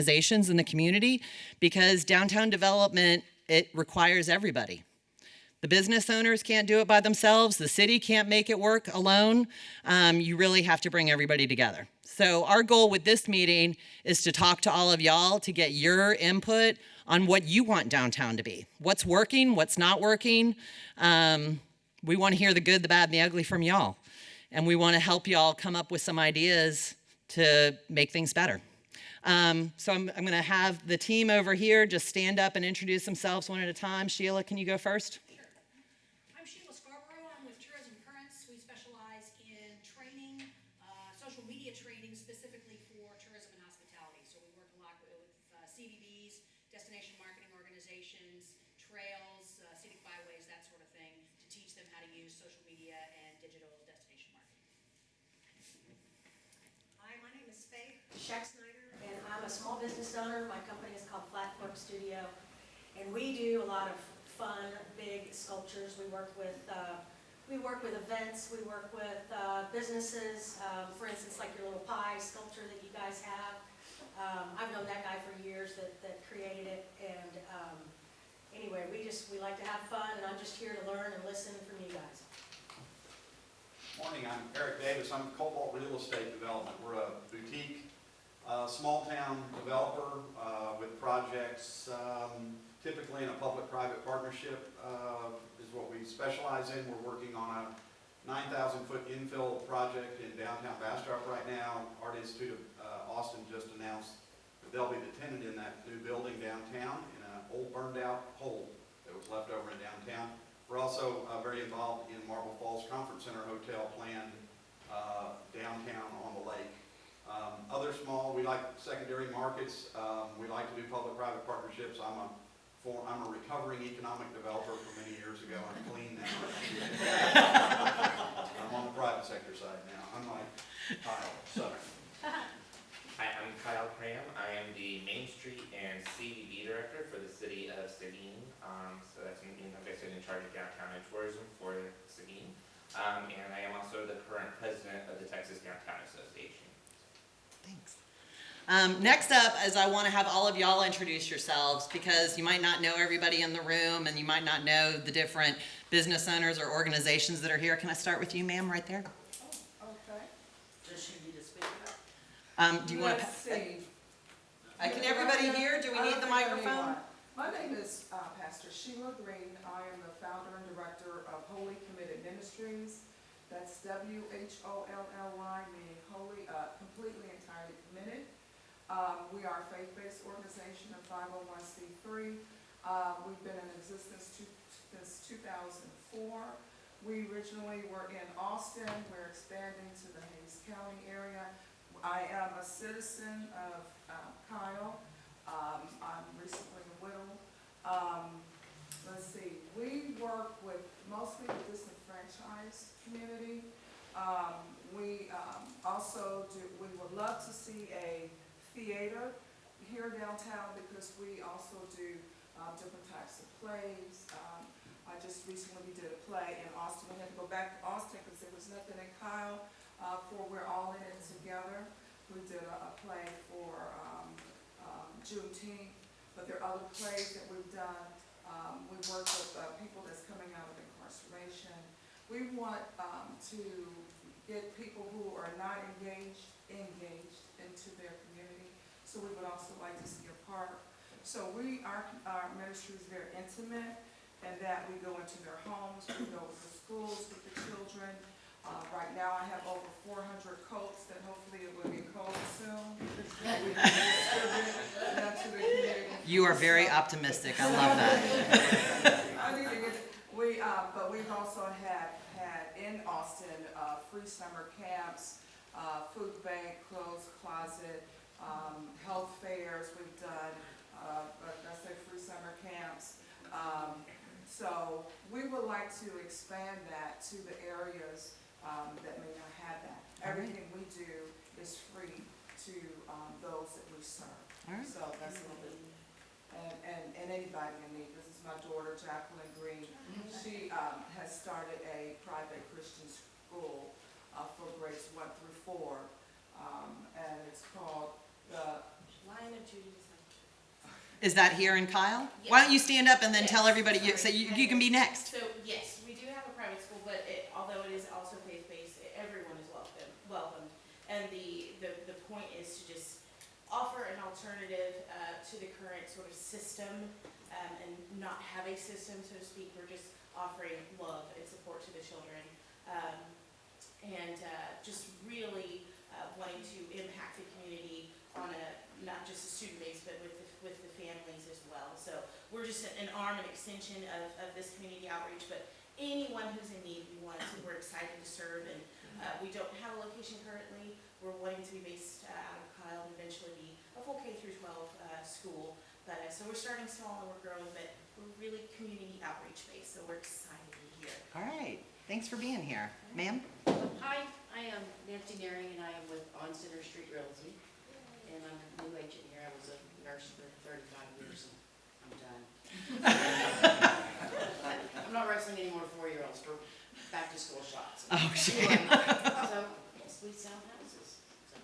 organizations in the community, because downtown development, it requires everybody. The business owners can't do it by themselves. The city can't make it work alone. You really have to bring everybody together. So our goal with this meeting is to talk to all of y'all to get your input on what you want downtown to be. What's working, what's not working. We want to hear the good, the bad, and the ugly from y'all. And we want to help y'all come up with some ideas to make things better. So I'm going to have the team over here just stand up and introduce themselves one at a time. Sheila, can you go first? Sure. I'm Sheila Scarborough. I'm with Tourism Currents. We specialize in training, social media training specifically for tourism and hospitality. So we work a lot with CVBs, destination marketing organizations, trails, scenic byways, that sort of thing, to teach them how to use social media and digital destination marketing. Hi, my name is Faith Shack-Snyder, and I'm a small business owner. My company is called Flat Fork Studio, and we do a lot of fun, big sculptures. We work with events. We work with businesses. For instance, like your little pie sculpture that you guys have. I've known that guy for years that created it, and anyway, we like to have fun, and I'm just here to learn and listen from you guys. Morning, I'm Eric Davis. I'm Cobalt Real Estate Development. We're a boutique, small town developer with projects, typically in a public-private partnership is what we specialize in. We're working on a 9,000-foot infill project in downtown Bastrop right now. Art Institute of Austin just announced that they'll be the tenant in that new building downtown in an old burned-out hole that was left over in downtown. We're also very involved in Marble Falls Conference Center Hotel planned downtown on the lake. Other small, we like secondary markets. We like to do public-private partnerships. I'm a recovering economic developer from many years ago. I'm clean now. I'm on the private sector side now, unlike Kyle Southern. Hi, I'm Kyle Cram. I am the Main Street and CVB Director for the City of Seguin. So that's me, like I said, in charge of downtown and tourism for Seguin. And I am also the current president of the Texas Downtown Association. Thanks. Next up is I want to have all of y'all introduce yourselves, because you might not know everybody in the room and you might not know the different business owners or organizations that are here. Can I start with you, ma'am, right there? Oh, okay. Does she need to speak up? Do you want to? Let's see. Can everybody hear? Do we need the microphone? My name is Pastor Sheila Green. I am the founder and director of Holy Committed Ministries. That's WHOLLY, meaning holy, completely, entirely committed. We are a faith-based organization of 501c3. We've been in existence since 2004. We originally were in Austin. We're expanding to the Hays County area. I am a citizen of Kyle. I'm recently a widow. Let's see, we work with mostly the disenfranchised community. We also we would love to see a theater here downtown, because we also do different types of plays. I just recently did a play in Austin. We had to go back to Austin because there was nothing in Kyle for We're All in It Together. We did a play for Juneteenth, but there are other plays that we've done. We work with people that's coming out of incarceration. We want to get people who are not engaged into their community. So we would also like to see a park. So our ministry is very intimate, and that we go into their homes, we go to the schools with the children. Right now I have over 400 coats that hopefully it will get cold soon. That we can distribute them to the community. You are very optimistic. I love that. But we've also had in Austin free summer camps, food bank, clothes closet, health fairs. We've done, free summer camps. So we would like to expand that to the areas that may not have that. Everything we do is free to those that we serve. All right. So that's a little bit. And anybody in need. This is my daughter, Jacqueline Green. She has started a private Christian school for grades 1 through 4, and it's called the Lion of Judah Discipleship. Is that here in Kyle? Why don't you stand up and then tell everybody, you can be next. So, yes, we do have a private school, but although it is also faith-based, everyone is welcomed. And the point is to just offer an alternative to the current sort of system, and not have a system, so to speak. We're just offering love and support to the children, and just really wanting to impact the community on not just a student base, but with the families as well. So we're just an arm and extension of this community outreach, but anyone who's in need, we're excited to serve, and we don't have a location currently. We're wanting to be based out of Kyle and eventually be a full K through 12 school. But so we're starting small and we're growing, but we're really community outreach based, so we're excited to be here. All right, thanks for being here. Ma'am? Hi, I am Nancy Neri, and I am with On Center Street Realty, and I'm a new agent here. I was a nurse for 35 years, and I'm done. I'm not wrestling any more 4-year-olds for back-to-school shots. Oh, shit. So, yes, we sell houses. So,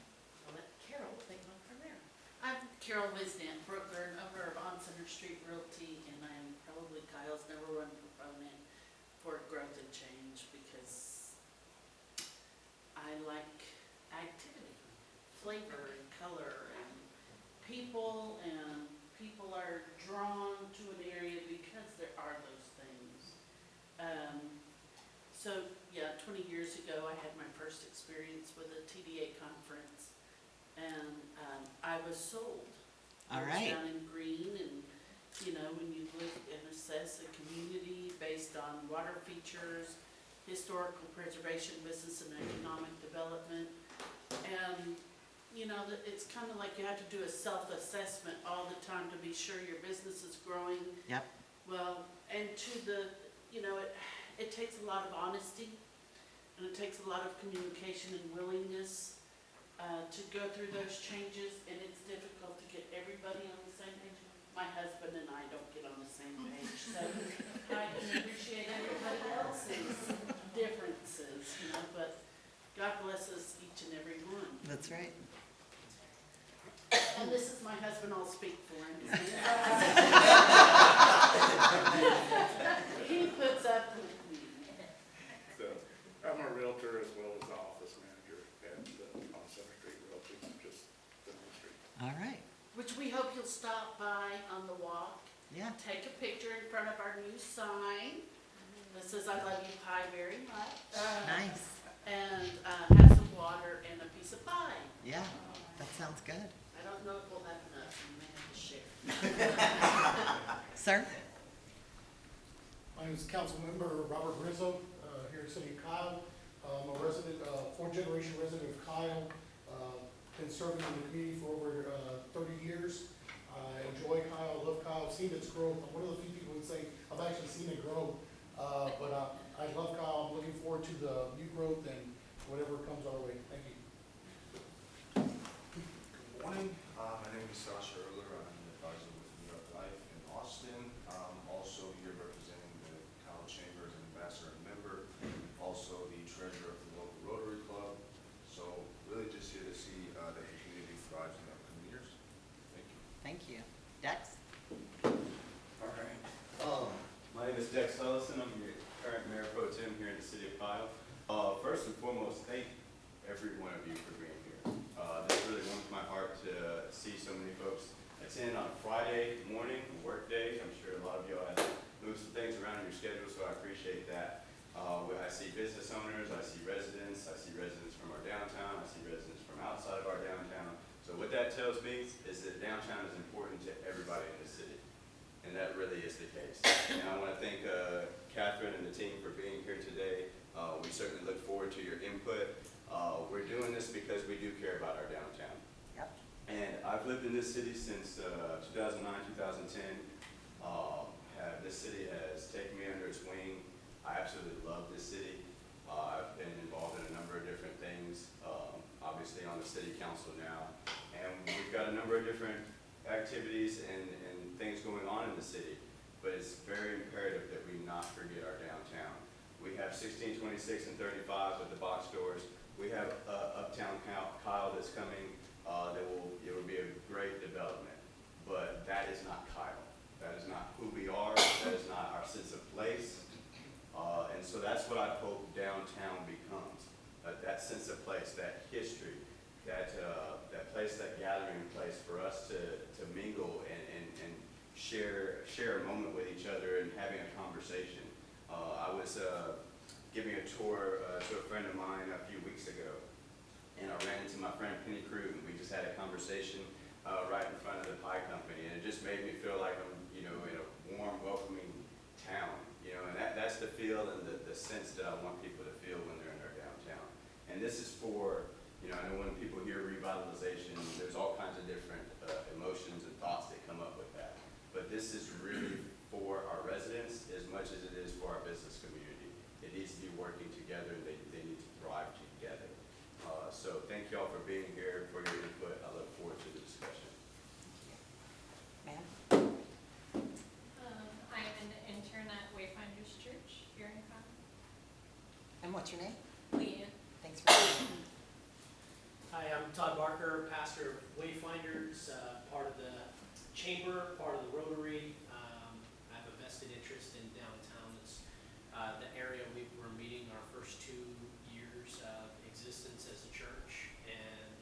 I'll let Carol take on from there. I'm Carol Wisnant, broker and owner of On Center Street Realty, and I am probably Kyle's number one proponent for growth and change because I like activity, flavor and color and people are drawn to an area because there are those things. So yeah, 20 years ago I had my first experience with a TDA conference, and I was sold. All I was right. down in Green, and you know, when you look and assess a community based on water features, historical preservation, business and economic development, and you know, it's kind of like you have to do a self-assessment all the time to be sure your business is growing. Yep. Well, and you know, it takes a lot of honesty, and it takes a lot of communication and willingness to go through those changes, and it's difficult to get everybody on the same page. My husband and I don't get on the same page, so I can appreciate everybody else's differences, you know, but God bless us each and every one. That's right. And this is my husband, I'll speak for him. He puts up with me. So, I'm a realtor as well as the office manager at On Center Street Realty, just down the street. All right. Which we hope you'll stop by on the walk, Yeah. take a picture in front of our new sign that says "I love you pie very much." Nice. And have some water and a piece of pie. Yeah, that sounds good. I don't know if we'll have enough, you may have to share. Sir? My name is Councilmember Robert Rizzo, here in the city of Kyle. I'm a resident, fourth-generation resident of Kyle. Been serving in the community for over 30 years. I enjoy Kyle, love Kyle, seen its growth. I'm one of the few people who would say I've actually seen it grow. But I love Kyle. I'm looking forward to the new growth and whatever comes our way. Thank you. Good morning. My name is Sasha Erler. I'm an advisor with New York Life in Austin. Also here representing the Kyle Chamber as an ambassador and member. Also the treasurer of the local Rotary Club. So really just here to see that the community thrives in the upcoming years. Thank you. Thank you. Dex? All right. My name is Dex Ellison. I'm your current mayor pro tem here in the city of Kyle. First and foremost, thank every one of you for being here. This really warms my heart to see so many folks attend on a Friday morning, work day. I'm sure a lot of y'all have moved some things around in your schedule, so I appreciate that. I see business owners, I see residents from our downtown, I see residents from outside of our downtown. So what that tells me is that downtown is important to everybody in the city, and that really is the case. And I want to thank Catherine and the team for being here today. We certainly look forward to your input. We're doing this because we do care about our downtown. Yep. And I've lived in this city since 2009, 2010. This city has taken me under its wing. I absolutely love this city. I've been involved in a number of different things, obviously on the city council now. And we've got a number of different activities and things going on in the city. But it's very imperative that we not forget our downtown. We have 16, 26, and 35 with the box stores. We have Uptown Kyle that's coming. It will be a great development, but that is not Kyle. That is not who we are, that is not our sense of place. And so that's what I hope downtown becomes, that sense of place, that history, that place, that gathering place for us to mingle and share a moment with each other and having a conversation. I was giving a tour to a friend of mine a few weeks ago, and I ran into my friend Penny Crew, and we just had a conversation right in front of the pie company, and it just made me feel like I'm, in a warm, welcoming town, and that's the feel and the sense that I want people to feel when they're in our downtown. And this is for, I know when people hear revitalization, there's all kinds of different emotions and thoughts that come up with that. But this is really for our residents as much as it is for our business community. It needs to be working together, and they need to thrive together. So thank you all for being here, for your input. I look forward to the discussion. Ma'am? I am an intern at Wayfinders Church here in Concord. And what's your name? Leanne. Thanks for coming. Hi, I'm Todd Barker, pastor of Wayfinders, part of the chamber, part of the Rotary. I have a vested interest in downtown. It's the area we're meeting our first 2 years of existence as a church, and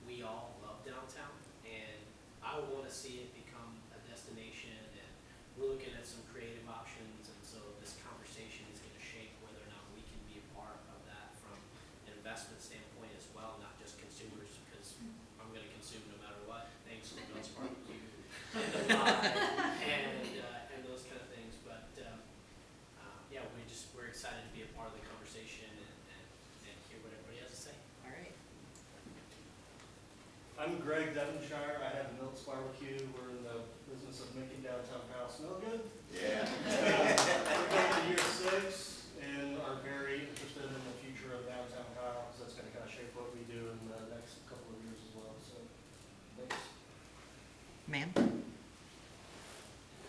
we all love downtown, and I want to see it become a destination, and we're looking at some creative options, and so this conversation is going to shape whether or not we can be a part of that from an investment standpoint as well, not just consumers, because I'm going to consume no matter what, thanks to Bill's Barbecue and the pie and those kind of things. But yeah, we're excited to be a part of the conversation and hear what everybody has to say. All right. I'm Greg Devonshire. I have Milt's Barbecue. We're in the business of making downtown Kyle smell good. Yeah. We're going to year 6 and are very interested in the future of downtown Kyle, because that's going to kind of shape what we do in the next couple of years as well. So, thanks. Ma'am?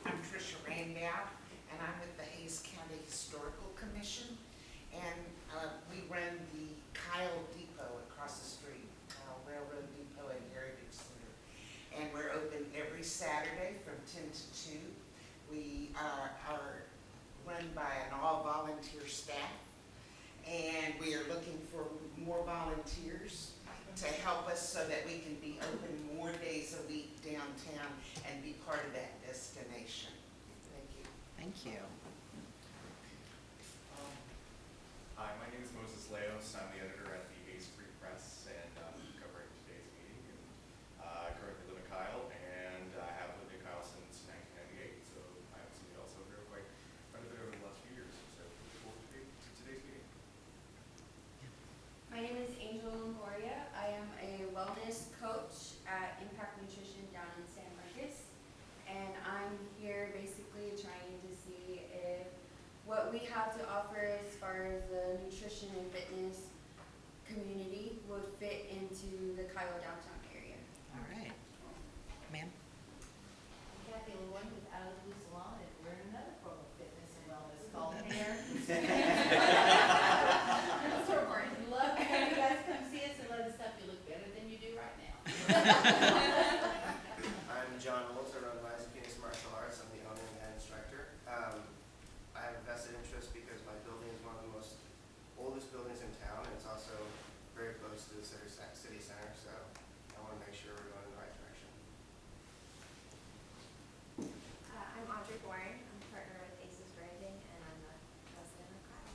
I'm Tricia Rainbow, and I'm with the Hayes County Historical Commission, and we run the Kyle Depot across the street, Kyle Railroad Depot and Heritage Center, and we're open every Saturday from 10 to 2. We are run by an all-volunteer staff, and we are looking for more volunteers to help us so that we can be open more days a week downtown and be part of that destination. Thank you. Thank you. Hi, my name is Moses Leos. I'm the editor at the Hayes Free Press, and I'm covering today's meeting. And, I currently live in Kyle, and I have lived in Kyle since 1998, so I've seen it also grow quite a bit over the last few years. So looking forward to today's meeting. My name is Angel Longoria. I am a wellness coach at Impact Nutrition down in San Marcos. And I'm here basically trying to see if what we have to offer as far as the nutrition and fitness community would fit into the Kyle downtown area. All right. Ma'am? Kathy Lewin with Alice Salon, and we're in another form of fitness and wellness called hair. Love to have you guys come see us and let us help you look better than you do right now. I'm John Olds. I run Rise of Phoenix Martial Arts. I'm the owner and instructor. I have a vested interest because my building is one of the oldest buildings in town, and it's also very close to the city center, so I want to make sure we're going in the right direction. I'm Audrey Bourne. I'm a partner with Aces Branding, and I'm the president of Kyle.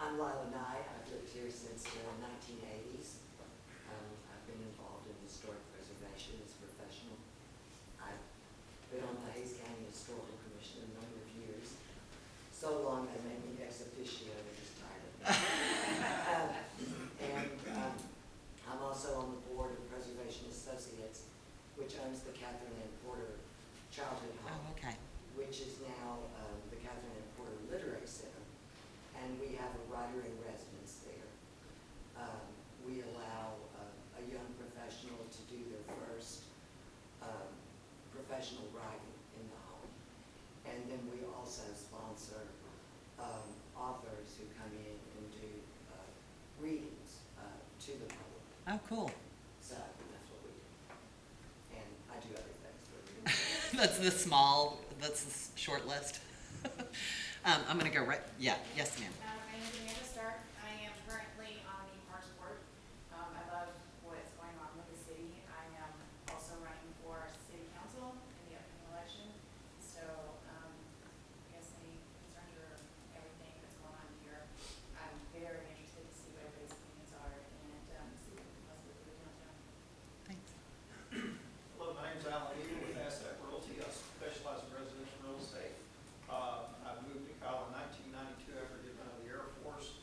I'm Lila Nye. I've lived here since the 1980s. I've been involved in historic preservation as a professional. I've been on the Hayes County Historical Commission a number of years. So long they made me ex officio, they're just tired of me. I'm also on the board of Preservation Associates, which owns the Catherine Ann Porter Childhood Home. Oh, okay. Which is now the Catherine Ann Porter Literary Center. And we have a writer in residence there. We allow a young professional to do their first professional writing in the home. And then we also sponsor authors who come in and do readings Oh, cool. So that's what we do. And I do other things. But That's the short list. I'm gonna go right, yeah, yes, ma'am. My name is Amanda Stark. I am currently on the Parks Board. I love what's going on with the city. I am also running for city council in the upcoming election. So, I guess any concerns or everything that's going on here, I'm very interested to see what everybody's opinions are and see what we can possibly do downtown. Thanks. Hello, my name's Alan Eagle with Aztec Realty. I specialize in residential real estate. I moved to Kyle in 1992 after getting out of the Air Force.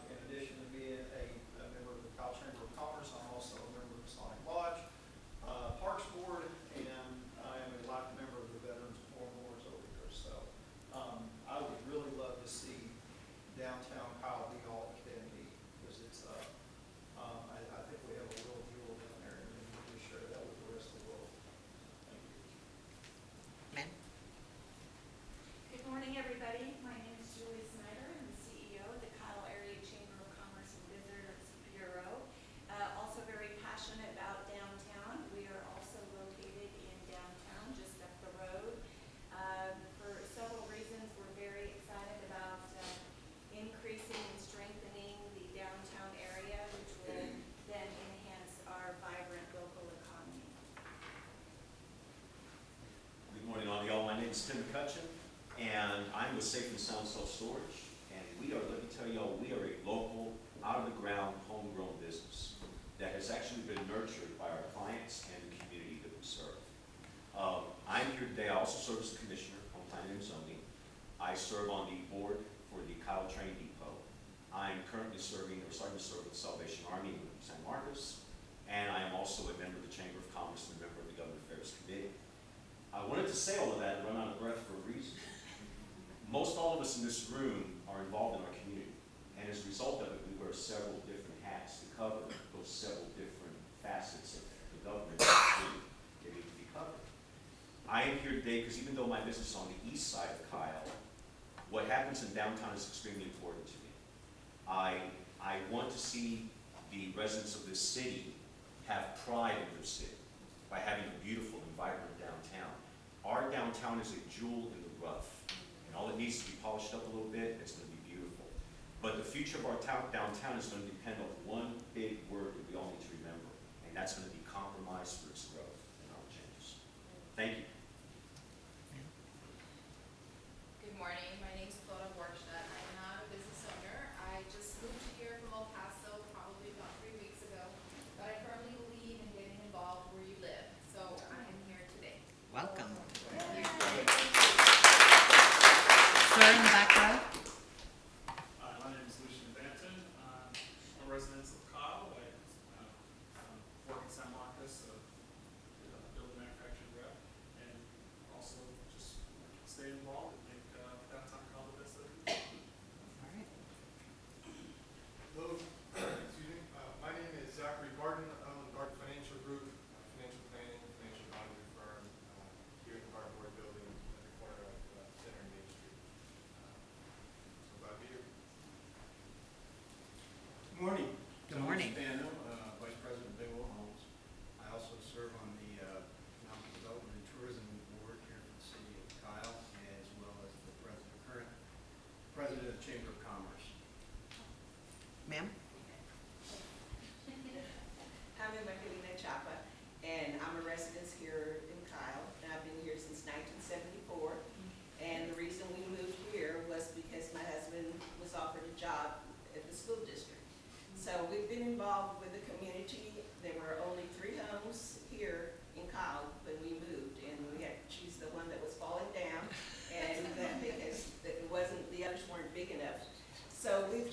In addition to being a member of the Kyle Chamber of Commerce, I'm also a member of the Sonic Lodge, Parks Board, and I am a life member of the Veterans of Foreign Wars over here. So I would really love to see downtown Kyle be all it can be, because it's I think we have a real deal down there, and we need to share that with the rest of the world. Thank you. Ma'am? Good morning, everybody. My name is Julie Snyder. I'm the CEO of the Kyle Area Chamber of Commerce and Visitors Bureau. Also very passionate about downtown. We are also located in downtown, just up the road. For several reasons, we're very excited about increasing and strengthening the downtown area, which will then enhance our vibrant local economy. Good morning, all y'all. My name is Tim McCutcheon, and I'm with Safe and Sound Self Storage. And we are, let me tell y'all, we are a local, out-of-the-ground, homegrown business that has actually been nurtured by our clients and the community that we serve. I'm here today. I also serve as a commissioner on planning and zoning. I serve on the board for the Kyle Train Depot. I'm currently starting to serve with the Salvation Army in San Marcos, and I am also a member of the Chamber of Commerce and a member of the Government Affairs Committee. I wanted to say all of that and run out of breath for a reason. Most all of us in this room are involved in our community, and as a result of it, we wear several different hats to cover those several different facets of the government that need to be covered. I am here today because even though my business is on the east side of Kyle, what happens in downtown is extremely important to me. I want to see the residents of this city have pride in their city by having a beautiful and vibrant downtown. Our downtown is a jewel in the rough, and all it needs to be polished up a little bit, it's going to be beautiful. But the future of our downtown is going to depend on one big word that we all need to remember, and that's going to be compromise for its growth and our changes. Thank you. Good morning, my name's Clodagh Borgstadt. I'm not a business owner. I just moved here from El Paso probably about 3 weeks ago, but I firmly believe in getting involved where you live, so I am here today. Welcome. Sir in the back row. My name is Lucian Banton. I'm a resident of Kyle. I work in San Marcos, building manufacturing rep, and also just stay involved and make downtown Kyle the best that it is. All right. Hello, excuse me. My name is Zachary Garden. I own Garden Financial Group, financial planning, financial advisory firm here in the Garden Board building at the corner of Center and Main Street. So glad to be here. Good morning. Good morning. Tony Spano, Vice President of Bigelow Homes. I also serve on the Economic Development and Tourism Board here for the city of Kyle, as well as the current president of the Chamber of Commerce. Ma'am? I'm Evangelina Chapa, and I'm a resident here in Kyle, and I've been here since 1974. And the reason we moved here was because my husband was offered a job at the school district. So we've been involved with the community. There were only 3 homes here in Kyle when we moved, and we had to choose the one that was falling down, and that because it wasn't, the others weren't big enough. So we've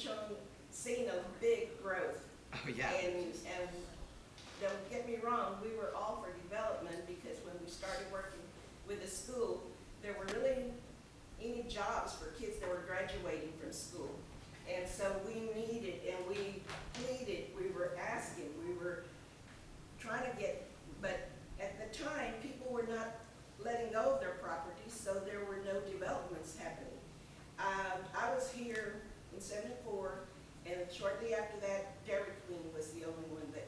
seen a big growth. Oh, yeah. And don't get me wrong, we were all for development, because when we started working with the school, there were really any jobs for kids that were graduating from school. And so we needed, and we pleaded, we were asking, we were trying to get, but at the time, people were not letting go of their properties, so there were no developments happening. I was here in '74, and shortly after that, Dairy Queen was the only one there.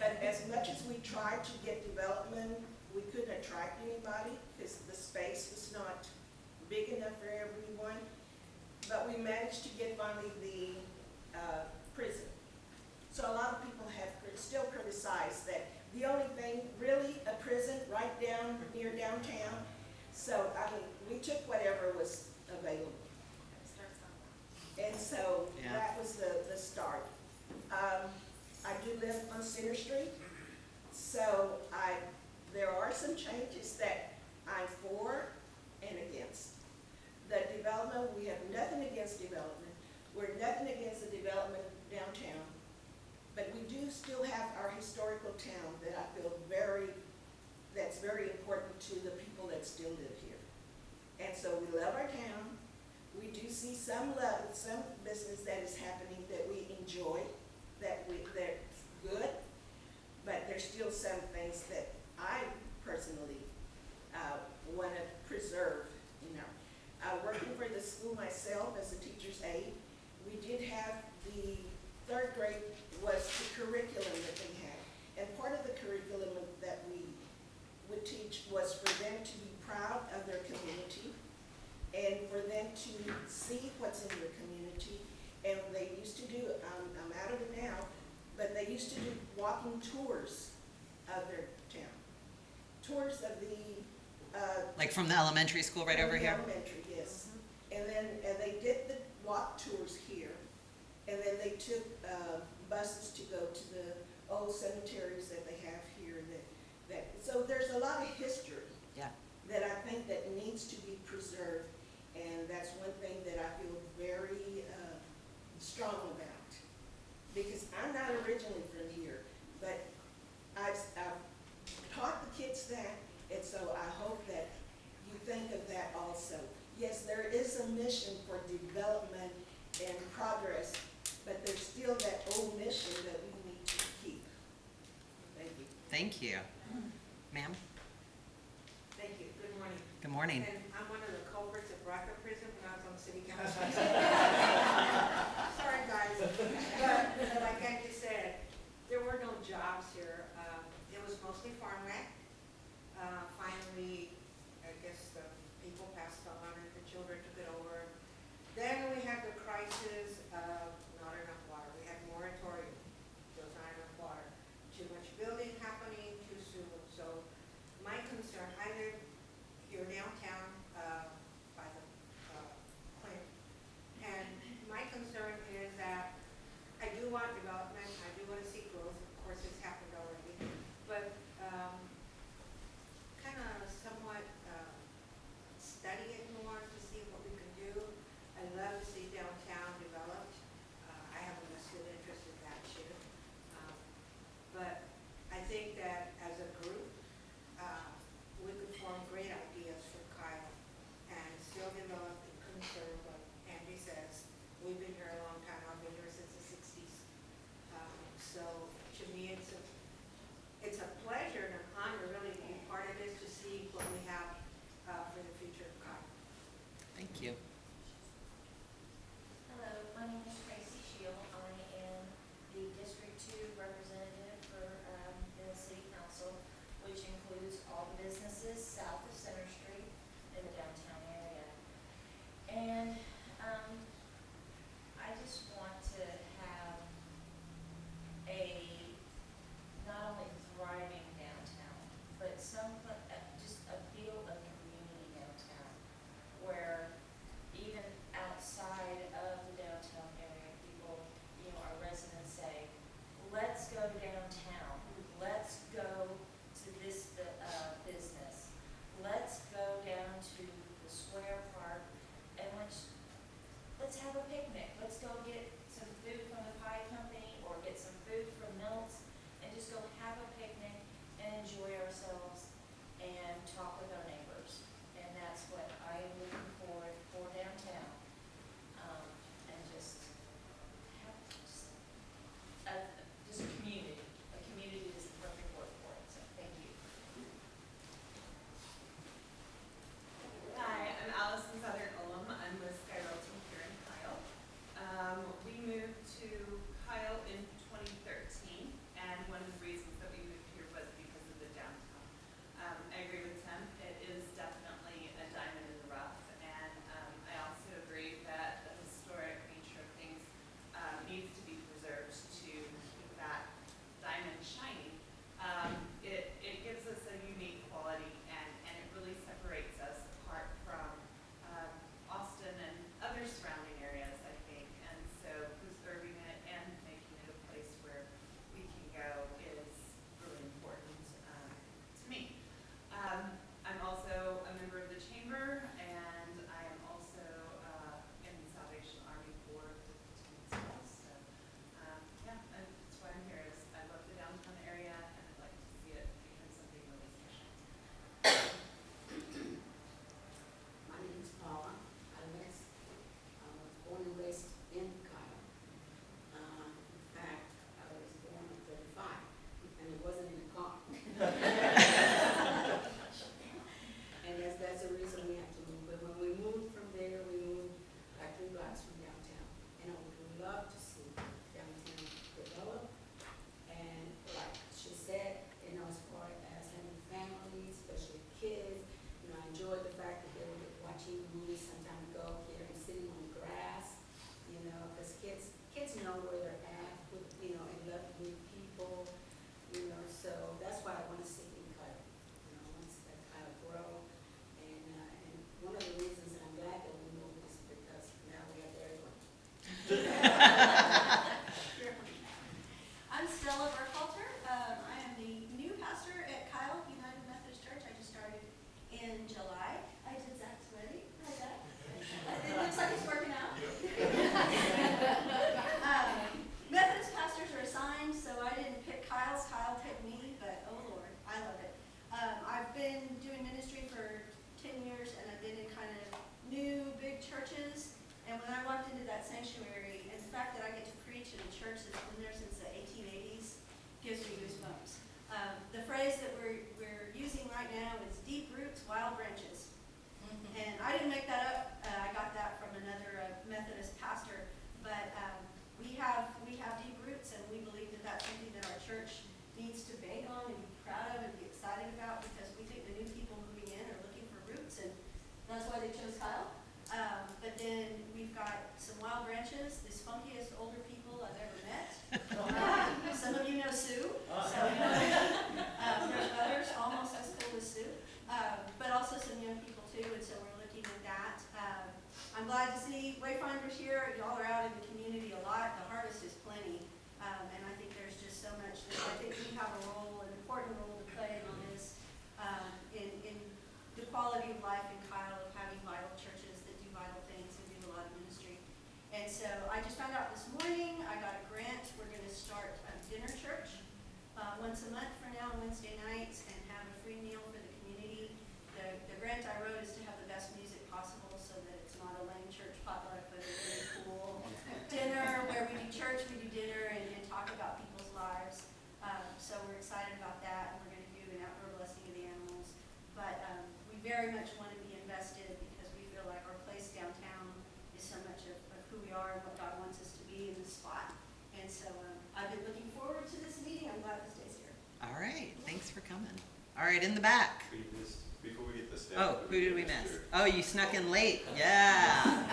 But as much as we tried to get development, we couldn't attract anybody because the space was not big enough for everyone. But we managed to get finally the prison. So a lot of people have still criticized that the only thing, really, a prison right down near downtown. So, I mean, we took whatever was available. And so Yeah. that was the start. I do live on Center Street, so there are some changes that I'm for and against. The development, we have nothing against development. We're nothing against the development downtown. But we do still have our historical town that I feel that's very important to the people that still live here. And so we love our town. We do see some business that is happening that we enjoy, that's good, but there's still some things that I personally want to preserve, you know. Working for the school myself as a teacher's aide, we did have the third grade was the curriculum that they had. And part of the curriculum that we would teach was for them to be proud of their community and for them to see what's in their community. And they used to do, I'm out of it now, but they used to do walking tours of their town. Tours of the Like from the elementary school right over here? Elementary, yes. And they did the walk tours here. And then they took buses to go to the old cemeteries that they have here. So there's a lot of history. Yeah. That I think that needs to be preserved. And that's one thing that I feel very strong about. Because I'm not originally from here, but I've taught the kids that, and so I hope that you think of that also. Yes, there is a mission for development and progress, but there's still that old mission that we need to keep. Thank you. Thank you. Ma'am? Thank you. Good morning. Good morning. And I'm one of the culprits at Braca Prison when I was on city council. Sorry, guys. But like Angie said, there were no jobs here. It was mostly farmland. Finally, I guess the people passed on and the children took it over. Then we had the crisis of not enough water. We had moratorium. There was not enough water. Too much building happening too soon. So my concern, I live here downtown by the Clinton. And my concern is that I do want development. I do want to see growth. Of course, it's happened already. But kind of somewhat study it more to see what we can do. I love to see downtown developed. churches, and when I walked into that sanctuary, and the fact that I get to preach in a church that's been there since the 1880s gives me goosebumps. The phrase that we're using right now is deep roots, wild branches. And I didn't make that up. I got that from another Methodist pastor. But we have deep roots, and we believe that that's something that our church needs to bank on and be proud of and be excited about, because we think the new people moving in are looking for roots, and that's why they chose Kyle. But then we've got some wild branches, the spunkiest older people I've ever met. Some of you know Sue. So, there's others almost as cool as Sue. But also some young people too, and so we're looking at that. I'm glad to see Wayfinders here. Y'all are out in the community a lot. The harvest is plenty. And I think there's just so much that I think we have an important role to play on this, in the quality of life in Kyle, of having vital churches that do vital things and do a lot of ministry. And so I just found out this morning, I got a grant. We're going to start a dinner church once a month for now on Wednesday nights, and have a free meal for the community. The grant I wrote is to have the best music possible, so that it's not a lame church potluck, but a really cool dinner where we do church, we do dinner, and talk about people's lives. So we're excited about that, and we're going to do an outdoor blessing of the animals. But we very much want to be invested, because we feel like our place downtown is so much of who we are and what God wants us to be in this spot. And so I've been looking forward to this meeting. I'm glad this day's here. All right, thanks for coming. All right, in the back. Before we get the staff. Oh, who did we miss? Oh, you snuck in late. Yeah.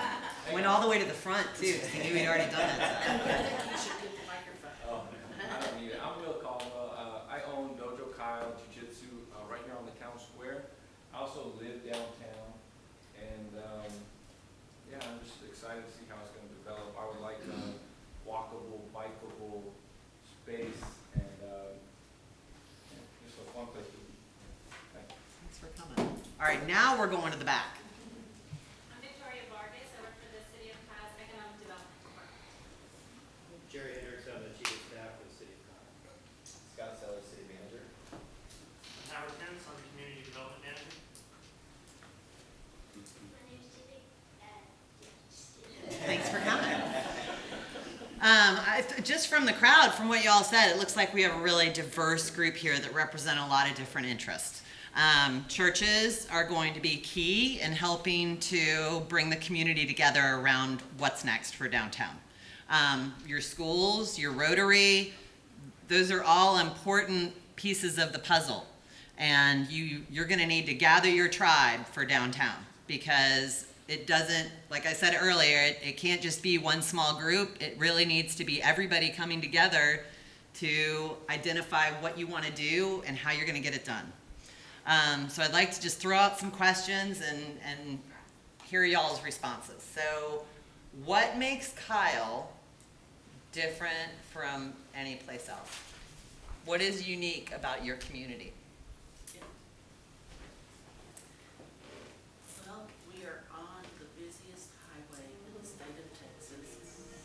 Went all the way to the front too, because he knew he'd already done it. You should get the microphone. Oh, I don't need it. I'm Will Caldwell. I own Dojo Kyle Jiu-Jitsu right here on the town square. I also live downtown, and yeah, I'm just excited to see how it's going to develop. I would like a walkable, bikeable space, and just a fun place to be. Thanks for coming. All right, now we're going to the back. I'm Victoria Vargas. I work for the City of Kyle's Economic Development Department. Jerry Hendricks, I'm the Chief of Staff for the City of Kyle. Scott Sellers, City Manager. Howard Pence, I'm the Community Development Manager. My name's Tiffany. Thanks for coming. Just from the crowd, from what y'all said, it looks like we have a really diverse group here that represent a lot of different interests. Churches are going to be key in helping to bring the community together around what's next for downtown. Your schools, your Rotary, those are all important pieces of the puzzle. And you're going to need to gather your tribe for downtown, because it doesn't, like I said earlier, it can't just be one small group. It really needs to be everybody coming together to identify what you want to do and how you're going to get it done. So I'd like to just throw out some questions and hear y'all's responses. So what makes Kyle different from any place else? What is unique about your community? Well, we are on the busiest highway in the state of Texas,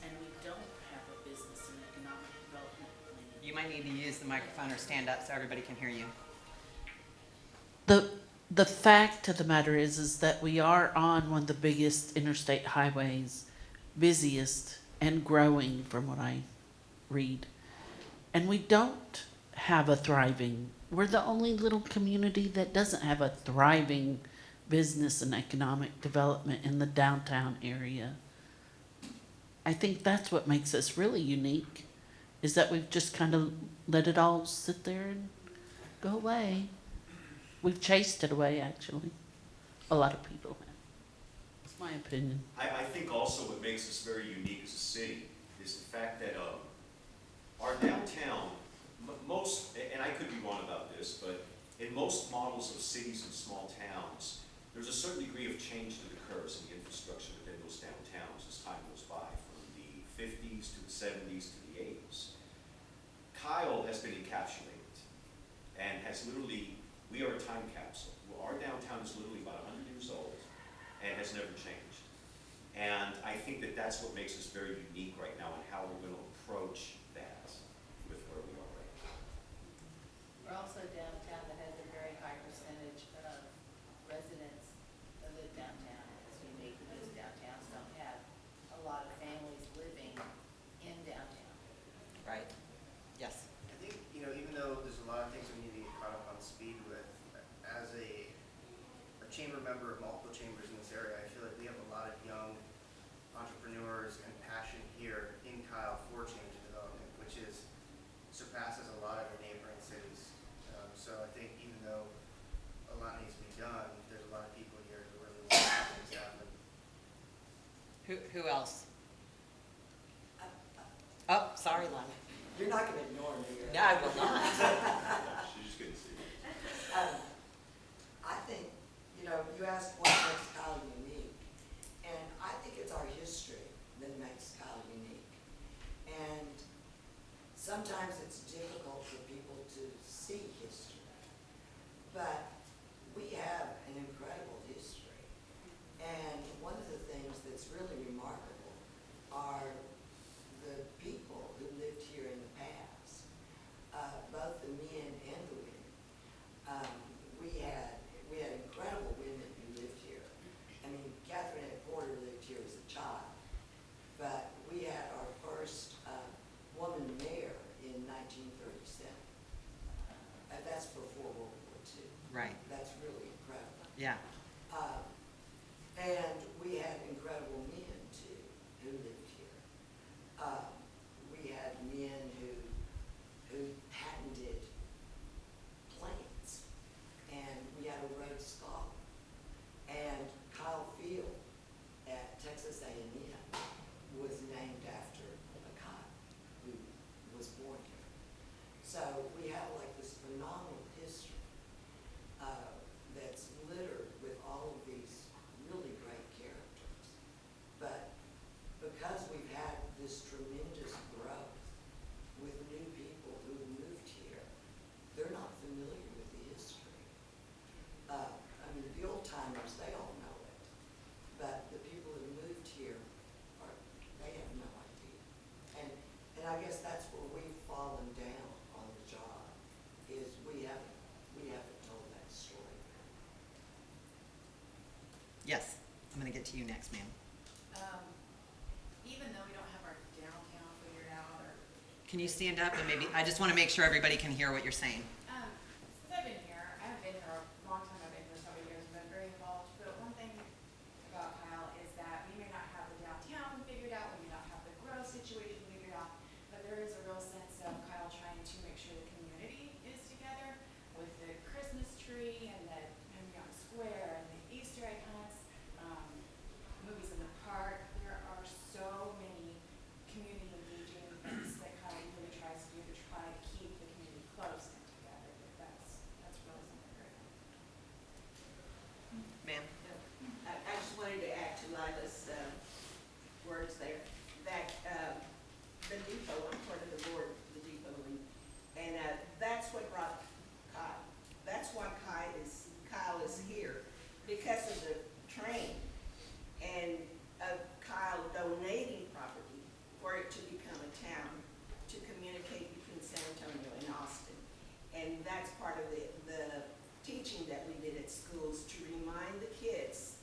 and we don't have a business and economic development plan. You might need to use the microphone or stand up so everybody can hear you. The fact of the matter is that we are on one of the biggest interstate highways, busiest and growing from what I read. And we don't have a thriving, we're the only little community that doesn't have a thriving business and economic development in the downtown area. I think that's what makes us really unique, is that we've just kind of let it all sit there and go away. We've chased it away, actually. A lot of people have. It's my opinion. I think also what makes us very unique as a city is the fact that our downtown, most, and I could be wrong about this, but in most models of cities and small towns, there's a certain degree of change that occurs in the infrastructure within those downtowns as time goes by, from the 50s to the 70s to the 80s. Kyle has been encapsulated and has literally, we are a time capsule. Our downtown is literally about 100 years old and has never changed. And I think that that's what makes us very unique right now and how we're going to approach that with where we are right now. We're also downtown that has a very high percentage of residents that live downtown. It's unique to this downtown. Right. Yes. I think, even though there's a lot of things we need to get caught up on speed with, as a chamber member of multiple chambers in this area, I feel like we have a lot of young entrepreneurs and passion here in Kyle for change and development, which surpasses a lot of the neighboring cities. So I think even though a lot needs to be done, there's a lot of people here who really want to see things happen. Who else? Oh, sorry, Lana. You're not going to ignore me. No, I will not. She just couldn't see. I think, you asked what makes Kyle unique, and I think it's our history that makes Kyle unique. And sometimes it's difficult for people to see history, but we have an incredible history. And one of the things that's really remarkable are the people who lived here in the past, both the men and the women. We had incredible women who lived here. I mean, Catherine A. Porter lived here as a child, but we had our first woman mayor in 1937. That's before World War II. Right. That's really incredible. Yeah. And we had incredible men too who lived here. We had men who patented planes, and we had a Rhodes Scholar. And Kyle Field at Texas A&M was named after a Kyle who was born here. So we have like this phenomenal history that's littered with all of these really great characters. But because we've had this tremendous growth with new people who moved here, they're not familiar with the history. I mean, the old timers, they all know it. But the people who moved here, they have no idea. And I guess that's where we've fallen down on the job, is we haven't told that story. Yes. I'm going to get to you next, ma'am. Even though we don't have our downtown figured out, or, Can you stand up and maybe, I just want to make sure everybody can hear what you're saying. since I've been here, I haven't been here a long time, I've been here several years, been very involved, but one thing about Kyle is that we may not have the downtown figured out, we may not have the growth situation figured out, but there is a real sense of Kyle trying to make sure the community is together with the Christmas tree and the Henry Square and the Easter egg hunts, movies in the park. There are so many community engaging things that Kyle really tries to do to try to keep the community close and together. But that's really something very good. Ma'am? I just wanted to add to Lila's words there, that the depot, I'm part of the board of the depot, and that's what brought Kyle. That's why Kyle is here, because of the train and of Kyle donating property for it to become a town, to communicate between San Antonio and Austin. And that's part of the teaching that we did at schools, to remind the kids.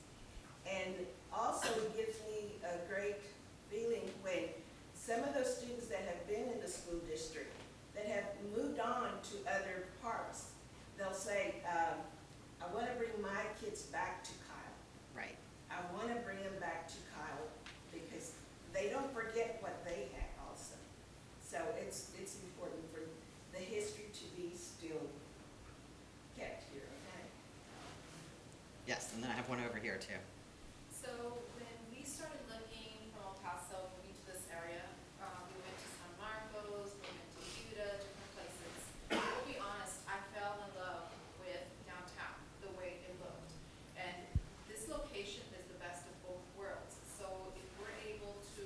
And also it gives me a great feeling when some of those students that have been in the school district, that have moved on to other parts, they'll say, I want to bring my kids back to Kyle. Right. I want to bring them back to Kyle because they don't forget what they had also. So it's important for the history to be still kept here, okay? Yes, and then I have one over here too. So when we started looking from El Paso, moving to this area, we went to San Marcos, we went to Buda, different places. To be honest, I fell in love with downtown, the way it looked. And this location is the best of both worlds. So if we're able to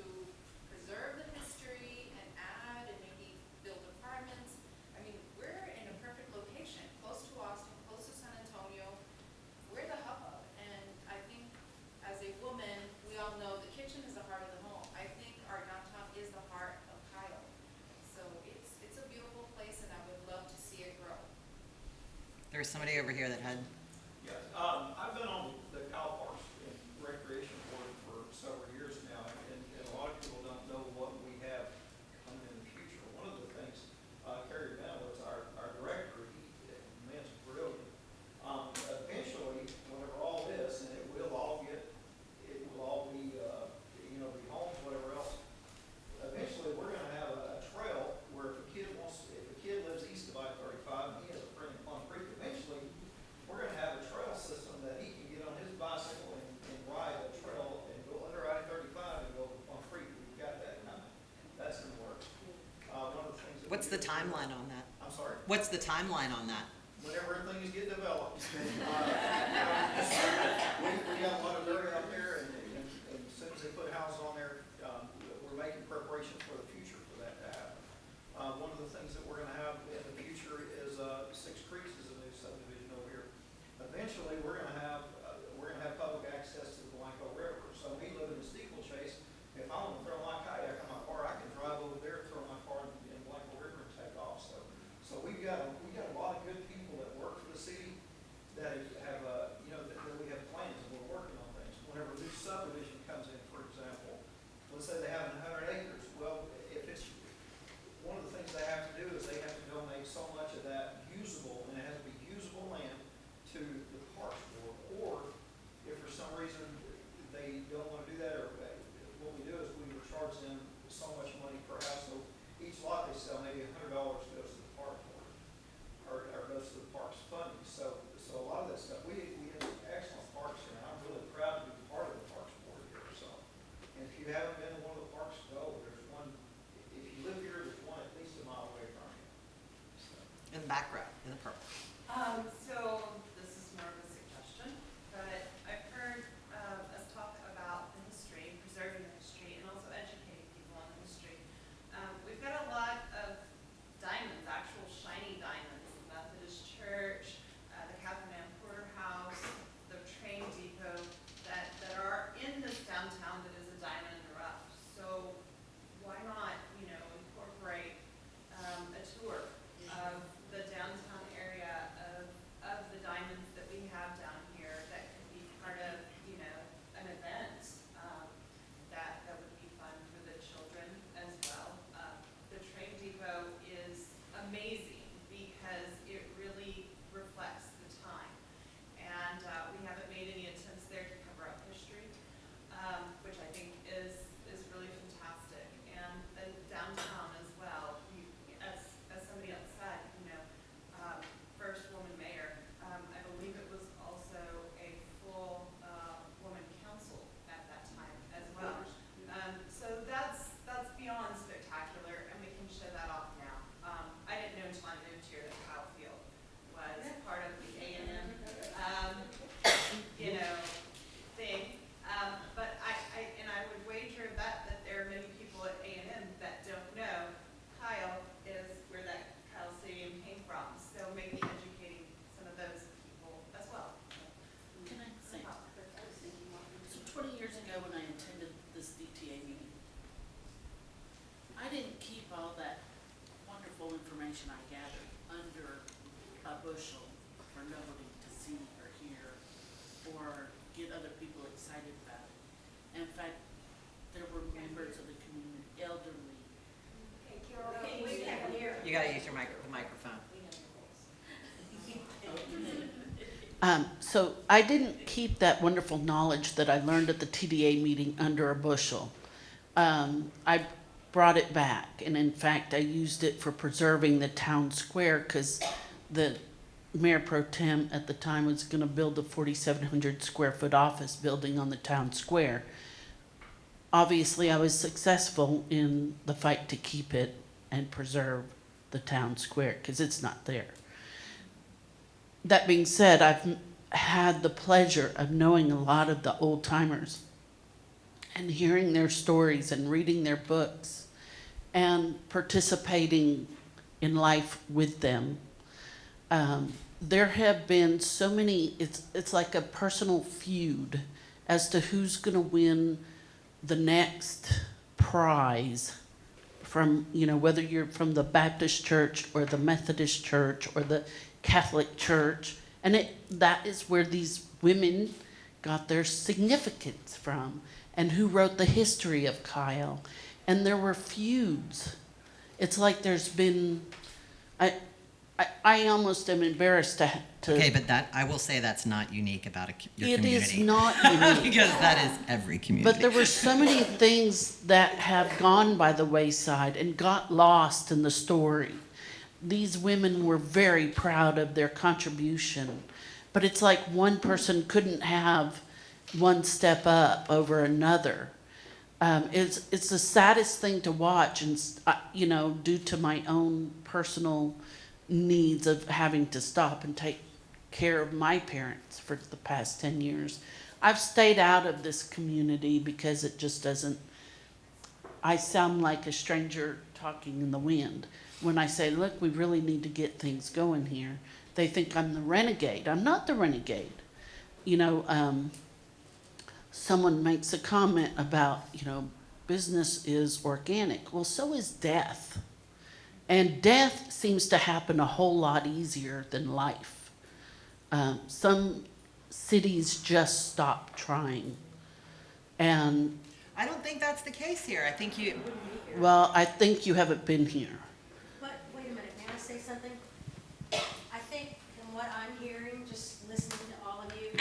preserve the history and add and maybe build apartments, I mean, we're in a perfect location, close to Austin, close to San Antonio. We're the hub, and I think as a woman, we all know the kitchen is the heart of the home. I think our downtown is the heart of Kyle. So it's a beautiful place, and I would love to see it grow. There was somebody over here that had, Yes, I've been on the Kyle Parks and Recreation Board for several years now, and a lot of people don't know what we have coming in the future. One of What's the timeline on that? I'm sorry? What's the timeline on that? Whenever everything is getting developed. We got a lot of dirt out there, and as soon as they put houses on there, we're making preparation for the future for that to happen. One of the things that we're gonna have in the future is, Six Creeks is a new subdivision over here. Eventually, we're gonna have public access to the Blanco River. So we live in the steeplechase. If I want to throw my kayak on my car, I can drive over there, throw my car in Blanco River and take off. So we've got a lot of good people that work for the city that have, that we have plans and we're working on things. Whenever a new subdivision comes in, for example, let's say they have 100 acres. Well, if it's, one of the things they have to do is they have to donate so much of that usable, and it has to be usable land to the Parks Board. Or if for some reason they don't want to do that, or what we do is we would charge them so much money per house. So each lot they sell, maybe $100 goes to the Park Board, or goes to the Parks funding. So a lot of that stuff, we have excellent parks here, and I'm really proud to be part of the Parks Board here. So, and if you haven't been to one of the parks, go. There's one, if you live here, there's one at least a mile away from you. So. In the back row, in the purple. So this is more of a suggestion, but I've heard us talk about the history, preserving the history, and also educating people on the history. We've got a lot of diamonds, actual shiny diamonds, the Methodist Church, the Catherine Ann Porter House, the train depot that are in this downtown that is a diamond in the rough. So why not, incorporate a tour of the downtown area of the diamonds that we have down here that could be part of, an event that would be fun for the children as well. The train depot is amazing because it really reflects the time. And we haven't made any attempts there to cover up history, which I think is really fantastic. And then downtown as well, as somebody else said, first woman mayor, I believe it was also a full woman council at that time as well. So that's beyond spectacular, and we can show that off now. I didn't know until I moved here that Kyle Field was part of the A&M, thing. But I would wager that there are many people at A&M that don't know Kyle is where that Kyle Stadium came from. So maybe educating some of those people as well. Can I say, so 20 years ago when I attended this DTA meeting, I didn't keep all that wonderful information I gathered under a bushel for nobody to see or hear or get other people excited about it. In fact, there were members of the community, elderly. Hey, Carol, we can't hear. You gotta use the microphone. So I didn't keep that wonderful knowledge that I learned at the TDA meeting under a bushel. I brought it back, and in fact, I used it for preserving the town square because the Mayor Pro Tem at the time was going to build a 4,700 square foot office building on the town square. Obviously, I was successful in the fight to keep it and preserve the town square because it's not there. That being said, I've had the pleasure of knowing a lot of the old timers and hearing their stories and reading their books and participating in life with them. There have been so many, it's like a personal feud as to who's going to win the next prize from, whether you're from the Baptist church or the Methodist church or the Catholic church. And that is where these women got their significance from and who wrote the history of Kyle. And there were feuds. It's like there's been, I almost am embarrassed to. Okay, but I will say that's not unique about your community. It is not unique. Because that is every community. But there were so many things that have gone by the wayside and got lost in the story. These women were very proud of their contribution, but it's like one person couldn't have one step up over another. It's the saddest thing to watch, and you know, due to my own personal needs of having to stop and take care of my parents for the past 10 years, I've stayed out of this community because it just doesn't. I sound like a stranger talking in the wind when I say, "Look, we really need to get things going here." They think I'm the renegade. I'm not the renegade. You know. Someone makes a comment about, you know, business is organic. Well, so is death. And death seems to happen a whole lot easier than life. Some cities just stop trying. And I don't think that's the case here. I think you. well, I think you haven't been here. But wait a minute, may I say something? I think from what I'm hearing, just listening to all of you,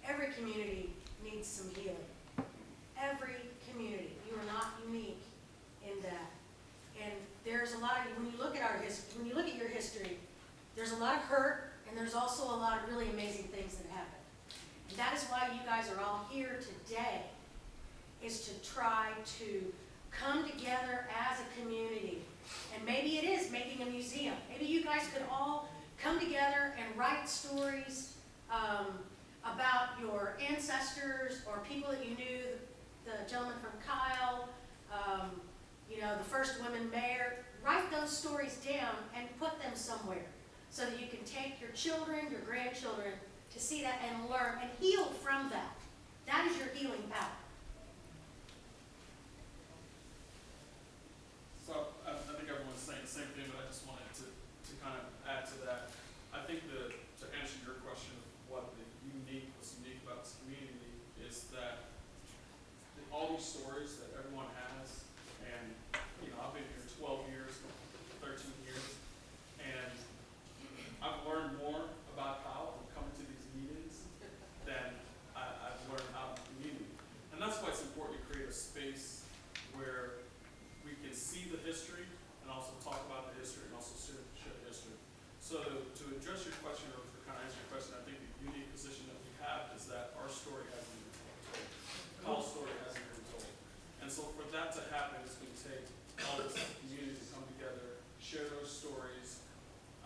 every community needs some healing. Every community. You are not unique in that. And there's a lot of, when you look at our history, when you look at your history, there's a lot of hurt, and there's also a lot of really amazing things that happen. And that is why you guys are all here today, is to try to come together as a community. And maybe it is making a museum. Maybe you guys could all come together and write stories about your ancestors or people that you knew, the gentleman from Kyle, you know, the first women mayor. Write those stories down and put them somewhere so that you can take your children, your grandchildren to see that and learn and heal from that. That is your healing power. So I think everyone's saying the same thing, but I just wanted to kind of add to that. I think to answer your question of what's unique about this community is that all these stories that everyone has, and you know, I've been here 12 years, 13 years, and I've learned more about Kyle from coming to these meetings than I've learned out in the community. And that's why it's important to create a space where we can see the history and also talk about the history and also share history. So to address your question, or to kind of answer your question, I think the unique position that we have is that our story hasn't been told. Kyle's story hasn't been told. And so for that to happen, it's going to take all this community to come together, share those stories,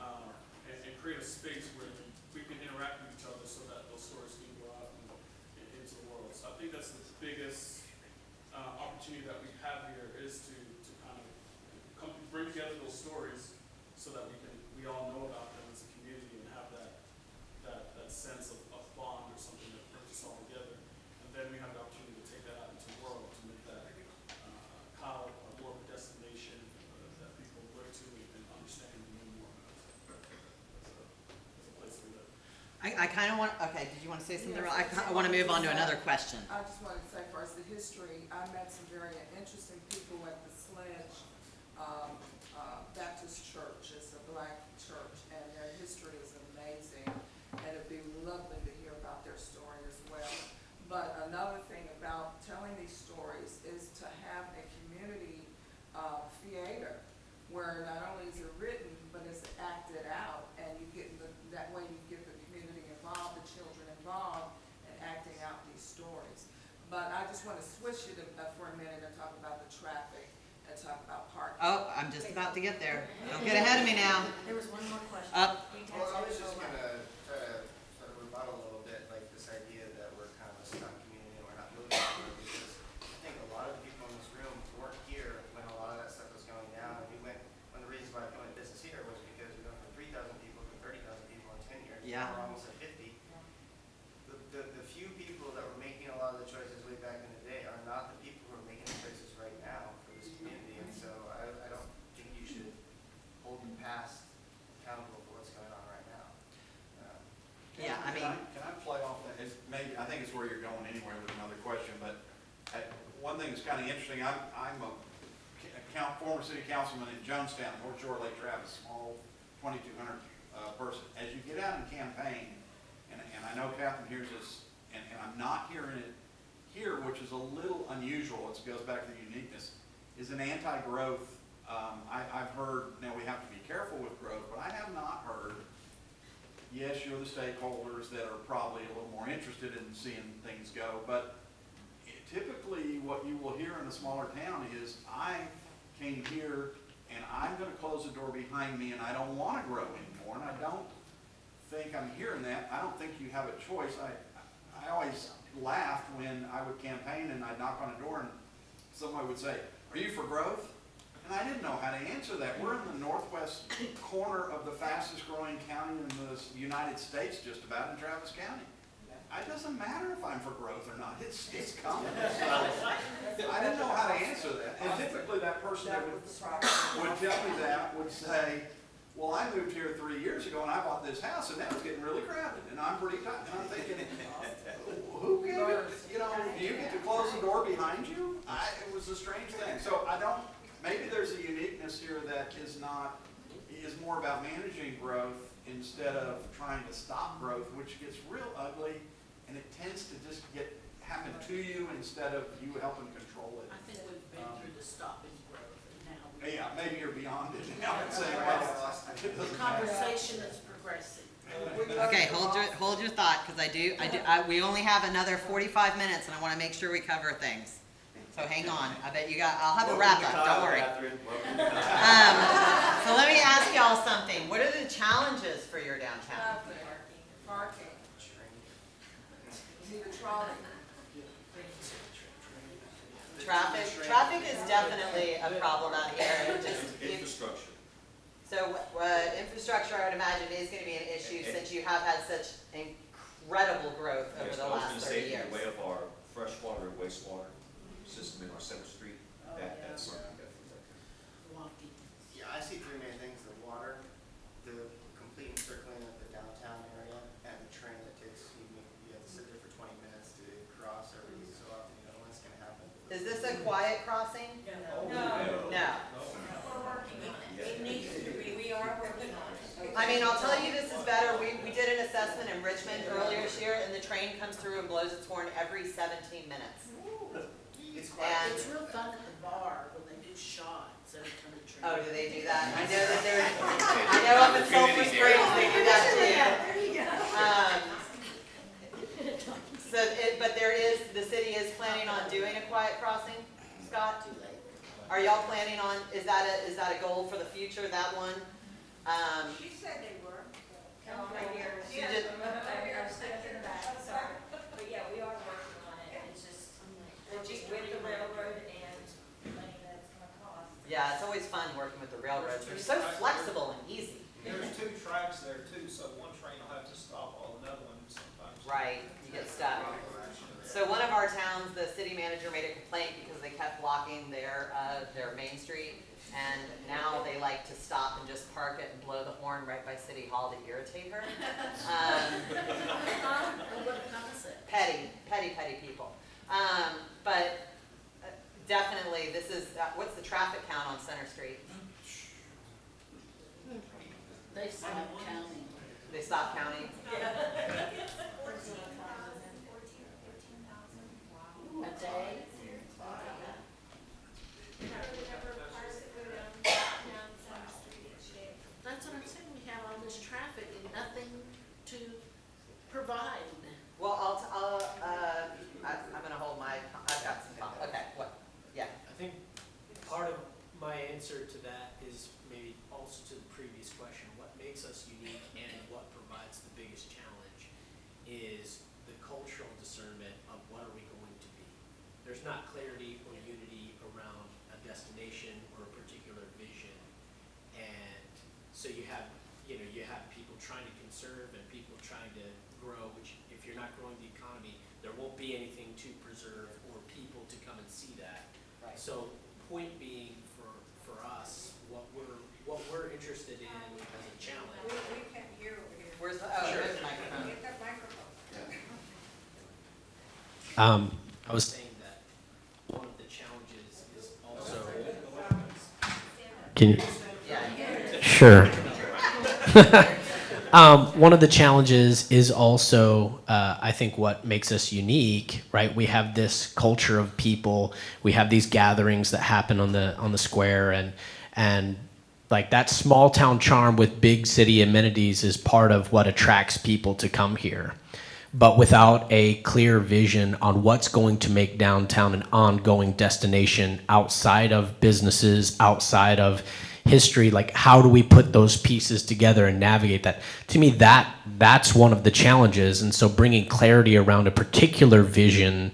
and create a space where we can interact with each other so that those stories can go out into the world. So I think that's the biggest opportunity that we have here, is to kind of bring together those stories so that we all know about them as a community and have that sense of bond or something that brings us all together. And then we have the opportunity to take that out into the world to make that Kyle more of a destination that people look to and understand and know more about. As a place to live. I kind of want. Okay, did you want to say something? Yes, I want to move on to another question. I just wanted to say first the history. I met some very interesting people at the Sledge Baptist Church. It's a black church, and their history is amazing, and it'd be lovely to hear about their story as well. But another thing about telling these stories is to have a community theater where not only is it written, but it's acted out, and you get that way you get the community involved, the children involved, in acting out these stories. But I just want to switch it for a minute and talk about the traffic and talk about parking. Oh, I'm just about to get there. Don't get ahead of me now. There was one more question. Well, I was just gonna try to sort of rebuttal a little bit, like this idea that we're kind of a stuck community and we're not moving anywhere, because I think a lot of the people in this room weren't here when a lot of that stuff was going down. And one of the reasons why I went business here was because we went from 3,000 people to 30,000 people in 10 years. Yeah. Now we're almost at 50. The few people that were making a lot of the choices way back in the day are not the people who are making the choices right now for this community. And so I don't think you should hold the past accountable for what's going on right now. Yeah, I mean. Can I play off that? Maybe, I think it's where you're going anyway with another question, but one thing that's kind of interesting, I'm a former city councilman in Jonestown, North Shore, Lake Travis, small 2,200 person. As you get out and campaign, and I know Catherine hears this, and I'm not hearing it here, which is a little unusual, it goes back to the uniqueness, is an anti-growth. I've heard, now we have to be careful with growth, but I have not heard, yes, you're the stakeholders that are probably a little more interested in seeing things go, but typically what you will hear in a smaller town is, I came here and I'm gonna close the door behind me and I don't wanna grow anymore. And I don't think I'm hearing that. I don't think you have a choice. I always laughed when I would campaign and I'd knock on a door and somebody would say, "Are you for growth?" And I didn't know how to answer that. We're in the northwest corner of the fastest growing county in the United States, just about, in Travis County. It doesn't matter if I'm for growth or not, it's coming. So I didn't know how to answer that. And typically that person that would tell me that would say, "Well, I moved here 3 years ago and I bought this house and now it's getting really crowded and I'm pretty tight." And I'm thinking, who gave it, do you get to close the door behind you? It was a strange thing. So maybe there's a uniqueness here that is more about managing growth instead of trying to stop growth, which gets real ugly, and it tends to just happen to you instead of you helping control it. I think we've been through the stopping growth, and now Yeah, maybe you're beyond it now and saying, well, it the doesn't matter. conversation is progressing. Okay, hold your thought, because we only have another 45 minutes, and I want to make sure we cover things. So hang on. I'll have a wrap up. Don't worry. So let me ask y'all something. What are the challenges for your downtown? Parking. See the trolley. Traffic is definitely a problem out here. Infrastructure. So infrastructure, I would imagine, is going to be an issue since you have had such incredible growth over the last 30 years. In the way of our freshwater and wastewater system in our Center Street, that's something definitely. Yeah, I see three main things: the water, the complete encircling of the downtown area, and the train that takes you have to sit there for 20 minutes to cross every so often. You know when it's going to happen. Is this a quiet crossing? No. No. We're working on it. It needs to be, we are working on it. I mean, I'll tell you this is better. We did an assessment in Richmond earlier this year, and the train comes through and blows its horn every 17 minutes. It's real fun at the bar when they do shots every time the train. Oh, do they do that? I know that I know up in Sulphur Springs they do that too. There you go. But the city is planning on doing a quiet crossing, Scott? Too late. Are y'all planning on, is that a goal for the future, that one? She said they were. Come on, right here. She did- I'm stuck in the back, sorry. But yeah, we are working on it. It's just with the railroad and money that it's gonna cost. Yeah, it's always fun working with the railroads. They're so flexible and easy. There's 2 tracks there too, so one train will have to stop while another one sometimes. Right, you get stuck. So one of our towns, the city manager made a complaint because they kept blocking their main street. And now they like to stop and just park it and blow the horn right by City Hall to irritate her. Petty people. But definitely, this is, what's the traffic count on Center Street? They stopped counting. They stopped counting? It's 14,000, 13,000. A day? That's what I'm saying, we have all this traffic and nothing to provide. Well, I'm gonna hold I've got some thoughts. Okay, what? Yeah. I think part of my answer to that is maybe also to the previous question, what makes us unique and what provides the biggest challenge is the cultural discernment of what are we going to be. There's not clarity or unity around a destination or a particular vision. And so you have people trying to conserve and people trying to grow, which if you're not growing the economy, there won't be anything to preserve or people to come and see that. Right. So point being for us, what we're interested in as a challenge. We can't hear over here. Where's the microphone? Get that microphone. I was saying that one of the challenges is also. Can you? Yeah. Sure. One of the challenges is also, I think, what makes us unique, right? We have this culture of people. We have these gatherings that happen on the square, and like that small town charm with big city amenities is part of what attracts people to come here. but without a clear vision on what's going to make downtown an ongoing destination outside of businesses, outside of history, like how do we put those pieces together and navigate that? To me, that's one of the challenges. And so bringing clarity around a particular vision,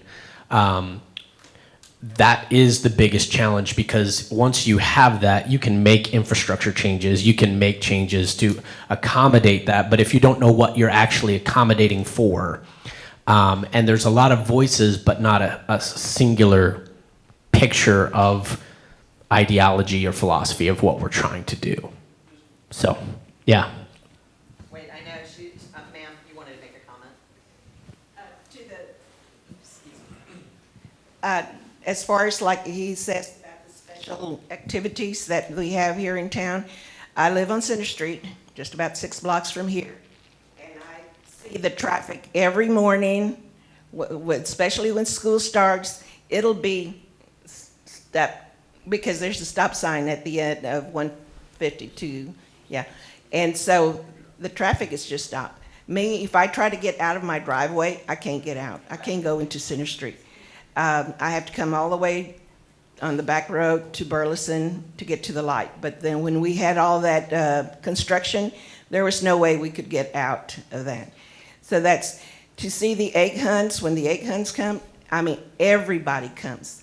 that is the biggest challenge, because once you have that, you can make infrastructure changes, you can make changes to accommodate that, but if you don't know what you're actually accommodating for, and there's a lot of voices, but not a singular picture of ideology or philosophy of what we're trying to do. So, yeah. Wait, I know, ma'am, you wanted to make a comment? As far as like he says about the special activities that we have here in town, I live on Center Street, just about 6 blocks from here. And I see the traffic every morning, especially when school starts. It'll be because there's a stop sign at the end of 152, yeah. And so the traffic is just stopped. Me, if I try to get out of my driveway, I can't get out. I can't go into Center Street. I have to come all the way on the back road to Burleson to get to the light. But then when we had all that construction, there was no way we could get out of that. So that's to see the egg hunts. When the egg hunts come, I mean, everybody comes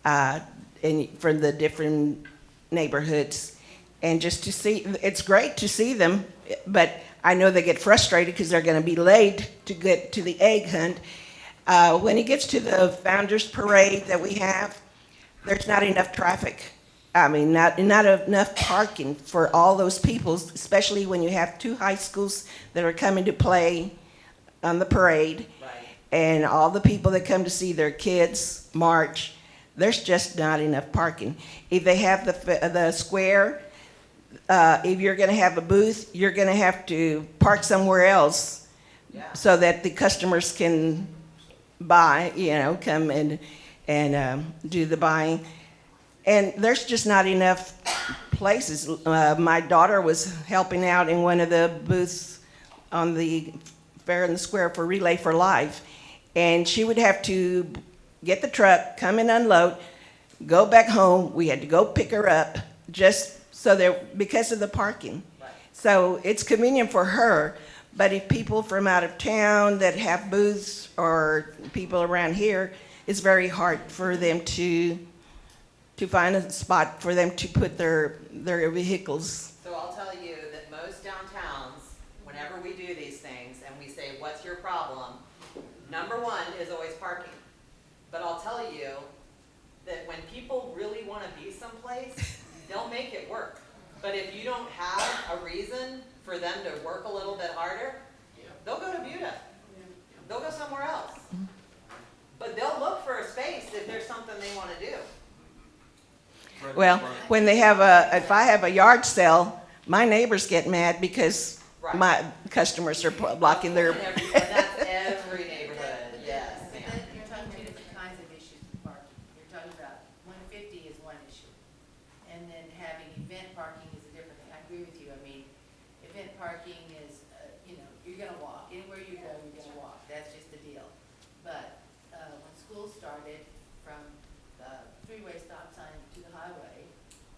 and from the different neighborhoods. And just to see, it's great to see them, but I know they get frustrated because they're going to be late to get to the egg hunt. When it gets to the Founders Parade that we have, there's not enough traffic. I mean, not enough parking for all those people, especially when you have 2 high schools that are coming to play on the parade. Right. And all the people that come to see their kids march, there's just not enough parking. If they have the square, if you're going to have a booth, you're going to have to park somewhere else, yeah, so that the customers can buy, come and do the buying. And there's just not enough places. My daughter was helping out in one of the booths on the Fair and the Square for Relay for Life. And she would have to get the truck, come and unload, go back home. We had to go pick her up just so because of the parking. Right. So it's convenient for her. But if people from out of town that have booths or people around here, it's very hard for them to find a spot for them to put their vehicles. So I'll tell you that most downtowns, whenever we do these things and we say, what's your problem? Number 1 is always parking. But I'll tell you that when people really want to be someplace, they'll make it work. But if you don't have a reason for them to work a little bit harder, they'll go to Buda. They'll go somewhere else. But they'll look for a space if there's something they want to do. Well, when they have if I have a yard sale, my neighbors get mad because my customers are blocking their. That's every neighborhood, yes. You're talking two different kinds of issues with parking. You're talking about 150 is one issue, and then having event parking is a different thing. I agree with you. I mean, event parking is, you're gonna walk. Anywhere you go, you're gonna walk. That's just the deal. But when school started, from the freeway stop sign to the highway,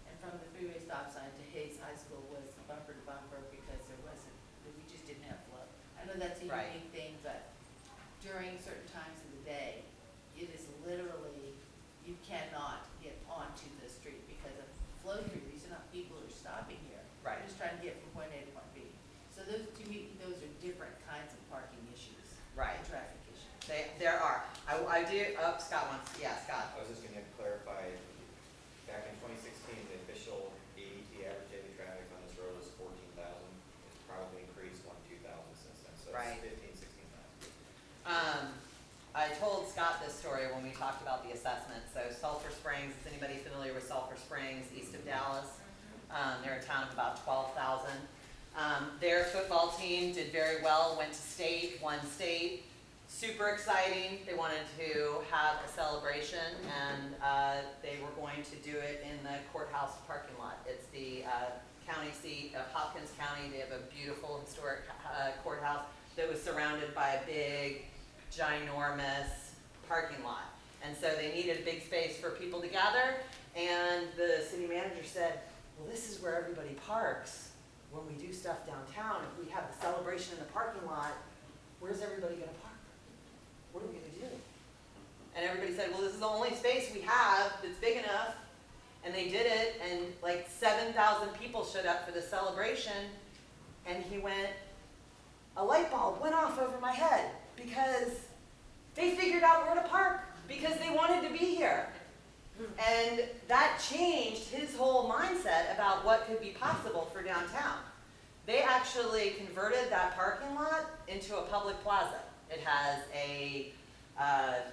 and from the freeway stop sign to Hayes High School was bumper to bumper because we just didn't have flow. I know that's a unique thing, but during certain times of the day, it is literally, you cannot get onto the street because of flow through. These are not people who are stopping here. Right. They're just trying to get from point A to point B. So those, to me, those are different kinds of parking issues. Right. And traffic issues. There are. I do, Scott wants, yeah, Scott. I was just going to clarify, back in 2016, the official ADT average daily traffic on this road was 14,000. It's probably increased 2,000 since then, so Right. it's 16,000. I told Scott this story when we talked about the assessment. So Sulphur Springs, is anybody familiar with Sulphur Springs, east of Dallas? They're a town of about 12,000. Their football team did very well, went to state, won state. Super exciting. They wanted to have a celebration, and they were going to do it in the courthouse parking lot. It's the county seat of Hopkins County. They have a beautiful historic courthouse. that was surrounded by a big, ginormous parking lot. And so they needed a big space for people to gather, and the city manager said, well, this is where everybody parks when we do stuff downtown. If we have the celebration in the parking lot, where's everybody gonna park? What are we gonna do? And everybody said, well, this is the only space we have that's big enough. And they did it, and like 7,000 people showed up for the celebration. And he went, a light bulb went off over my head because they figured out where to park because they wanted to be here. And that changed his whole mindset about what could be possible for downtown. They actually converted that parking lot into a public plaza. It has a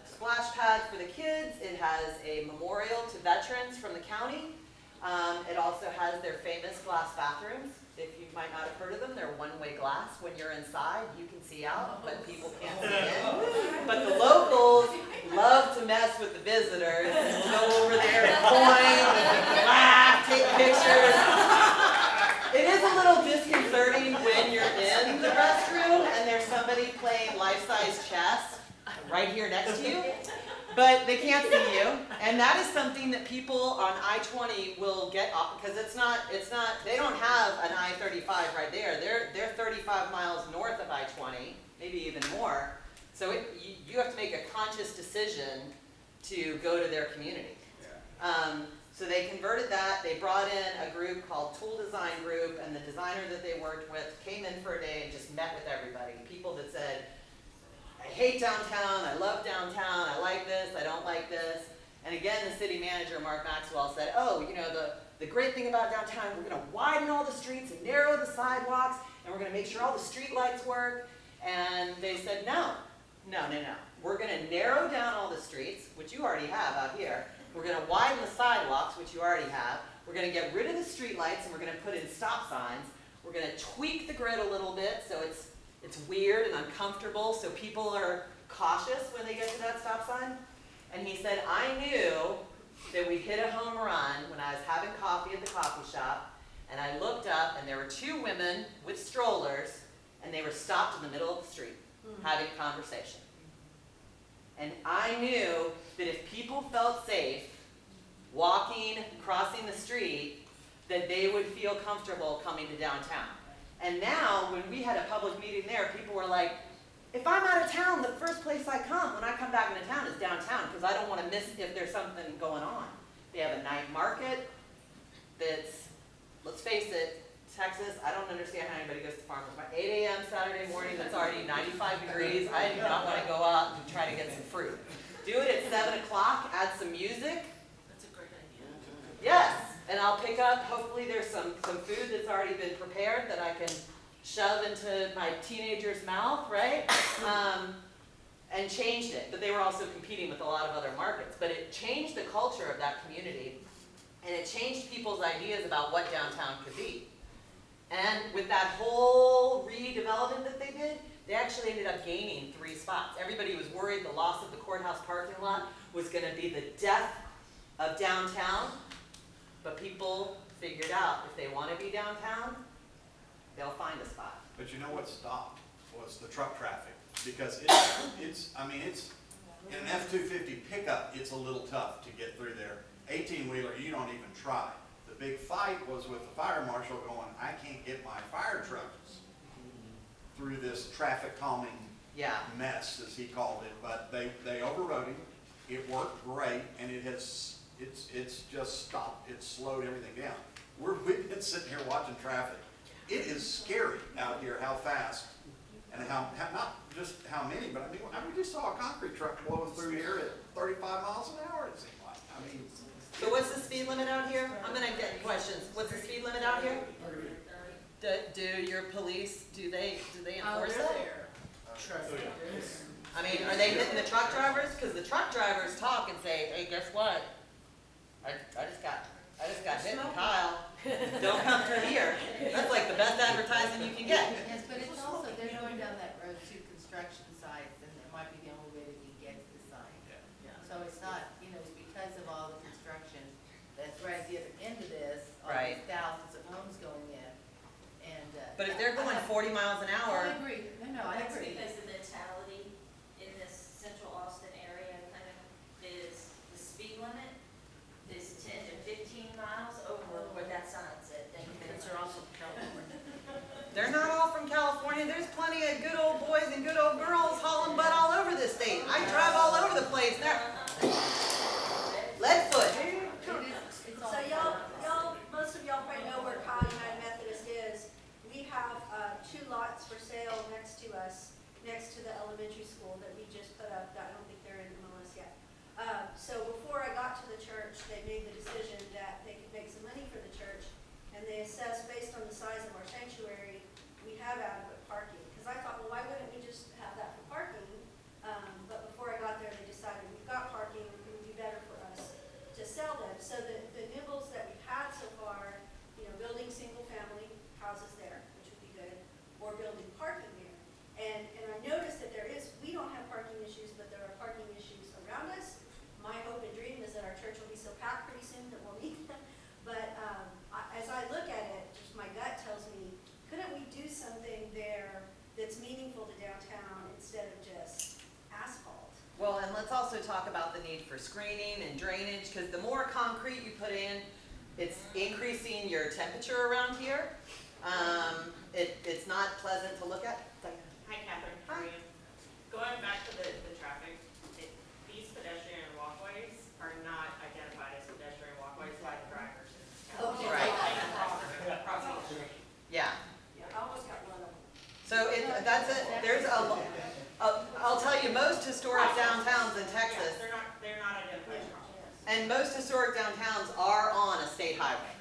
splash pad for the kids. It has a memorial to veterans from the county. It also has their famous glass bathrooms. If you might not have heard of them, they're one-way glass. When you're inside, you can see out, but people can't see in. But the locals love to mess with the visitors and will go over there and point and laugh, take pictures. It is a little disconcerting when you're in the restroom and there's somebody playing life-size chess right here next to you, but they can't see you. And that is something that people on I-20 will get off, because they don't have an I-35 right there. They're 35 miles north of I-20, maybe even more. So you have to make a conscious decision to go to their community. So they converted that. They brought in a group called Tool Design Group, and the designer that they worked with came in for a day and just met with everybody. People that said, I hate downtown, I love downtown, I like this, I don't like this. And again, the city manager, Mark Maxwell, said, oh, you know, the great thing about downtown, we're gonna widen all the streets and narrow the sidewalks, and we're gonna make sure all the street lights work. And they said, no. We're gonna narrow down all the streets, which you already have out here. We're gonna widen the sidewalks, which you already have. We're gonna get rid of the street lights, and we're gonna put in stop signs. We're gonna tweak the grid a little bit so it's weird and uncomfortable, so people are cautious when they get to that stop sign. And he said, I knew that we'd hit a home run when I was having coffee at the coffee shop, and I looked up, and there were two women with strollers, and they were stopped in the middle of the street having a conversation. And I knew that if people felt safe walking, crossing the street, that they would feel comfortable coming to downtown. And now, when we had a public meeting there, people were like, if I'm out of town, the first place I come when I come back into town is downtown, because I don't want to miss if there's something going on. They have a night market that's, let's face it, Texas, I don't understand how anybody goes to farmers market. 8 a.m. Saturday morning, that's already 95 degrees. I do not want to go out and try to get some fruit. Do it at 7 o'clock, add some music. That's a great idea. Yes, and I'll pick up, hopefully there's some food that's already been prepared that I can shove into my teenager's mouth, right? And changed it. But they were also competing with a lot of other markets. But it changed the culture of that community, and it changed people's ideas about what downtown could be. And with that whole redevelopment that they did, they actually ended up gaining 3 spots. Everybody was worried the loss of the courthouse parking lot was going to be the death of downtown, but people figured out if they want to be downtown, they'll find a spot. But you know what stopped was the truck traffic, because it's in an F-250 pickup, it's a little tough to get through there. 18-wheeler, you don't even try. The big fight was with the fire marshal going, I can't get my fire trucks through this traffic calming mess, as he called it. But they overrode him. It worked great, and it's just stopped. It's slowed everything down. We've been sitting here watching traffic. It is scary out here how fast and how not just how many, but I mean we just saw a concrete truck blow through here at 35 miles an hour. It seemed like. I mean. So what's the speed limit out here? I'm gonna get questions. What's the speed limit out here? Do your police, do they enforce it? I mean, are they hitting the truck drivers? Because the truck drivers talk and say, hey, guess what? I just got hit in Kyle. Don't come through here. That's like the best advertising you can get. Yes, but it's also, they're going down that road to construction sites, and it might be the only way that you get to the site. So it's not, it's because of all the construction that's right at the other end of this, all these thousands of homes going in, and. But if they're going at 40 miles an hour. I agree, no, I That's agree. because the mentality in this central Austin area kind of is the speed limit is 10 to 15 miles over where that sign said. Thank you very much. They're also from California. They're not all from California. There's plenty of good old boys and good old girls hauling butt all over this state. I drive all over the place. Leadfoot. So y'all, most of y'all probably know where Kyle United Methodist is. We have 2 lots for sale next to us, next to the elementary school that we just put up. I don't think they're in MLS yet. So before I got to the church, they made the decision that they could make some money for the church, and they assessed based on the size of our sanctuary, we have adequate parking. Because I thought, well, why wouldn't we just have that for parking? But before I got there, they decided we've got parking, it would be better for us to sell them. So the nibbles that we've had so far, building single-family houses there, which would be good, or building parking there. And I noticed that we don't have parking issues, but there are parking issues around us. My hope and dream is that our church will be so packed pretty soon that we'll need them. But as I look at it, just my gut tells me, couldn't we do something there that's meaningful to downtown instead of just asphalt? Well, and let's also talk about the need for screening and drainage, because the more concrete you put in, it's increasing your temperature around here. It's not pleasant to look at. Hi, Catherine. How are you? Going back to the traffic, these pedestrian walkways are not identified as pedestrian walkways by the drivers. Okay. Right. Crossing the street. Yeah. I almost got one of them. So there's I'll tell you, most historic downtowns in Texas, They're not identified as crosswalks. and most historic downtowns are on a state highway.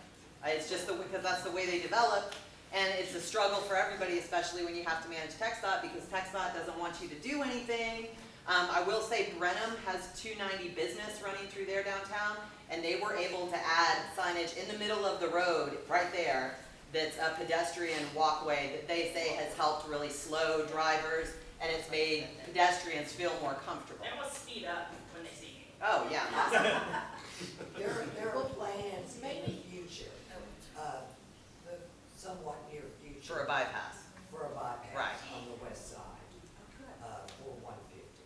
It's just because that's the way they develop, and it's a struggle for everybody, especially when you have to manage TxDOT, because TxDOT doesn't want you to do anything. I will say Brenham has 290 business running through their downtown, and they were able to add signage in the middle of the road, right there, that's a pedestrian walkway that they say has helped really slow drivers, and it's made pedestrians feel more comfortable. They will speed up when they see you. Oh, yeah. There are plans in the future, the somewhat near future. For a bypass. For a bypass. Right. On the west side, for 150.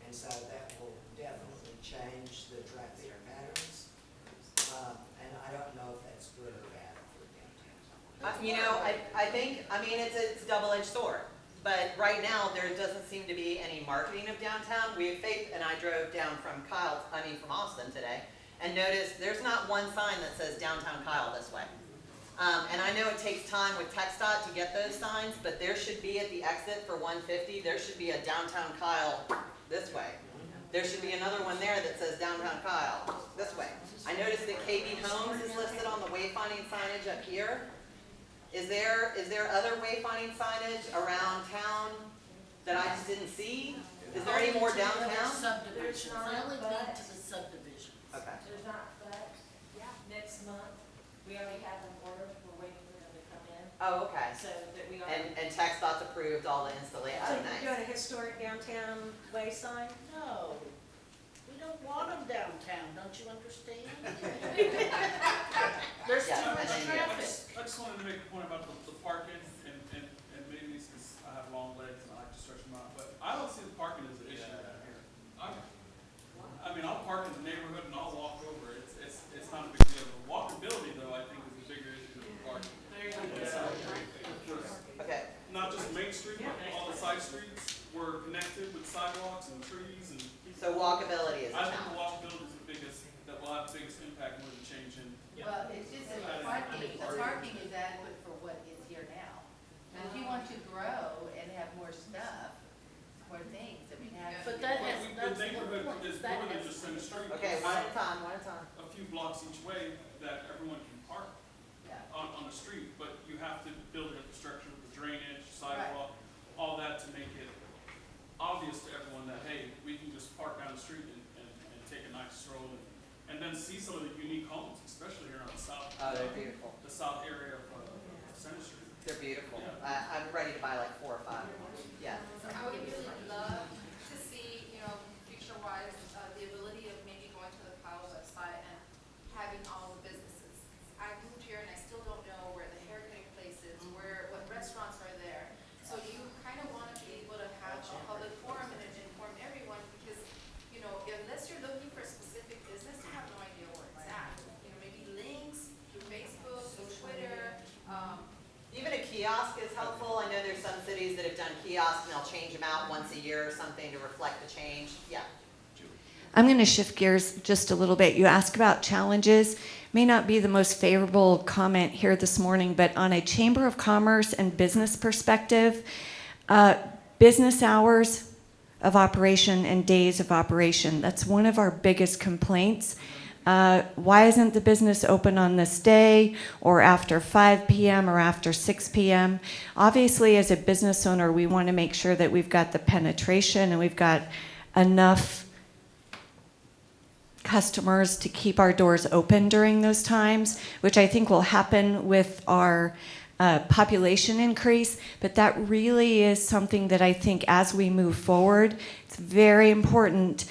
And so that will definitely change the traffic patterns. And I don't know if that's good or bad for downtown. I mean, it's a double-edged sword. But right now, there doesn't seem to be any marketing of downtown. Faith and I drove down from Austin today, and noticed there's not one sign that says downtown Kyle this way. And I know it takes time with TxDOT to get those signs, but there should be at the exit for 150, there should be a downtown Kyle this way. There should be another one there that says downtown Kyle this way. I noticed that KB Homes is listed on the wayfinding signage up here. Is there other wayfinding signage around town that I just didn't see? Is there any more downtown? Subdivisions, they only lead to the subdivisions. Okay. There's not, but next month, we already have them ordered, we're waiting for them to come in. Oh, okay. So that we are. And TxDOT's approved all the installation. So Oh, nice. you're doing a historic downtown way sign? No, we don't want them downtown, don't you understand? There's Yeah, too and much then, yeah. traffic. I just wanted to make a point about the parking, and maybe it's because I have long legs and I like to stretch them out, but I don't see the parking as an issue down here. I'll park in the neighborhood and I'll walk over, it's not a big deal. The walkability, though, I think is the bigger issue than the parking. Okay. Not just Main Street, but all the side streets were connected with sidewalks and trees and. So walkability is a I think challenge. the walkability is the biggest, that will have the biggest impact more than changing. Well, it's just that the parking is adequate for what is here now. And if you want to grow and have more stuff, more things, But that has, The that's the neighborhood point. is That more than has just Center Street. Okay, one at a time, one at a time. A few blocks each way that everyone can park on the street, but you have to build infrastructure with the drainage, sidewalk, all that to make it obvious to everyone that, hey, we can just park down the street and take a nice stroll and then see some of the unique homes, especially here on the south. Oh, they're beautiful. The south area of Center Street. They're beautiful. Yeah. I'm ready to buy like 4 or 5. Yeah. I would really love to see, future-wise, the ability of maybe going to the Kyle website and having all the businesses. I moved here and I still don't know where the haircutting place is, what restaurants are there. kiosks and they'll change them out once a year or something to reflect the change. Yeah. I'm going to shift gears just a little bit. You ask about challenges. May not be the most favorable comment here this morning, but on a Chamber of Commerce and business perspective, business hours of operation and days of operation, that's one of our biggest complaints. Why isn't the business open on this day or after 5 p.m. or after 6 p.m.? Obviously, as a business owner, we want to make sure that we've got the penetration and we've got enough customers to keep our doors open during those times, which I think will happen with our population increase. But that really is something that I think as we move forward, it's very important.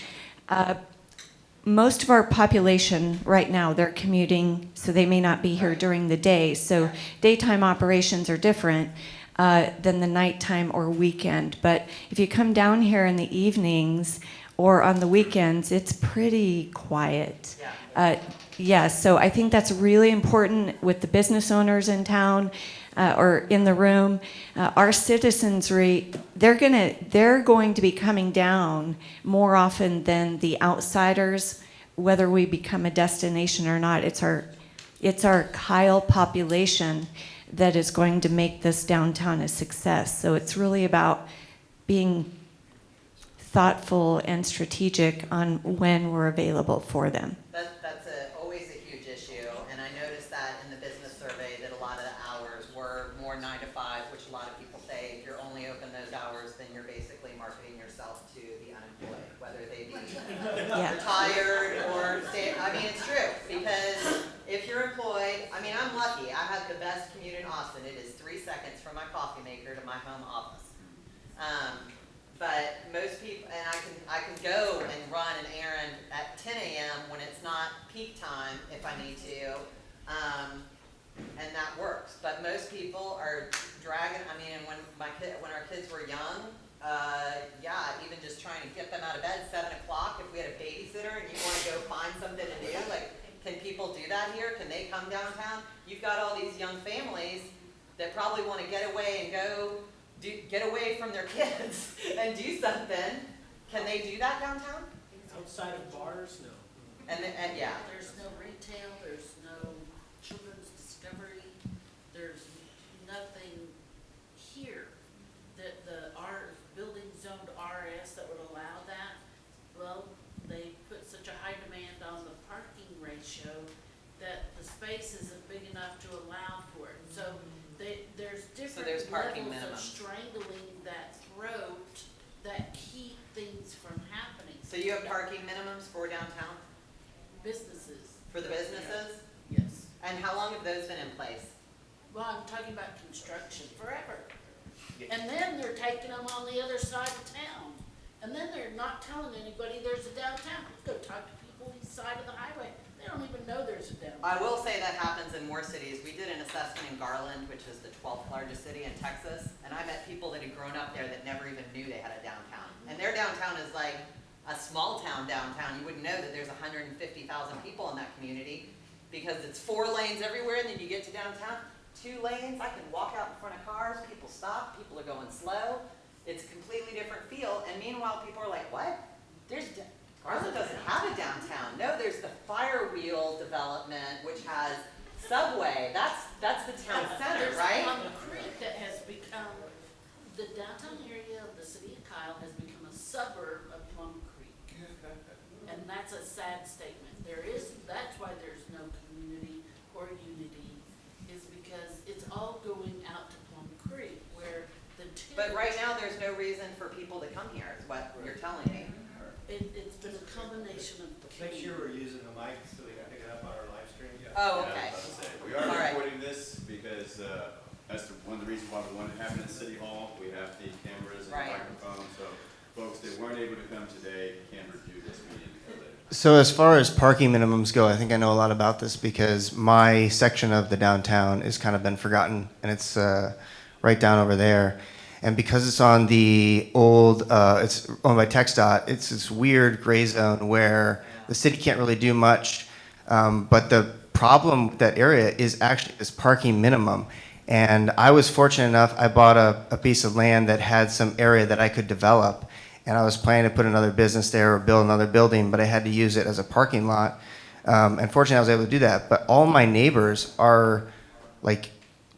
Most of our population right now, they're commuting, so they may not be here during the day. So daytime operations are different than the nighttime or weekend. But if you come down here in the evenings or on the weekends, it's pretty quiet. Yeah, so I think that's really important with the business owners in town or in the room. Our citizenry, they're going to be coming down more often than the outsiders, whether we become a destination or not. It's our Kyle population that is going to make this downtown a success. So it's really about being thoughtful and strategic on when we're available for them. That's always a huge issue, and I noticed that in the business survey that a lot of the hours were more 9 to 5, which a lot of people say if you're only open those hours, then you're basically marketing yourself to the unemployed, whether they be retired or stay. I mean, it's true, because if you're employed, I mean, I'm lucky. I have the best commute in Austin. It is 3 seconds from my coffee maker to my home office. But most people, and I can go and run an errand at 10 a.m. when it's not peak time if I need to, and that works. But most people are dragging. I mean, when our kids were young, even just trying to get them out of bed 7 o'clock. If we had a babysitter and you want to go find something to do, like, can people do that here? Can they come downtown? You've got all these young families that probably want to get away and get away from their kids and do something. Can they do that downtown? Outside of bars, no. And yeah. There's no retail, there's no children's discovery, there's nothing here that our building zoned RS that would allow that. Well, they put such a high demand on the parking ratio that the space isn't big enough to allow for it. So there's different parking levels of minimums. strangling that throat that keep things from happening. So you have parking minimums for downtown? Businesses. For the businesses? Yes. And how long have those been in place? Well, I'm talking about construction forever. And then they're taking them on the other side of town. And then they're not telling anybody there's a downtown. Go talk to people east side of the highway. They don't even know there's a downtown. I will say that happens in more cities. We did an assessment in Garland, which is the 12th largest city in Texas, and I met people that had grown up there that never even knew they had a downtown. And their downtown is like a small town downtown. You wouldn't know that there's 150,000 people in that community because it's 4 lanes everywhere, and then you get to downtown, 2 lanes. I can walk out in front of cars, people stop, people are going slow. It's a completely different feel, and meanwhile people are like, what? Garland doesn't have a downtown. No, there's the Firewheel development, which has Subway. That's the town center, right? There's Plum Creek that has become, the downtown area of the city of Kyle has become a suburb of Plum Creek. And that's a sad statement. That's why there's no community or unity, is because it's all going out to Plum Creek where the two. But right now there's no reason for people to come here, is what you're telling me. It's been a combination of. Make sure we're using the mic so we can pick it up on our live stream. Oh, okay. We are All right. recording this because that's one of the reasons why we wanted to have it at City Hall. We have the cameras and Right. microphones, so folks that weren't able to come today can review this meeting because of it. So as far as parking minimums go, I think I know a lot about this because my section of the downtown has kind of been forgotten, and it's right down over there. And because it's on the old, it's owned by TxDOT, it's this weird gray zone where the city can't really do much. But the problem with that area is actually this parking minimum. And I was fortunate enough, I bought a piece of land that had some area that I could develop. And I was planning to put another business there or build another building, but I had to use it as a parking lot. And fortunately, I was able to do that. But all my neighbors are like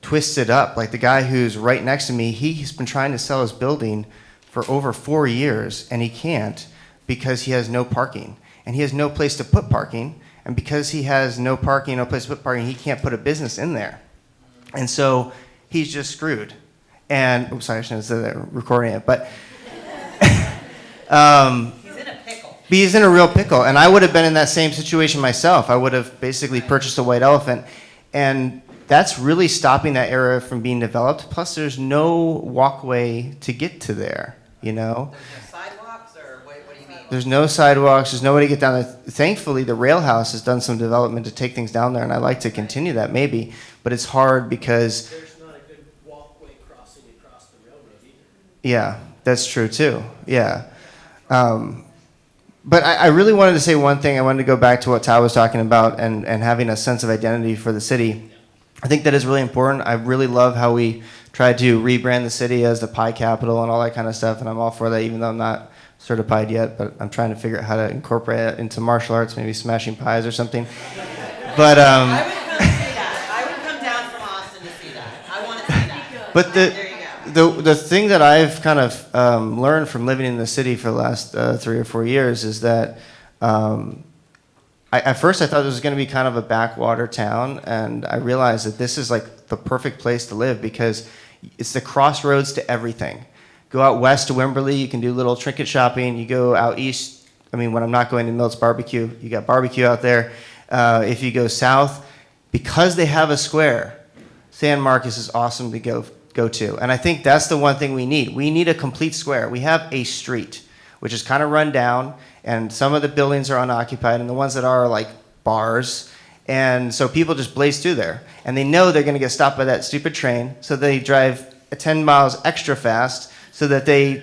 twisted up. Like the guy who's right next to me, he's been trying to sell his building for over 4 years, and he can't because he has no parking. And he has no place to put parking. And because he has no parking, no place to put parking, he can't put a business in there. And so he's just screwed. And, oops, sorry, I shouldn't have said that recording it, but He's in a pickle. he's in a real pickle. And I would have been in that same situation myself. I would have basically purchased a white elephant. And that's really stopping that area from being developed. Plus, there's no walkway to get to there, you know? There's no sidewalks, or what do you mean? There's no sidewalks. There's no way to get down there. Thankfully, the rail house has done some development to take things down there, and I'd like to continue that maybe. But it's hard because, There's not a good walkway crossing across the railroad either. yeah, that's true too. Yeah. But I really wanted to say one thing. I wanted to go back to what Ty was talking about and having a sense of identity for the city. I think that is really important. I really love how we tried to rebrand the city as the pie capital and all that kind of stuff, and I'm all for that, even though I'm not certified yet, but I'm trying to figure out how to incorporate it into martial arts, maybe smashing pies or something. But I would come see that. I would come down from Austin to see that. I want to see that. But There you go. the thing that I've kind of learned from living in the city for the last 3 or 4 years is that at first I thought it was going to be kind of a backwater town, and I realized that this is like the perfect place to live because it's the crossroads to everything. Go out west to Wimberley, you can do little trinket shopping. You go out east, I mean, when I'm not going to Milt's Barbecue, you got barbecue out there. If you go south, because they have a square, San Marcos is awesome to go to. And I think that's the one thing we need. We need a complete square. We have a street, which is kind of run down, and some of the buildings are unoccupied, and the ones that are like bars. And so people just blaze through there. And they know they're going to get stopped by that stupid train, so they drive 10 miles extra fast so that they,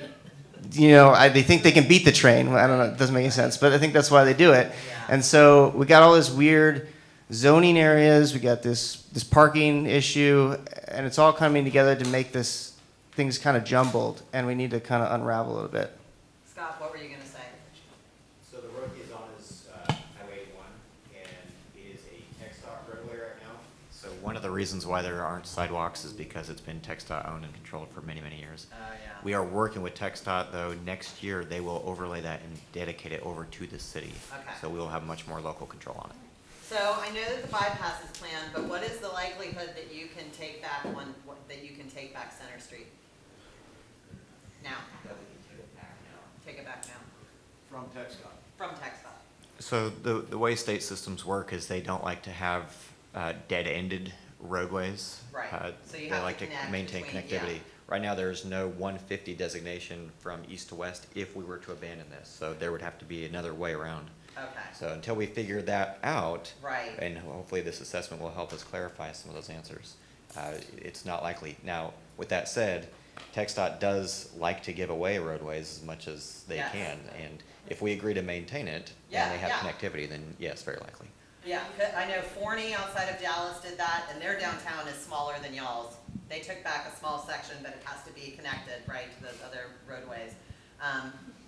you know, they think they can beat the train. I don't know, it doesn't make any sense, but I think that's why they do it. And so we got all this weird zoning areas, we got this parking issue, and it's all coming together to make this things kind of jumbled, and we need to kind of unravel a little bit. Scott, what were you going to say? So the road he's on is Highway 81, and it is a TxDOT roadway right now. So one of the reasons why there aren't sidewalks is because it's been TxDOT owned and controlled for many, many years. We are working with TxDOT, though. Next year, they will overlay that and dedicate it over to the city. Okay. So we will have much more local control on it. So I know that the bypass is planned, but what is the likelihood that you can take back Center Street? Now. Take it back now. From TxDOT. From TxDOT. So the way state systems work is they don't like to have dead-ended roadways. Right. So you They have like to to connect maintain between- connectivity. yeah. Right now, there is no 150 designation from east to west if we were to abandon this. So there would have to be another way around. Okay. So until we figure that out, Right. and hopefully this assessment will help us clarify some of those answers, it's not likely. Now, with that said, TxDOT does like to give away roadways as much as they Yes. can. And if we agree to maintain it Yeah, and they have yeah. connectivity, then yes, very likely. Yeah, I know Forney outside of Dallas did that, and their downtown is smaller than y'all's. They took back a small section, but it has to be connected, right, to those other roadways.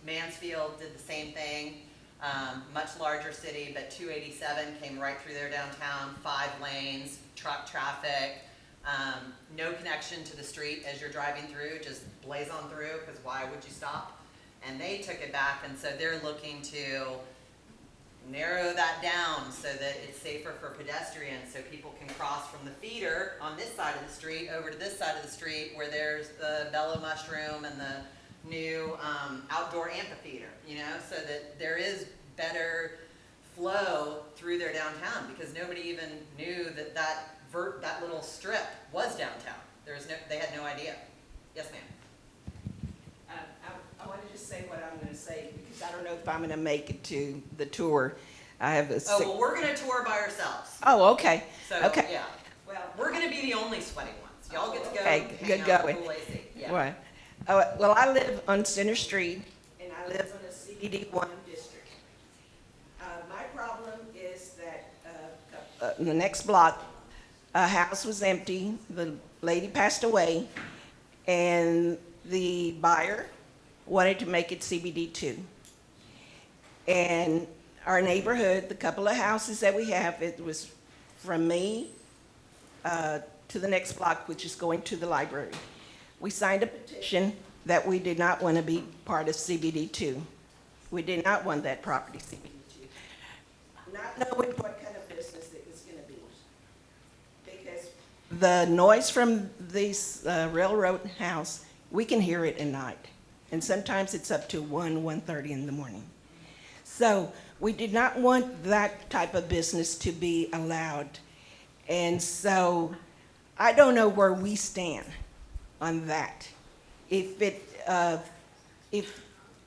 Mansfield did the same thing, much larger city, but 287 came right through their downtown, 5 lanes, truck traffic, no connection to the street as you're driving through, just blaze on through, because why would you stop? And they took it back, and so they're looking to narrow that down so that it's safer for pedestrians, so people can cross from the feeder on this side of the street over to this side of the street where there's the Bella Mushroom and the new outdoor amphitheater, you know, so that there is better flow through their downtown, because nobody even knew that that little strip was downtown. They had no idea. Yes, ma'am. I want to just say what I'm going to say, because I don't know if I'm going to make it to the tour. I have a Oh, well, we're going to tour by ourselves. Oh, okay. So, Okay. yeah. Well, we're going to be the only sweaty ones. Y'all get to go Okay, hang good out going. with Pool AC. Yeah. Right. Well, I live on Center Street, and I live in a CBD1 district. My problem is that the next block, A house was empty, the lady passed away, and the buyer wanted to make it CBD2. And our neighborhood, the couple of houses that we have, it was from me to the next block, which is going to the library. We signed a petition that we did not want to be part of CBD2. We did not want that property CBD2. Not knowing what kind of business it was going to be. Because the noise from this railroad house, we can hear it at night. And sometimes it's up to 1:30 in the morning. So we did not want that type of business to be allowed. And so I don't know where we stand on that. If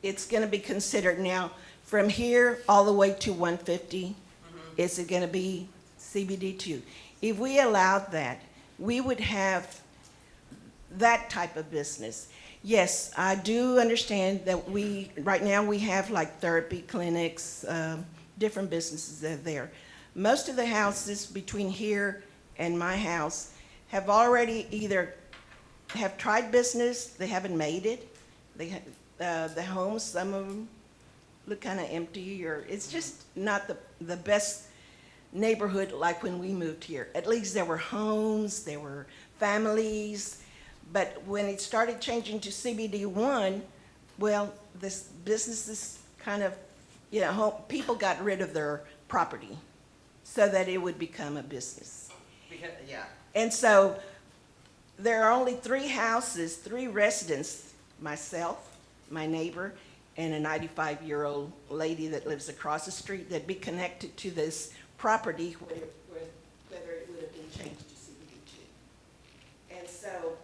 it's going to be considered now, from here all the way to 150, is it going to be CBD2? If we allowed that, we would have that type of business. Yes, I do understand that right now we have like therapy clinics, different businesses that are there. Most of the houses between here and my house have already either have tried business, they haven't made it. The homes, some of them look kind of empty, or it's just not the best neighborhood like when we moved here. At least there were homes, there were families, but when it started changing to CBD1, well, this businesses kind of, you know, people got rid of their property so that it would become a business. Yeah. And so there are only 3 houses, 3 residents, myself, my neighbor, and a 95-year-old lady that lives across the street that'd be connected to this property whether it would have been changed to CBD2. And so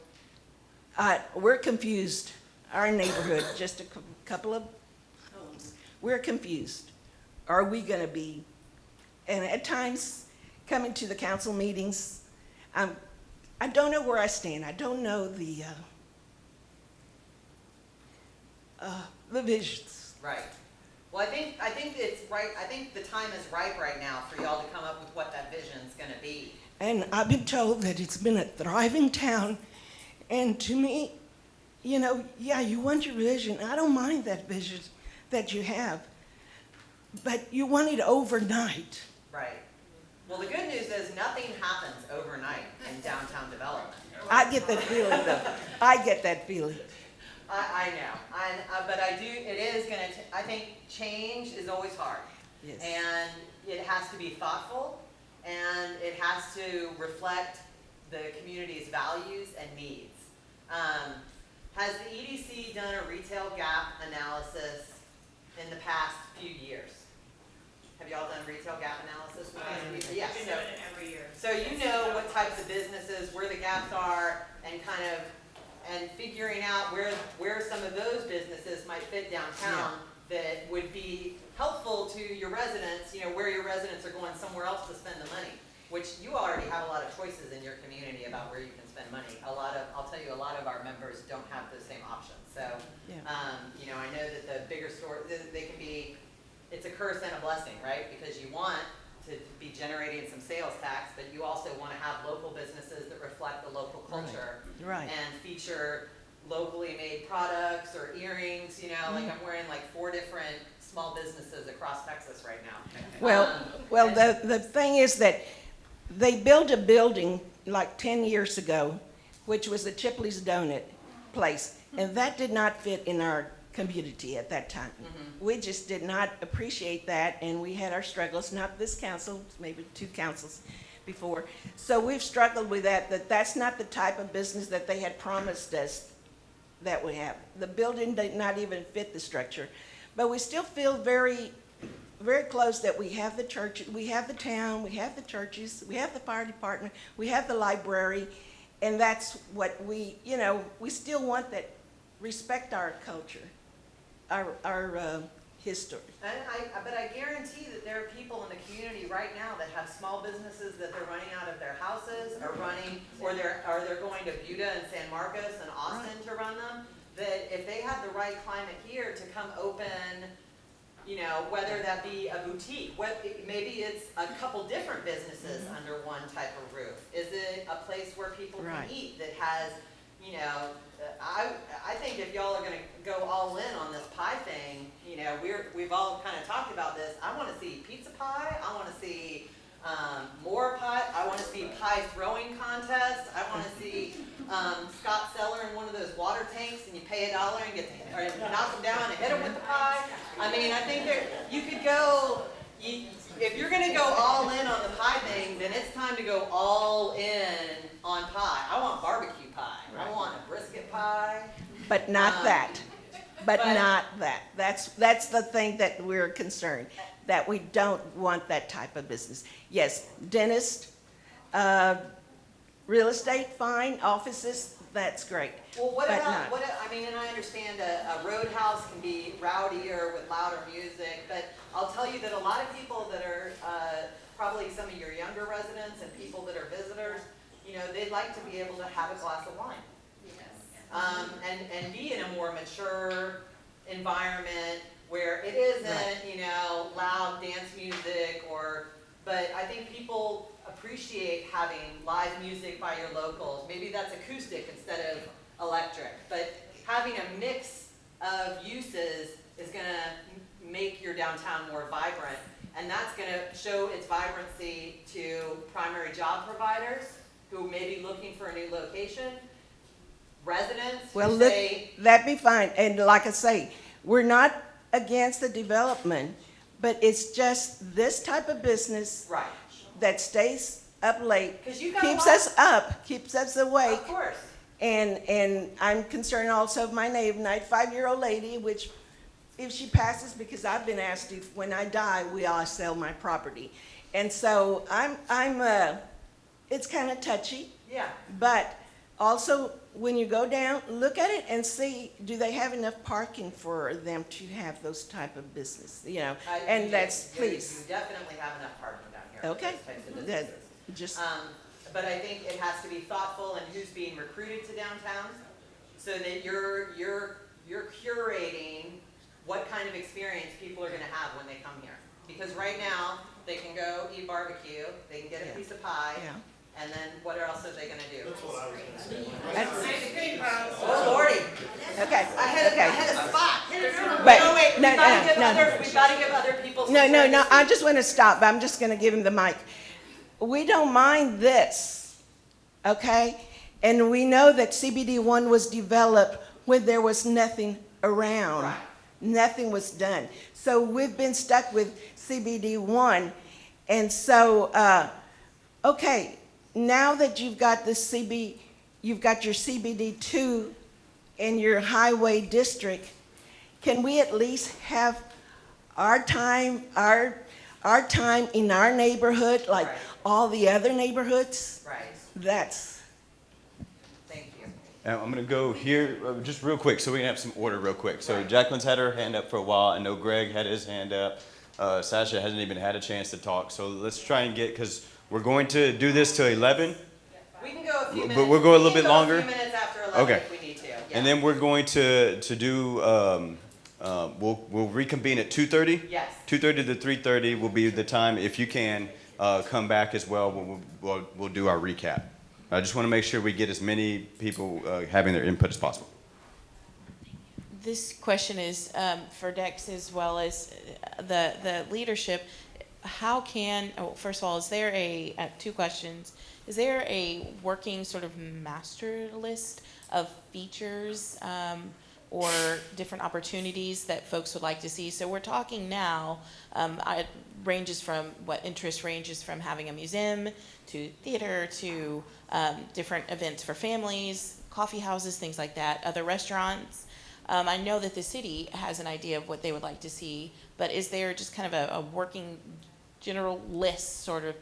we're confused. Our neighborhood, just a couple of homes, we're confused. Are we going to be, and at times coming to the council meetings, I don't know where I stand. I don't know the visions. Right. Well, I think it's right. I think the time is ripe right now for y'all to come up with what that vision's going to be. And I've been told that it's been a thriving town. And to me, you know, yeah, you want your vision. I don't mind that vision that you have. But you want it overnight. Right. Well, the good news is nothing happens overnight in downtown development. I get that feeling, though. I get that feeling. I know, but I do, it is going to, I think change is always hard. Yes. And it has to be thoughtful, and it has to reflect the community's values and needs. Has the EDC done a retail gap analysis in the past few years? Have y'all done retail gap analysis? Yes. We've been doing it every year. So you know what types of businesses, where the gaps are, and kind of, and figuring out where some of those businesses might fit downtown that would be helpful to your residents, you know, where your residents are going somewhere else to spend the money, which you already have a lot of choices in your community about where you can spend money. I'll tell you, a lot of our members don't have those same options. So, you know, I know that the bigger stores, they can be, it's a curse and a blessing, right? Because you want to be generating some sales tax, but you also want to have local businesses that reflect the local culture. Right. And feature locally made products or earrings, you know, like I'm wearing like 4 different small businesses across Texas right now. Well, the thing is that they built a building like 10 years ago, which was a Chipley's Donut place, and that did not fit in our community at that time. We just did not appreciate that, and we had our struggles, not this council, maybe 2 councils before. So we've struggled with that's not the type of business that they had promised us that we have. The building did not even fit the structure. But we still feel very, very close that we have the church, we have the town, we have the churches, we have the fire department, we have the library, and that's what we, you know, we still want that, respect our culture, our history. But I guarantee that there are people in the community right now that have small businesses that they're running out of their houses, or they're going to Buda and San Marcos and Austin to run them, that if they had the right climate here to come open You know, whether that be a boutique, maybe it's a couple different businesses under one type of roof. Is it a place where people Right. can eat that has, you know, I think if y'all are gonna go all in on this pie thing, you know, we've all kind of talked about this. I want to see pizza pie. I want to see more pie. I want to see pie throwing contests. I want to see Scott Seller in one of those water tanks, and you pay $1 and get to or knock them down and hit them with the pie. I mean, I think you could go. If you're going to go all in on the pie thing, then it's time to go all in on pie. I want barbecue pie. I want a brisket pie. But not that. But but- not that. That's the thing that we're concerned, that we don't want that type of business. Yes, dentist, real estate, fine, offices, that's great. Well, what but about, not. I mean, and I understand a roadhouse can be rowdier with louder music, but I'll tell you that a lot of people that are, probably some of your younger residents and people that are visitors, you know, they'd like to be able to have a glass of wine. And be in a more mature environment where it isn't, you know, loud dance music but I think people appreciate having live music by your locals. Maybe that's acoustic instead of electric, but having a mix of uses is gonna make your downtown more vibrant, and that's gonna show its vibrancy to primary job providers who may be looking for a new location, residents Well, who look, say, that'd be fine. And like I say, we're not against the development, but it's just this type of business right, that stays up late, 'Cause you got keeps a lot- us up, keeps us awake. of course. And I'm concerned also of my neighbor, 95-year-old lady, which if she passes, because I've been asked if when I die, will I sell my property? And so it's kind of touchy. Yeah. But also, when you go down, look at it and see, do they have enough parking for them to have those type of business, you know? And You please, definitely have enough parking down here. for okay. those types of That, businesses. just, But I think it has to be thoughtful in who's being recruited to downtown, so that you're curating what kind of experience people are gonna have when they come here. Because right now, they can go eat barbecue, they can get a Yeah. piece of pie, Yeah. and then what else are they gonna do? That's what I was gonna say. Oh, Lordy. okay, I had okay. a spot. But- No, wait, no, we've gotta no, give no. we've gotta give other people some No, time to I speak. just want to stop, but I'm just going to give him the mic. We don't mind this, okay? And we know that CBD1 was developed when there was nothing around. Right. Nothing was done. So we've been stuck with CBD1. And so, okay, now that you've got you've got your CBD2 in your highway district, can we at least have our time in our neighborhood, like Right. all the other neighborhoods? Right, That's, thank you. I'm going to go here just real quick so we can have some order real quick. So Jacqueline's had her hand up for a while. I know Greg had his hand up. Sasha hasn't even had a chance to talk. So let's try and get, because we're going to do this till 11. We can go a few But minutes. we'll go a little We can bit go longer? A few minutes after 11 Okay. if we need to. Yeah. And then we're going to do, we'll reconvene at 2:30. Yes. 2:30 to 3:30 will be the time. If you can, come back as well. We'll do our recap. I just want to make sure we get as many people having their input as possible. This question is for Dex as well as the leadership. How can, first of all, is there two questions. Is there a working sort of master list of features or different opportunities that folks would like to see? So we're talking now, it ranges from, interest ranges from having a museum to theater to different events for families, coffee houses, things like that, other restaurants. I know that the city has an idea of what they would like to see, but is there just kind of a working general list, sort of,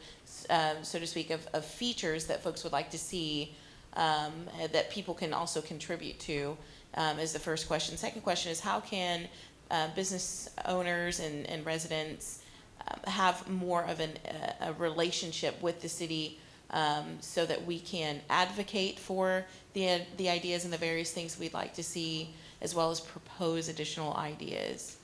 so to speak, of features that folks would like to see that people can also contribute to, is the first question. Second question is, how can business owners and residents have more of a relationship with the city so that we can advocate for the ideas and the various things we'd like to see, as well as propose additional ideas?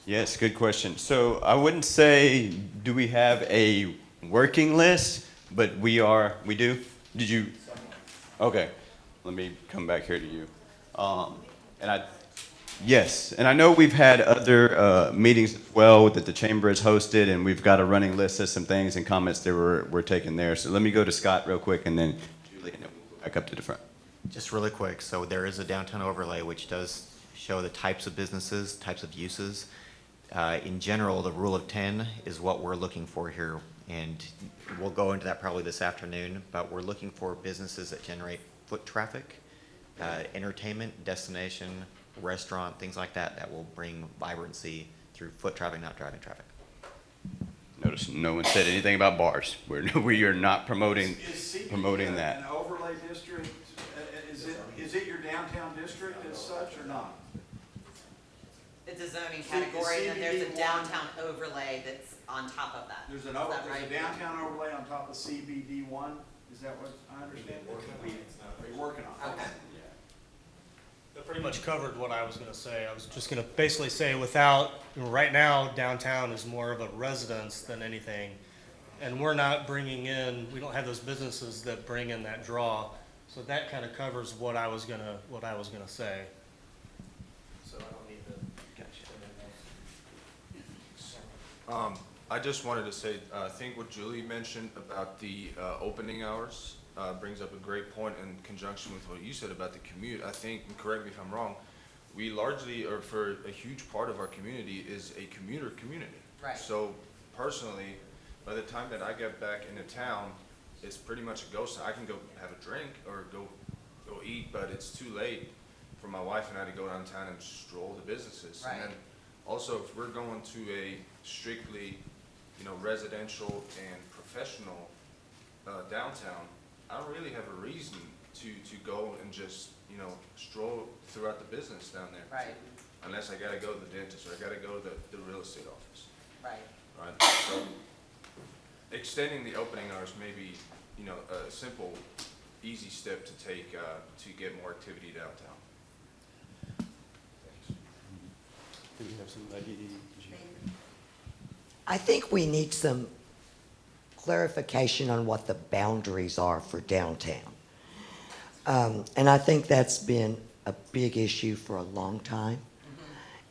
Yes, good question. So I wouldn't say, do we have a working list, but we do? Did you? Okay, let me come back here to you. Yes, and I know we've had other meetings as well that the chamber has hosted, and we've got a running list of some things and comments that were taken there. So let me go to Scott real quick, and then Julie, and then we'll go back up to the front. Just really quick, so there is a downtown overlay which does show the types of businesses, types of uses. In general, the rule of 10 is what we're looking for here, and we'll go into that probably this afternoon, but we're looking for businesses that generate foot traffic, entertainment, destination, restaurant, things like that, that will bring vibrancy through foot traffic, not driving traffic. Notice no one said anything about bars. We are not promoting that. An overlay district, is it your downtown district as such or not? It's a zoning category, and then there's a downtown overlay that's on top of that. There's a downtown overlay on top of CBD one, is that what I understand? Are you working on it? Okay. That pretty much covered what I was going to say. I was just going to basically say right now, downtown is more of a residence than anything. And we don't have those businesses that bring in that draw. So that kind of covers what I was going to say. So I don't need to. I just wanted to say, I think what Julie mentioned about the opening hours brings up a great point in conjunction with what you said about the commute. I think, and correct me if I'm wrong, we largely, or for a huge part of our community, is a commuter community. Right. So personally, by the time that I get back into town, it's pretty much a ghost. I can go have a drink or go eat, but it's too late for my wife and I to go downtown and stroll the businesses. Right. And then also, if we're going to a strictly, residential and professional downtown, I don't really have a reason to go and just, stroll throughout the business down there. Right. Unless I gotta go to the dentist or I gotta go to the real estate office. Right. Right? So, extending the opening hours may be, a simple, easy step to take to get more activity downtown. Do we have somebody? I think we need some clarification on what the boundaries are for downtown. And I think that's been a big issue for a long time.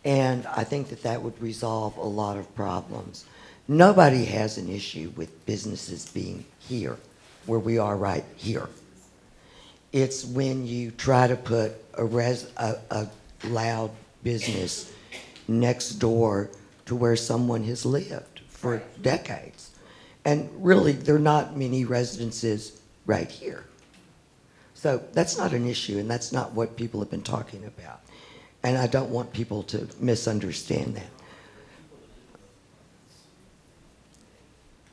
And I think that would resolve a lot of problems. Nobody has an issue with businesses being here, where we are right here. It's when you try to put a loud business next door to where someone has lived for decades. And really, there are not many residences right here. So that's not an issue, and that's not what people have been talking about. And I don't want people to misunderstand that.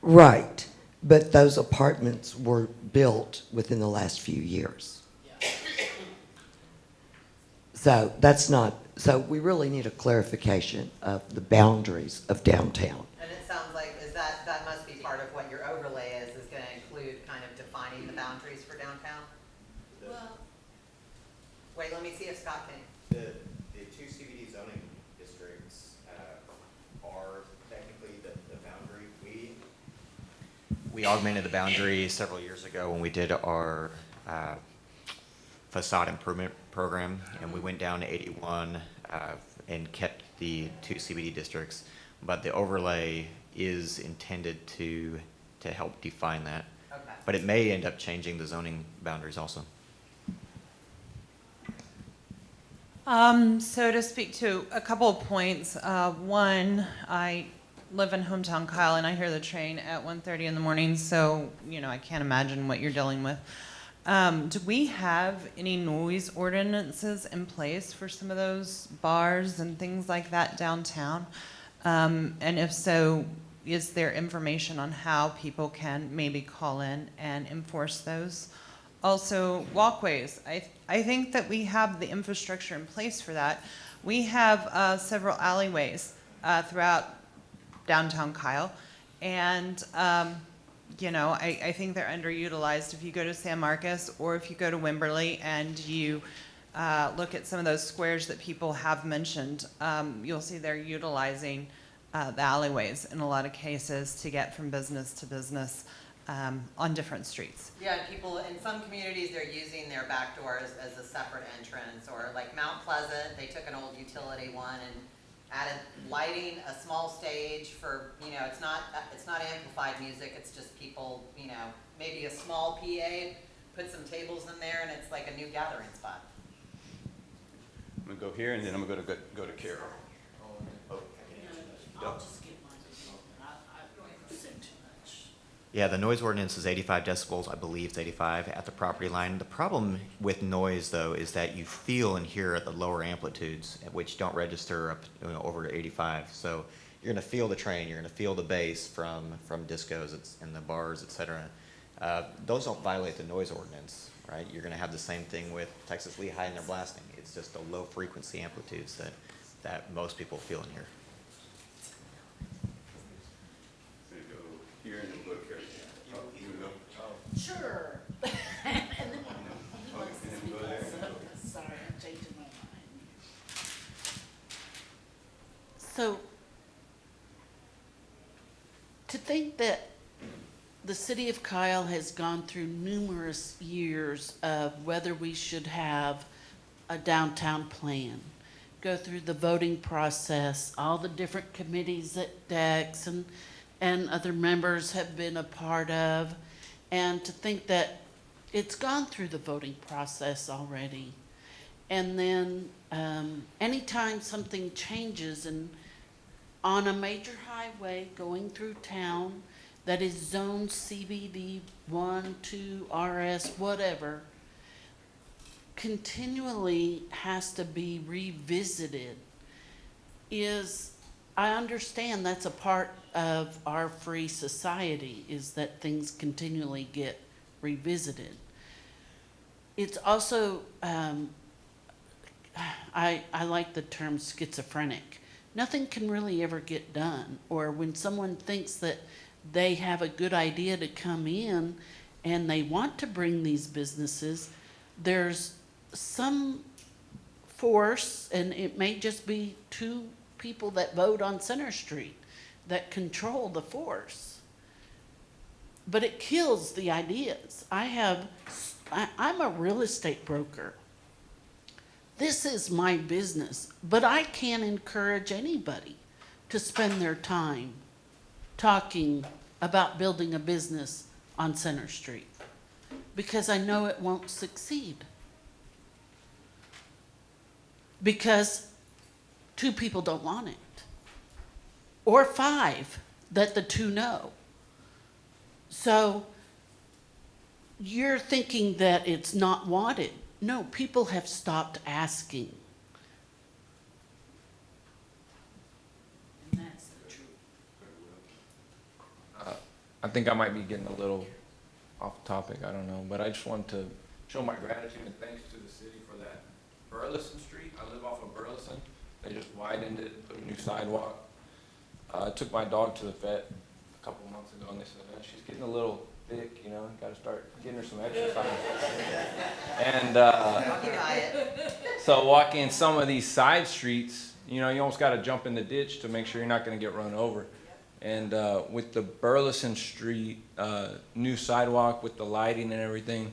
Right, but those apartments were built within the last few years. So that's not, so we really need a clarification of the boundaries of downtown. And it sounds like, that must be part of what your overlay is going to include kind of defining the boundaries for downtown? Well, Wait, let me see if Scott can. the two CBD zoning districts are technically the boundary. We augmented the boundary several years ago when we did our facade improvement program, and we went down to 81 and kept the two CBD districts. But the overlay is intended to help define that. Okay. But it may end up changing the zoning boundaries also. So to speak to a couple of points, one, I live in hometown Kyle, and I hear the train at 1:30 in the morning, so I can't imagine what you're dealing with. Do we have any noise ordinances in place for some of those bars and things like that downtown? And if so, is there information on how people can maybe call in and enforce those? Also, walkways. I think that we have the infrastructure in place for that. We have several alleyways throughout downtown Kyle, and I think they're underutilized. If you go to San Marcos or if you go to Wimberley and you look at some of those squares that people have mentioned, you'll see they're utilizing the alleyways in a lot of cases to get from business to business on different streets. Yeah, people, in some communities, they're using their back doors as a separate entrance, or like Mount Pleasant, they took an old utility one and added lighting, a small stage for, you know, it's not amplified music, it's just people, you know, maybe a small PA, put some tables in there, and it's like a new gathering spot. I'm gonna go here, and then I'm gonna go to Carol. I'll just get mine. I don't say too much. Yeah, the noise ordinance is 85 decibels, I believe it's 85 at the property line. The problem with noise, though, is that you feel and hear at the lower amplitudes, which don't register up over 85. So you're going to feel the train, you're going to feel the bass from discos and the bars, et cetera. Those don't violate the noise ordinance, right? You're going to have the same thing with Texas Lehigh and their blasting. It's just the low frequency amplitudes that most people feel and hear. Go here, and then go to Carol. Oh, you wanna go? Sure. And then he wants to speak also. Sorry, I'm changing my mind. So, to think that the city of Kyle has gone through numerous years of whether we should have a downtown plan, go through the voting process, all the different committees that Dex and other members have been a part of, and to think that it's gone through the voting process already. And then anytime something changes and on a major highway going through town that is zoned CBD 1, 2, RS, whatever, continually has to be revisited, I understand that's a part of our free society, is that things continually get revisited. It's also, I like the term schizophrenic. Nothing can really ever get done, or when someone thinks that they have a good idea to come in and they want to bring these businesses, there's some force, and it may just be 2 people that vote on Center Street that control the force. But it kills the ideas. I'm a real estate broker. This is my business, but I can't encourage anybody to spend their time talking about building a business on Center Street because I know it won't succeed. Because 2 people don't want it, or 5 that the 2 know. So you're thinking that it's not wanted. No, people have stopped asking. And that's the truth. I think I might be getting a little off topic, I don't know, but I just wanted to show my gratitude and thanks to the city for that. Burleson Street, I live off of Burleson. They just widened it, put a new sidewalk. I took my dog to the vet a couple months ago, and they said, man, she's getting a little thick, you know, got to start getting her some exercise. And so walking some of these side streets, you know, you almost got to jump in the ditch to make sure you're not going to get run over. And with the Burleson Street new sidewalk with the lighting and everything,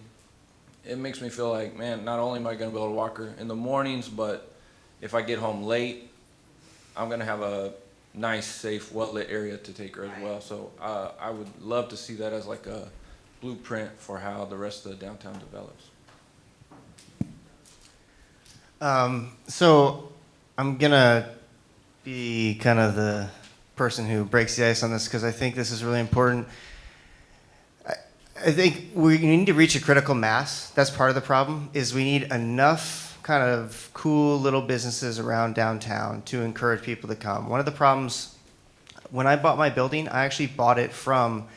it makes me feel like, man, not only am I going to be able to walk her in the mornings, but if I get home late, I'm going to have a nice, safe, well-lit area to take her as well. So I would love to see that as like a blueprint for how the rest of the downtown develops. So I'm gonna be kind of the person who breaks the ice on this because I think this is really important. I think we need to reach a critical mass. That's part of the problem, is we need enough kind of cool little businesses around downtown to encourage people to come. One of the problems, when I bought my building, I actually bought it from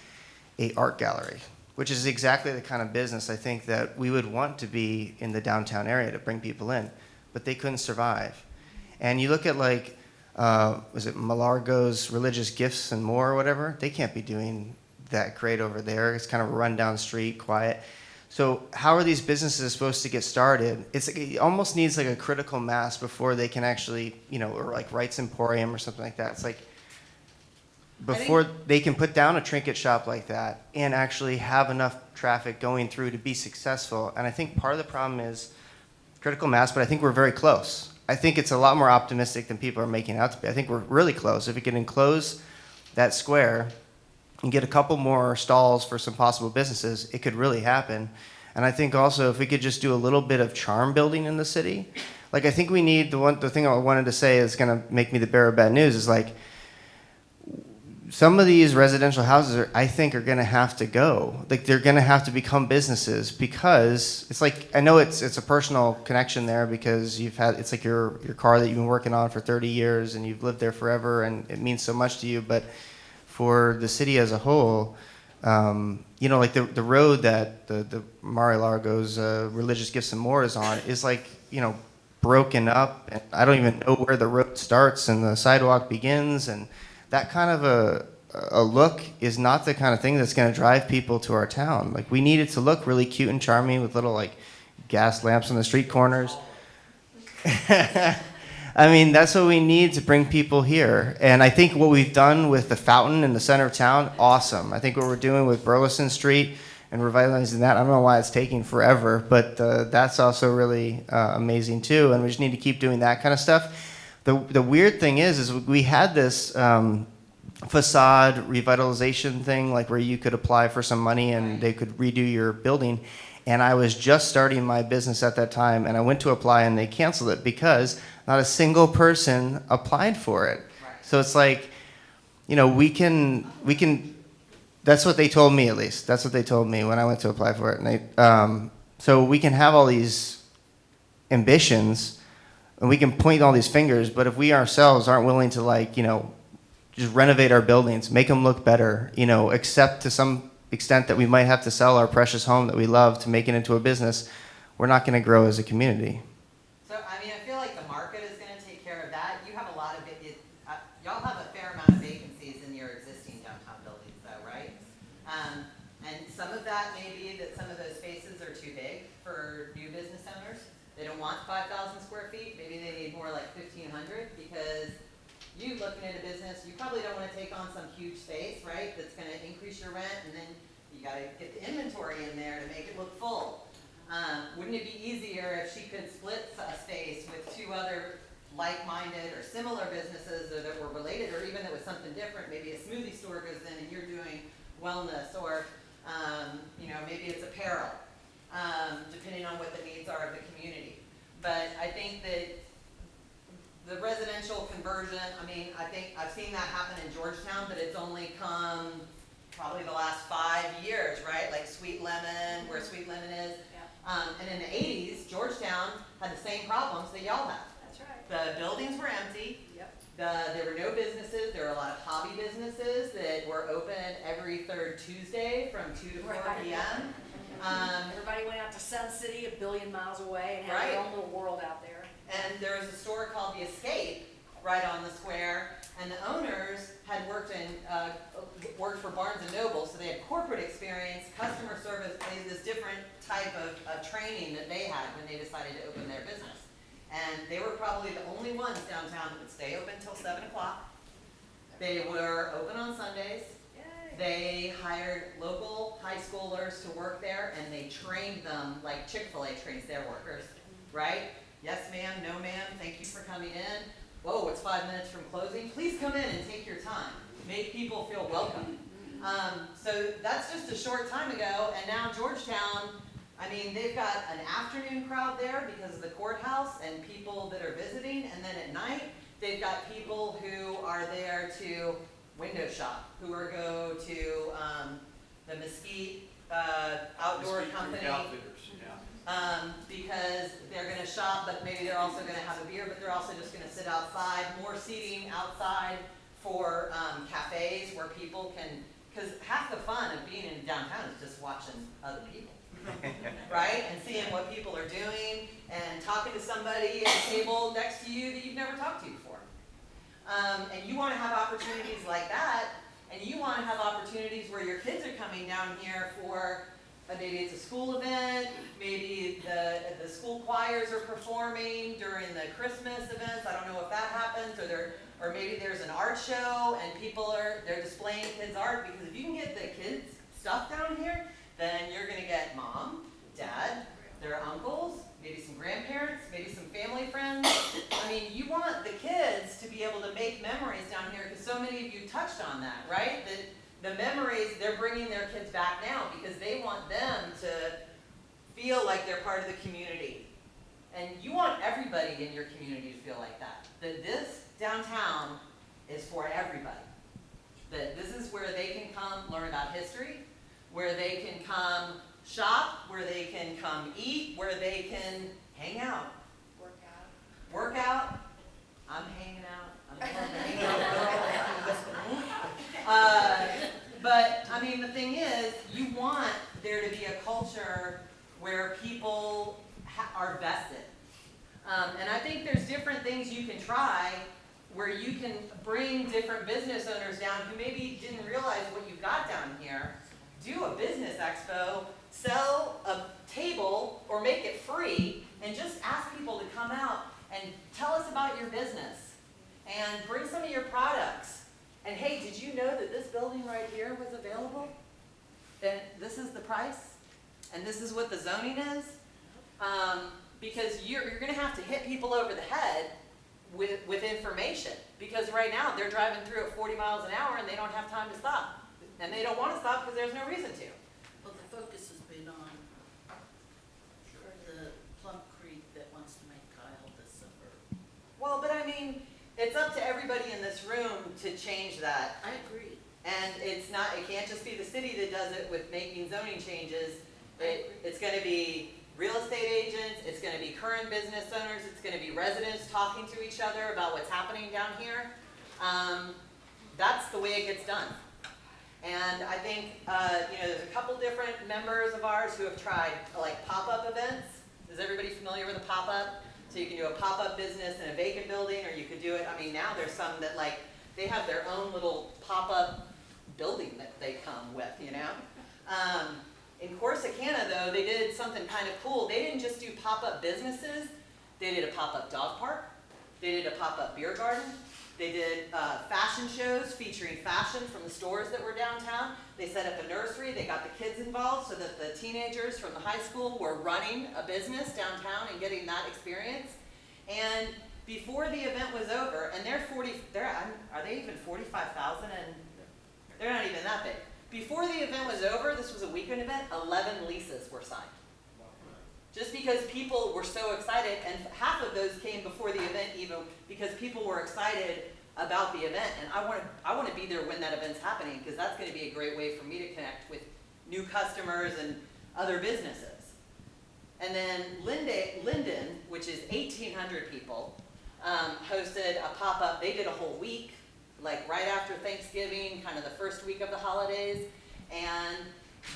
an art gallery, which is exactly the kind of business I think that we would want to be in the downtown area to bring people in, but they couldn't survive. And you look at like, was it Malargo's Religious Gifts and More or whatever? They can't be doing that great over there. It's kind of a rundown street, quiet. So how are these businesses supposed to get started? It almost needs like a critical mass before they can actually, or like Wright's Emporium or something like that. It's like before they can put down a trinket shop like that and actually have enough traffic going through to be successful. And I think part of the problem is critical mass, but I think we're very close. I think it's a lot more optimistic than people are making out to be. I think we're really close. If we can enclose that square and get a couple more stalls for some possible businesses, it could really happen. And I think also if we could just do a little bit of charm building in the city, like I think we need, the thing I wanted to say is gonna make me the bearer of bad news is like, some of these residential houses I think are gonna have to go. Like they're gonna have to become businesses because it's like, I know it's a personal connection there because it's like your car that you've been working on for 30 years and you've lived there forever and it means so much to you, but for the city as a whole, like the road that the Mar-a-Lago's Religious Gifts and More is on is like, broken up. And I don't even know where the road starts and the sidewalk begins. And that kind of a look is not the kind of thing that's going to drive people to our town. Like we need it to look really cute and charming with little like gas lamps on the street corners. I mean, that's what we need to bring people here. And I think what we've done with the fountain in the center of town, awesome. I think what we're doing with Burleson Street and revitalizing that, I don't know why it's taking forever, but that's also really amazing too. And we just need to keep doing that kind of stuff. The weird thing is we had this facade revitalization thing, like where you could apply for some money and they could redo your building. And I was just starting my business at that time, and I went to apply and they canceled it because not a single person applied for it. So it's like, we can. That's what they told me, at least. That's what they told me when I went to apply for it. And so we can have all these ambitions, and we can point all these fingers, but if we ourselves aren't willing to just renovate our buildings, make them look better, accept to some extent that we might have to sell our precious home that we love to make it into a business, we're not going to grow as a community. So, I mean, I feel like the market is going to take care of that. You have a lot of y'all have a fair amount of vacancies in your existing downtown buildings, though, right? And some of that may be that some of those spaces are too big for new business owners. They don't want 5,000 square feet. Maybe they need more like 1,500 because you looking at a business, you probably don't want to take on some huge space, right? That's going to increase your rent, and then you got to get the inventory in there to make it look full. Wouldn't it be easier if she could split a space with two other like-minded or similar businesses or that were related, or even that was something different? Maybe a smoothie store goes in and you're doing wellness, or maybe it's apparel, depending on what the needs are of the community. But I think that the residential conversion, I think I've seen that happen in Georgetown, but it's only come probably the last 5 years, right? Like Sweet Lemon, where Sweet Lemon is. And in the 80s, Georgetown had the same problems that y'all have. That's right. The buildings were empty. Yep. There were no businesses. There were a lot of hobby businesses that were open every third Tuesday from 2 to 4 p.m. Everybody went out to Sun City, a billion miles away, and had their own little world out there. And there was a store called The Escape right on the square, and the owners had worked for Barnes & Noble, so they had corporate experience, customer service, this different type of training that they had when they decided to open their business. And they were probably the only ones downtown that would stay open till 7 o'clock. They were open on Sundays. They hired local high schoolers to work there, and they trained them like Chick-fil-A trains their workers, right? Yes, ma'am, no, ma'am, thank you for coming in. Whoa, it's 5 minutes from closing. Please come in and take your time. Make people feel welcome. So that's just a short time ago, and now Georgetown, they've got an afternoon crowd there because of the courthouse and people that are visiting, and then at night, they've got people who are there to window shop, who are go to the Mesquite outdoor company. Because they're going to shop, but maybe they're also going to have a beer, but they're also just going to sit outside. More seating outside for cafes where people can, because half the fun of being in downtown is just watching other people, right? And seeing what people are doing and talking to somebody at a table next to you that you've never talked to before. And you want to have opportunities like that, and you want to have opportunities where your kids are coming down here for maybe it's a school event, maybe the school choirs are performing during the Christmas events. I don't know if that happens, or maybe there's an art show and they're displaying kids' art, because if you can get the kids' stuff down here, then you're gonna get mom, dad, their uncles, maybe some grandparents, maybe some family friends. I mean, you want the kids to be able to make memories down here, because so many of you touched on that, right? The memories, they're bringing their kids back now because they want them to feel like they're part of the community. And you want everybody in your community to feel like that. That this downtown is for everybody. That this is where they can come learn about history, where they can come shop, where they can come eat, where they can hang out. Work out. I'm hanging out. I'm a hanging out girl. But I mean, the thing is, you want there to be a culture where people are vested. And I think there's different things you can try where you can bring different business owners down who maybe didn't realize what you've got down here. Do a business expo, sell a table or make it free, and just ask people to come out and tell us about your business and bring some of your products. And hey, did you know that this building right here was available? And this is the price? And this is what the zoning is? Because you're gonna have to hit people over the head with information. Because right now, they're driving through at 40 miles an hour and they don't have time to stop. And they don't wanna stop because there's no reason to. Well, the focus has been on the Plum Creek that wants to make Kyle the suburb. Well, but I mean, it's up to everybody in this room to change that. I agree. And it can't just be the city that does it with making zoning changes. It's gonna be real estate agents, it's gonna be current business owners, it's gonna be residents talking to each other about what's happening down here. That's the way it gets done. And I think, there's a couple different members of ours who have tried like pop-up events. Is everybody familiar with a pop-up? So you can do a pop-up business in a vacant building, or you could do it, I mean, now there's some that like, they have their own little pop-up building that they come with, you know? In Corsicana, though, they did something kind of cool. They didn't just do pop-up businesses. They did a pop-up dog park. They did a pop-up beer garden. They did fashion shows featuring fashion from the stores that were downtown. They set up a nursery. They got the kids involved so that the teenagers from the high school were running a business downtown and getting that experience. And before the event was over, and are they even 45,000? And they're not even that big. Before the event was over, this was a weekend event, 11 leases were signed. Just because people were so excited, and half of those came before the event even because people were excited about the event. And I want to be there when that event's happening, because that's going to be a great way for me to connect with new customers and other businesses. And then Linden, which is 1,800 people, hosted a pop-up. They did a whole week, like right after Thanksgiving, kind of the first week of the holidays. And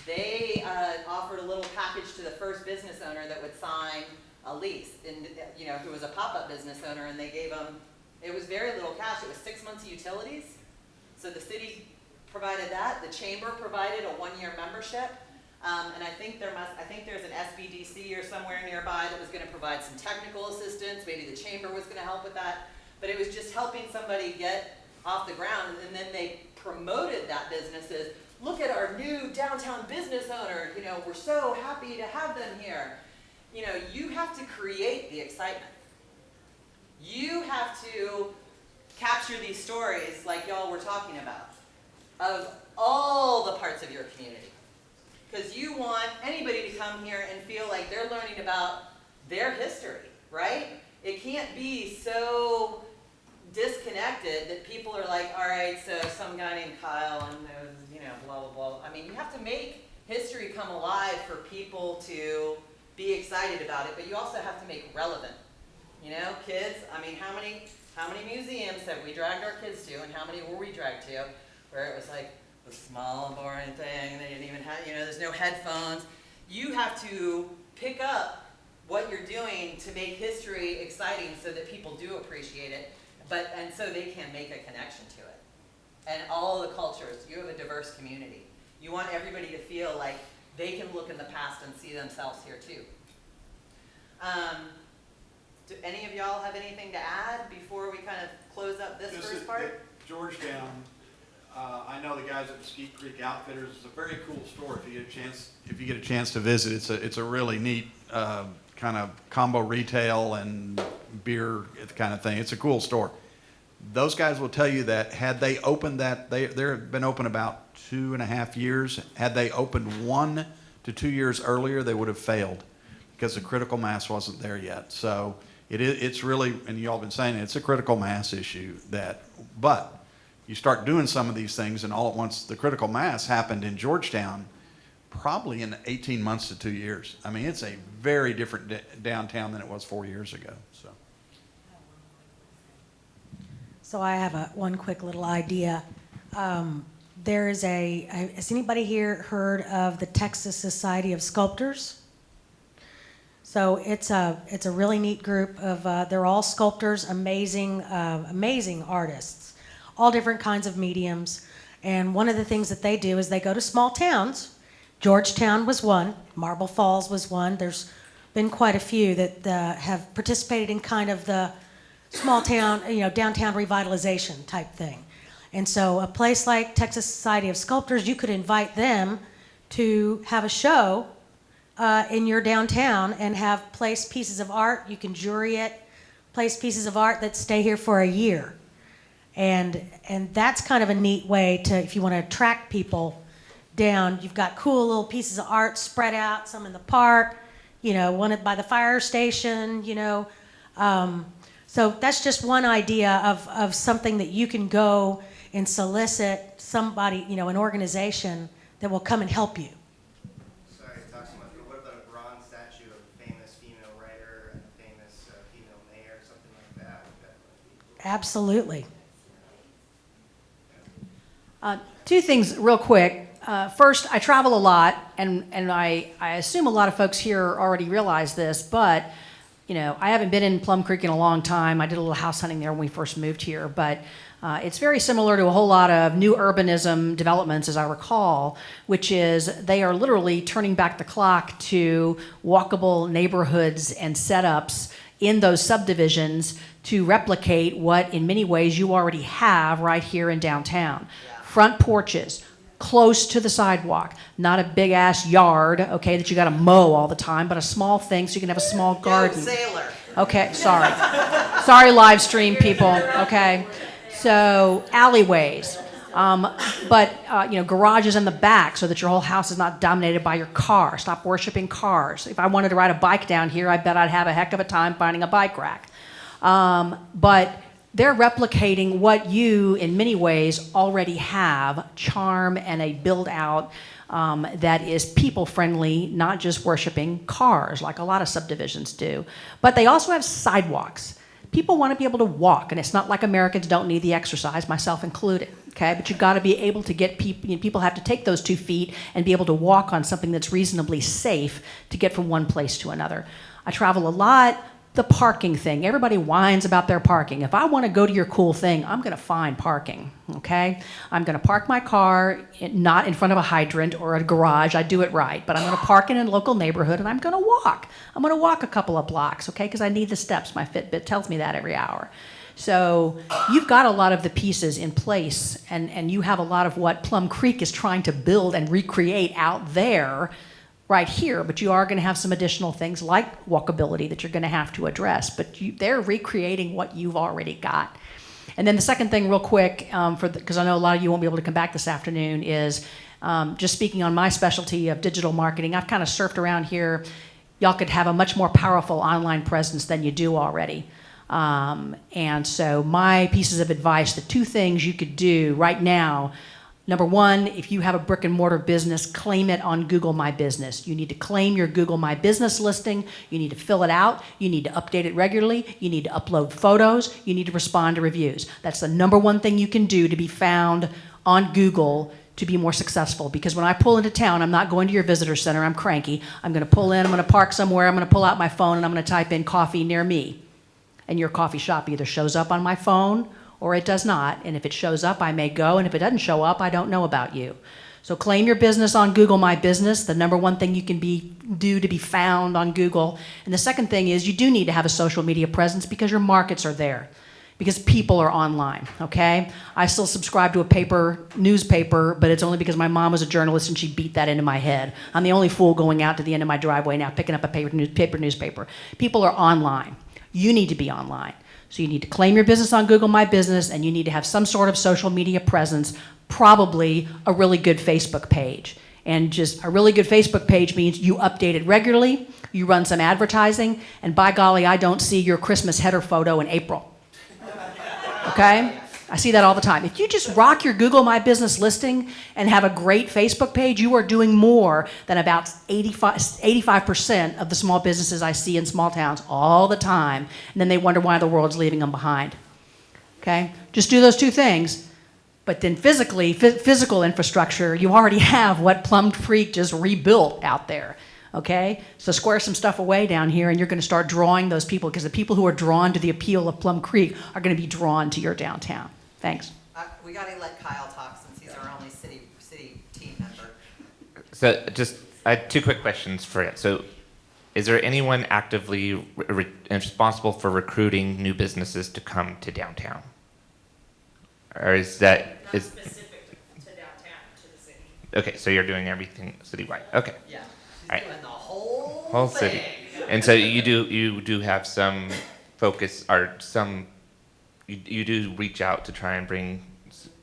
they offered a little package to the first business owner that would sign a lease, and who was a pop-up business owner, and they gave them, it was very little cash. It was 6 months of utilities. So the city provided that. The chamber provided a 1-year membership. And I think there's an SBDC or somewhere nearby that was going to provide some technical assistance. Maybe the chamber was going to help with that. But it was just helping somebody get off the ground, and then they promoted that business as, look at our new downtown business owner, we're so happy to have them here. You have to create the excitement. You have to capture these stories like y'all were talking about of all the parts of your community. Because you want anybody to come here and feel like they're learning about their history, right? It can't be so disconnected that people are like, all right, so some guy named Kyle and blah, blah, blah. I mean, you have to make history come alive for people to be excited about it, but you also have to make relevant. Kids, I mean, how many museums have we dragged our kids to, and how many were we dragged to where it was like a small and boring thing, and they didn't even have, there's no headphones. You have to pick up what you're doing to make history exciting so that people do appreciate it, and so they can make a connection to it. And all the cultures, you have a diverse community. You want everybody to feel like they can look in the past and see themselves here too. Do any of y'all have anything to add before we kind of close up this first part? Georgetown, I know the guys at Mesquite Creek Outfitters. It's a very cool store if you get a chance to visit. It's a really neat kind of combo retail and beer kind of thing. It's a cool store. Those guys will tell you that had they opened that, they've been open about 2.5 years. Had they opened 1 to 2 years earlier, they would have failed because the critical mass wasn't there yet. So it's really, and you all been saying it's a critical mass issue but you start doing some of these things and all at once the critical mass happened in Georgetown probably in 18 months to 2 years. I mean, it's a very different downtown than it was 4 years ago. So I have one quick little idea. Has anybody here heard of the Texas Society of Sculptors? So it's a really neat group of, they're all sculptors, amazing artists, all different kinds of mediums. And one of the things that they do is they go to small towns. Georgetown was one, Marble Falls was one. There's been quite a few that have participated in kind of the small town, downtown revitalization type thing. And so a place like Texas Society of Sculptors, you could invite them to have a show in your downtown and have place pieces of art. You can jury it, place pieces of art that stay here for a year. And that's kind of a neat way to, if you want to attract people down, you've got cool little pieces of art spread out, some in the park, one by the fire station, So that's just one idea of something that you can go and solicit somebody, an organization that will come and help you. Sorry to talk so much, but what about a bronze statue of a famous female writer and a famous female mayor, something like that? Absolutely. Two things real quick. First, I travel a lot, and I assume a lot of folks here already realize this, but I haven't been in Plum Creek in a long time. I did a little house hunting there when we first moved here, but it's very similar to a whole lot of new urbanism developments, as I recall, which is they are literally turning back the clock to walkable neighborhoods and setups in those subdivisions to replicate what, in many ways, you already have right here in downtown. Front porches, close to the sidewalk, not a big ass yard, okay, that you gotta mow all the time, but a small thing so you can have a small garden. Sailor. Okay, sorry. Sorry, live stream people, okay? So alleyways, but garages in the back so that your whole house is not dominated by your car. Stop worshiping cars. If I wanted to ride a bike down here, I bet I'd have a heck of a time finding a bike rack. But they're replicating what you, in many ways, already have, charm and a build-out that is people-friendly, not just worshiping cars like a lot of subdivisions do. But they also have sidewalks. People want to be able to walk, and it's not like Americans don't need the exercise, myself included, okay? But you've got to be able to get people, people have to take those 2 feet and be able to walk on something that's reasonably safe to get from one place to another. I travel a lot. The parking thing, everybody whines about their parking. If I want to go to your cool thing, I'm going to find parking, okay? I'm going to park my car not in front of a hydrant or a garage. I do it right, but I'm going to park in a local neighborhood and I'm going to walk. I'm going to walk a couple of blocks, okay? Because I need the steps. My Fitbit tells me that every hour. So you've got a lot of the pieces in place, and you have a lot of what Plum Creek is trying to build and recreate out there right here, but you are going to have some additional things like walkability that you're going to have to address, but they're recreating what you've already got. And then the second thing real quick, because I know a lot of you won't be able to come back this afternoon, is just speaking on my specialty of digital marketing. I've kind of surfed around here. Y'all could have a much more powerful online presence than you do already. And so my pieces of advice, the 2 things you could do right now. Number 1, if you have a brick and mortar business, claim it on Google My Business. You need to claim your Google My Business listing. You need to fill it out. You need to update it regularly. You need to upload photos. You need to respond to reviews. That's the number 1 thing you can do to be found on Google to be more successful. Because when I pull into town, I'm not going to your visitor center. I'm cranky. I'm going to pull in. I'm going to park somewhere. I'm going to pull out my phone and I'm going to type in coffee near me. And your coffee shop either shows up on my phone or it does not. And if it shows up, I may go. And if it doesn't show up, I don't know about you. So claim your business on Google My Business, the number one thing you can do to be found on Google. And the second thing is you do need to have a social media presence because your markets are there, because people are online, okay? I still subscribe to a newspaper, but it's only because my mom was a journalist and she beat that into my head. I'm the only fool going out to the end of my driveway now picking up a paper newspaper. People are online. You need to be online. So you need to claim your business on Google My Business, and you need to have some sort of social media presence, probably a really good Facebook page. And just a really good Facebook page means you update it regularly, you run some advertising, and by golly, I don't see your Christmas header photo in April. Okay? I see that all the time. If you just rock your Google My Business listing and have a great Facebook page, you are doing more than about 85% of the small businesses I see in small towns all the time, and then they wonder why the world's leaving them behind. Okay? Just do those two things. But then physical infrastructure, you already have what Plum Creek just rebuilt out there. Okay? So square some stuff away down here, and you're going to start drawing those people, because the people who are drawn to the appeal of Plum Creek are going to be drawn to your downtown. Thanks. We got to let Kyle talk since he's our only city team member. So just two quick questions for it. So is there anyone actively responsible for recruiting new businesses to come to downtown? Or is that... Not specific to downtown, to the city. Okay, so you're doing everything citywide. Okay. Yeah. All right. Doing the whole city. thing. And so you do have some focus, or you do reach out to try and bring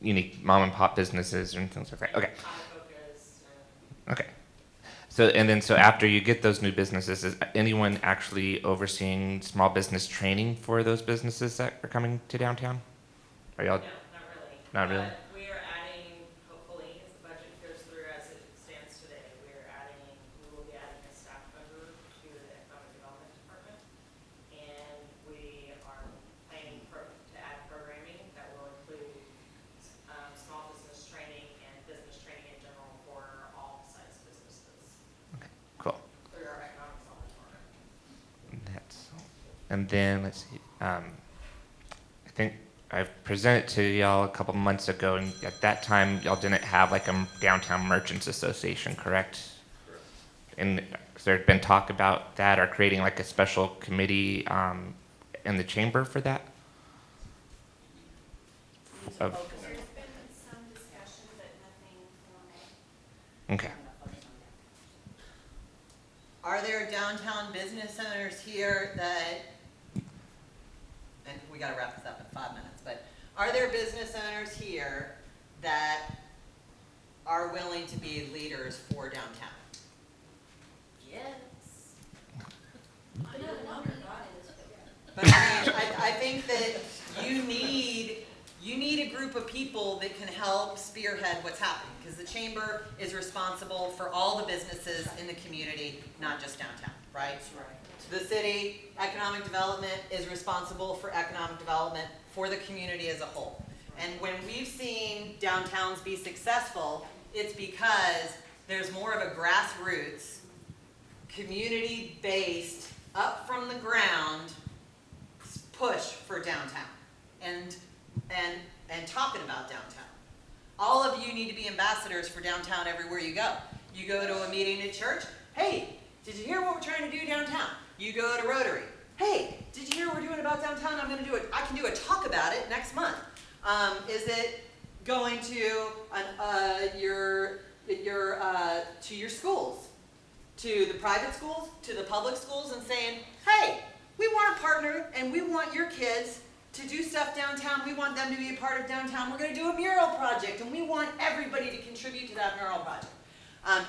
unique mom and pop businesses and things like that. Okay. Okay. So after you get those new businesses, is anyone actually overseeing small business training for those businesses that are coming to downtown? Are y'all? No, not really. Not really. We are adding, hopefully, as the budget goes through as it stands today, we will be adding a staff member to the Economic Development Department. And we are planning to add programming that will include small business training and business training in general for all size businesses. Okay, cool. Through our Economic Development Department. And then let's see. I think I've presented to y'all a couple months ago, and at that time y'all didn't have like a downtown merchants association, correct? Correct. And has there been talk about that, or creating like a special committee in the chamber for that? There's been some discussion, but nothing formal. Okay. Are there downtown business owners here that, and we got to wrap this up in 5 minutes, but are there business owners here that are willing to be leaders for downtown? Yes. But I mean, I think that you need a group of people that can help spearhead what's happening, because the chamber is responsible for all the businesses in the community, not just downtown, right? That's right. The city economic development is responsible for economic development for the community as a whole. And when we've seen downtowns be successful, it's because there's more of a grassroots, community-based, up from the ground push for downtown and talking about downtown. All of you need to be ambassadors for downtown everywhere you go. You go to a meeting at church, hey, did you hear what we're trying to do downtown? You go to Rotary, hey, did you hear what we're doing about downtown? I can do a talk about it next month. Is it going to your schools, to the private schools, to the public schools, and saying, hey, we want to partner and we want your kids to do stuff downtown. We want them to be a part of downtown. We're going to do a mural project, and we want everybody to contribute to that mural project.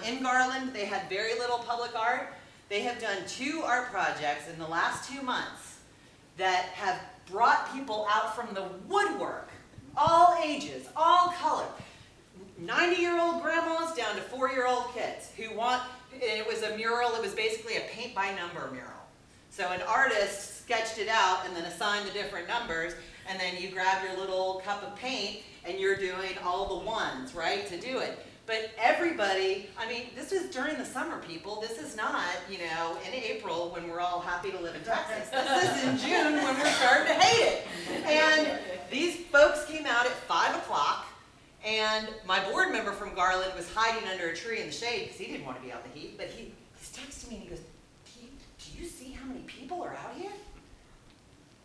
In Garland, they had very little public art. They have done 2 art projects in the last 2 months that have brought people out from the woodwork, all ages, all colors. 90-year-old grandmas down to 4-year-old kids who want, and it was a mural, it was basically a paint-by-number mural. So an artist sketched it out and then assigned the different numbers, and then you grab your little cup of paint and you're doing all the ones, right, to do it. But everybody, I mean, this is during the summer, people. This is not, in April when we're all happy to live in Texas. This is in June when we're starting to hate it. And these folks came out at 5 o'clock And my board member from Garland was hiding under a tree in the shade because he didn't want to be out in the heat. But he's texting me and he goes, do you see how many people are out here?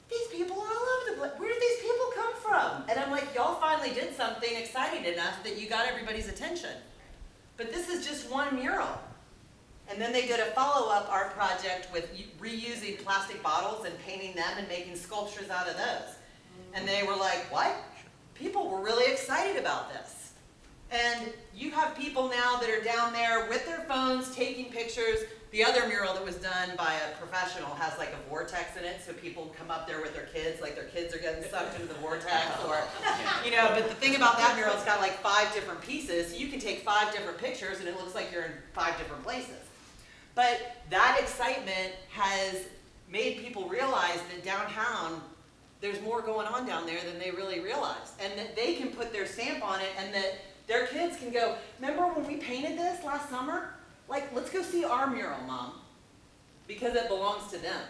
These people are all over the place. Where did these people come from? And I'm like, y'all finally did something exciting enough that you got everybody's attention. But this is just one mural. And then they did a follow-up art project with reusing plastic bottles and painting them and making sculptures out of those. And they were like, what? People were really excited about this. And you have people now that are down there with their phones taking pictures. The other mural that was done by a professional has like a vortex in it, so people come up there with their kids, like their kids are getting sucked into the vortex, or, you know, but the thing about that mural, it's got like 5 different pieces, so you can take 5 different pictures and it looks like you're in 5 different places. But that excitement has made people realize that downtown, there's more going on down there than they really realize, and that they can put their stamp on it, and that their kids can go, remember when we painted this last summer? Like, let's go see our mural, Mom, because it belongs to them.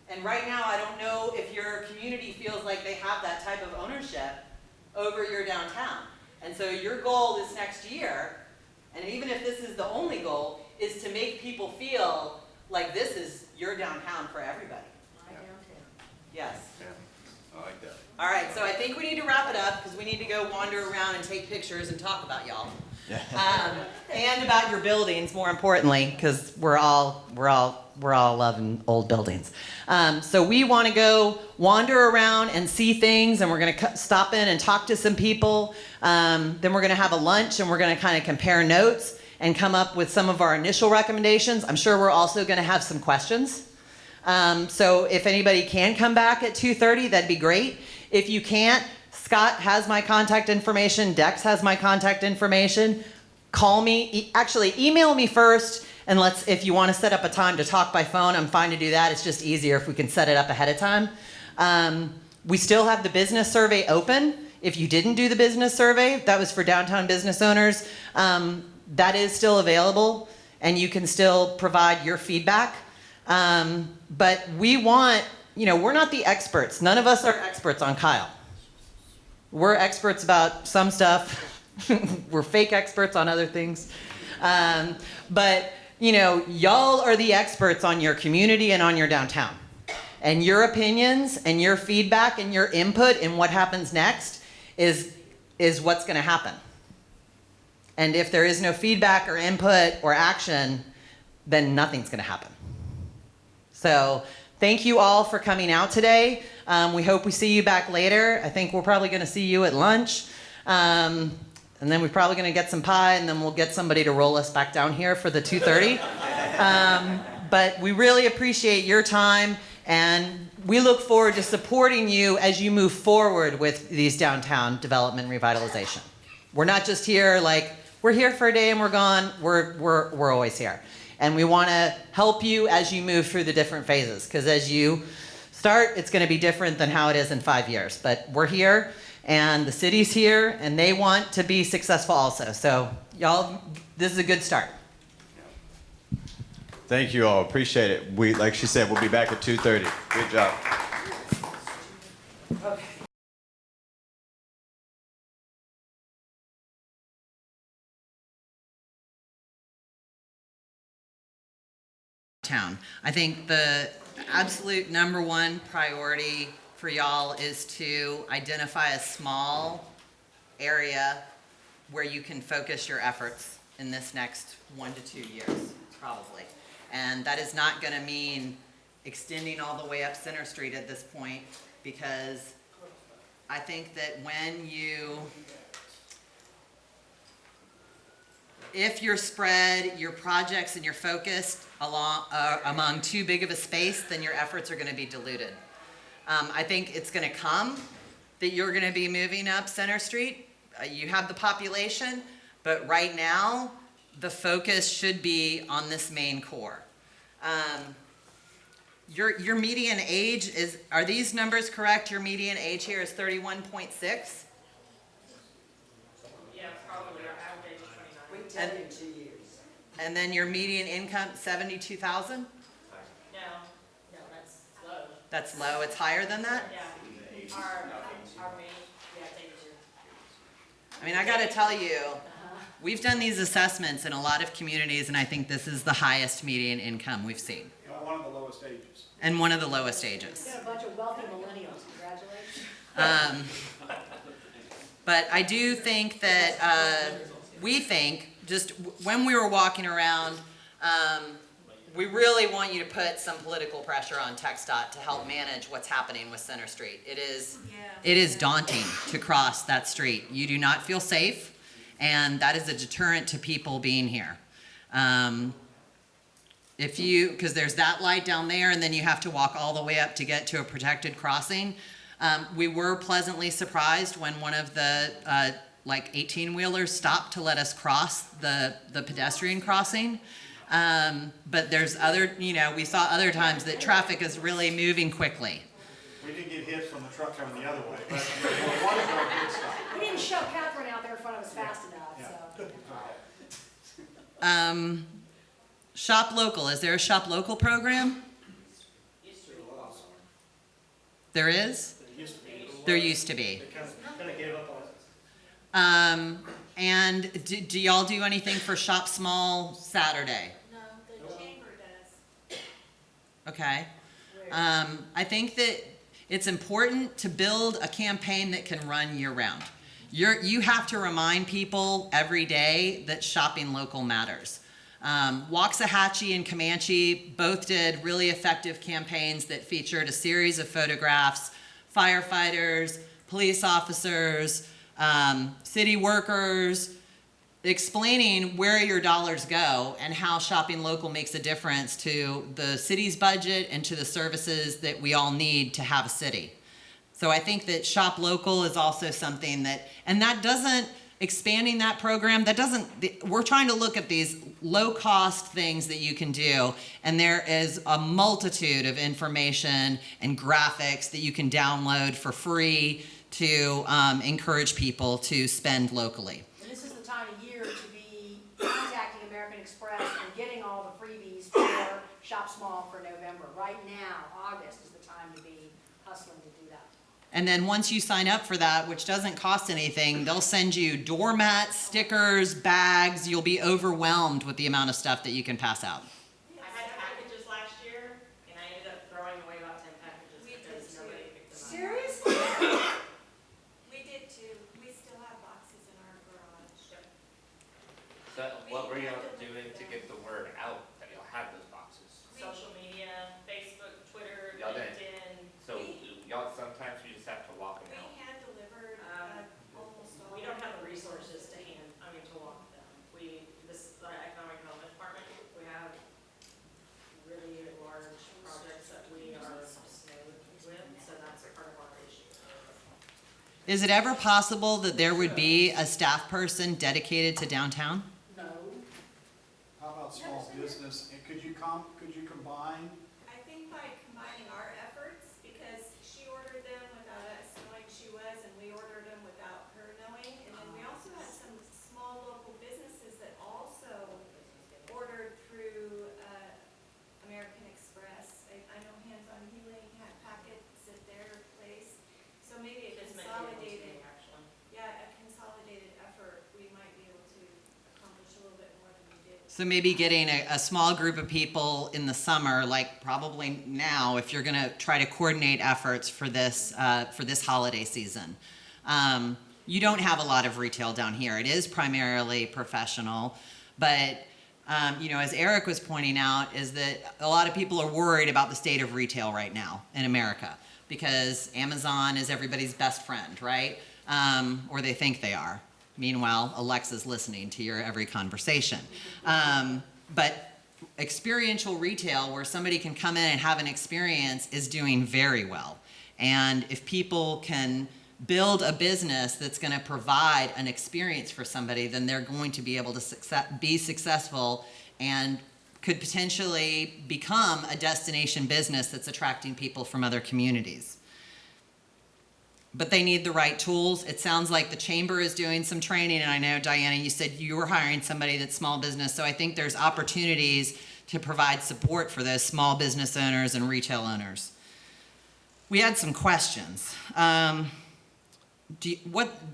And right now, I don't know if your community feels like they have that type of ownership over your downtown. And so your goal this next year, and even if this is the only goal, is to make people feel like this is your downtown for everybody. My downtown. Yes. I like that. All right, so I think we need to wrap it up because we need to go wander around and take pictures and talk about y'all. And about your buildings, more importantly, because we're all loving old buildings. So we want to go wander around and see things, and we're going to stop in and talk to some people. Then we're going to have a lunch, and we're going to kind of compare notes and come up with some of our initial recommendations. I'm sure we're also going to have some questions. So if anybody can come back at 2:30, that'd be great. If you can't, Scott has my contact information. Dex has my contact information. Call me. Actually, email me first, and if you want to set up a time to talk by phone, I'm fine to do that. It's just easier if we can set it up ahead of time. We still have the business survey open. If you didn't do the business survey, that was for downtown business owners. That is still available, and you can still provide your feedback. But we want, we're not the experts. None of us are experts on Kyle. We're experts about some stuff. We're fake experts on other things. But, y'all are the experts on your community and on your downtown. And your opinions and your feedback and your input in what happens next is what's going to happen. And if there is no feedback or input or action, then nothing's going to happen. So thank you all for coming out today. We hope we see you back later. I think we're probably going to see you at lunch. And then we're probably going to get some pie, and then we'll get somebody to roll us back down here for the 2:30. But we really appreciate your time, and we look forward to supporting you as you move forward with these downtown development revitalization. We're not just here like, we're here for a day and we're gone. We're always here. And we want to help you as you move through the different phases, because as you start, it's going to be different than how it is in 5 years. But we're here, and the city's here, and they want to be successful also. So y'all, this is a good start. Thank you all. Appreciate it. Like she said, we'll be back at 2:30. Good job. Okay. Town. I think the absolute #1 priority for y'all is to identify a small area where you can focus your efforts in this next 1 to 2 years, probably. And that is not going to mean extending all the way up Center Street at this point, because I think that if you're spread your projects and you're focused among too big of a space, then your efforts are going to be diluted. I think it's going to come that you're going to be moving up Center Street. You have the population, but right now the focus should be on this main core. Your median age are these numbers correct? Your median age here is 31.6? Yeah, probably. Our average age is 29. We tell you 2 years. And then your median income, 72,000? No, that's low. That's low. It's higher than that? Yeah. Our main, yeah, thank you. I mean, I gotta tell you, we've done these assessments in a lot of communities, and I think this is the highest median income we've seen, One of the lowest ages. and one of the lowest ages. Got a bunch of wealthy millennials, congratulations. But I do think that, we think, just when we were walking around, we really want you to put some political pressure on TxDOT to help manage what's happening with Center Street. It is daunting to cross that street. You do not feel safe, and that is a deterrent to people being here. Because there's that light down there, and then you have to walk all the way up to get to a protected crossing. We were pleasantly surprised when one of the like 18-wheelers stopped to let us cross the pedestrian crossing. But there's other, we saw other times that traffic is really moving quickly. We did get hits from the truck coming the other way, but one of them did stop. We didn't shove Catherine out there in front of us fast enough, so. Shop local, is there a shop local program? There is? There used to be. They kind of gave up on it. And do y'all do anything for Shop Small Saturday? No, the chamber does. Okay. I think that it's important to build a campaign that can run year round. You have to remind people every day that shopping local matters. Waxahachie and Comanche both did really effective campaigns that featured a series of photographs, firefighters, police officers, city workers, explaining where your dollars go and how shopping local makes a difference to the city's budget and to the services that we all need to have a city. So I think that shop local is also something that, and that doesn't, expanding that program, we're trying to look at these low-cost things that you can do, and there is a multitude of information and graphics that you can download for free to encourage people to spend locally. And this is the time of year to be contacting American Express and getting all the freebies for Shop Small for November. Right now, August is the time to be hustling to do that. And then once you sign up for that, which doesn't cost anything, they'll send you doormats, stickers, bags. You'll be overwhelmed with the amount of stuff that you can pass out. I had packages last year, and I ended up throwing away about 10 packages because nobody picked them up. Seriously? We did too. We still have boxes in our garage. So what were y'all doing to get the word out that y'all have those boxes? Social media, Facebook, Twitter, Y'all did. LinkedIn. So y'all, sometimes you just have to walk them out. We hand delivered almost all. We don't have the resources to walk them. The economic development department, we have really large projects that we are snowed with, so that's part of our issue. Is it ever possible that there would be a staff person dedicated to downtown? No. How about small business, and could you combine? I think by combining our efforts, because she ordered them without us knowing she was, and we ordered them without her knowing. And then we also had some small local businesses that also ordered through American Express. I know Hands on Healing had packets at their place. So maybe a consolidated, a consolidated effort, we might be able to accomplish a little bit more than we did. So maybe getting a small group of people in the summer, like probably now, if you're gonna try to coordinate efforts for this holiday season. You don't have a lot of retail down here. It is primarily professional, but as Eric was pointing out, is that a lot of people are worried about the state of retail right now in America because Amazon is everybody's best friend, right? Or they think they are. Meanwhile, Alexa's listening to your every conversation. But experiential retail, where somebody can come in and have an experience, is doing very well. And if people can build a business that's going to provide an experience for somebody, then they're going to be able to be successful and could potentially become a destination business that's attracting people from other communities. But they need the right tools. It sounds like the chamber is doing some training, and I know, Diana, you said you were hiring somebody that's small business, so I think there's opportunities to provide support for those small business owners and retail owners. We had some questions.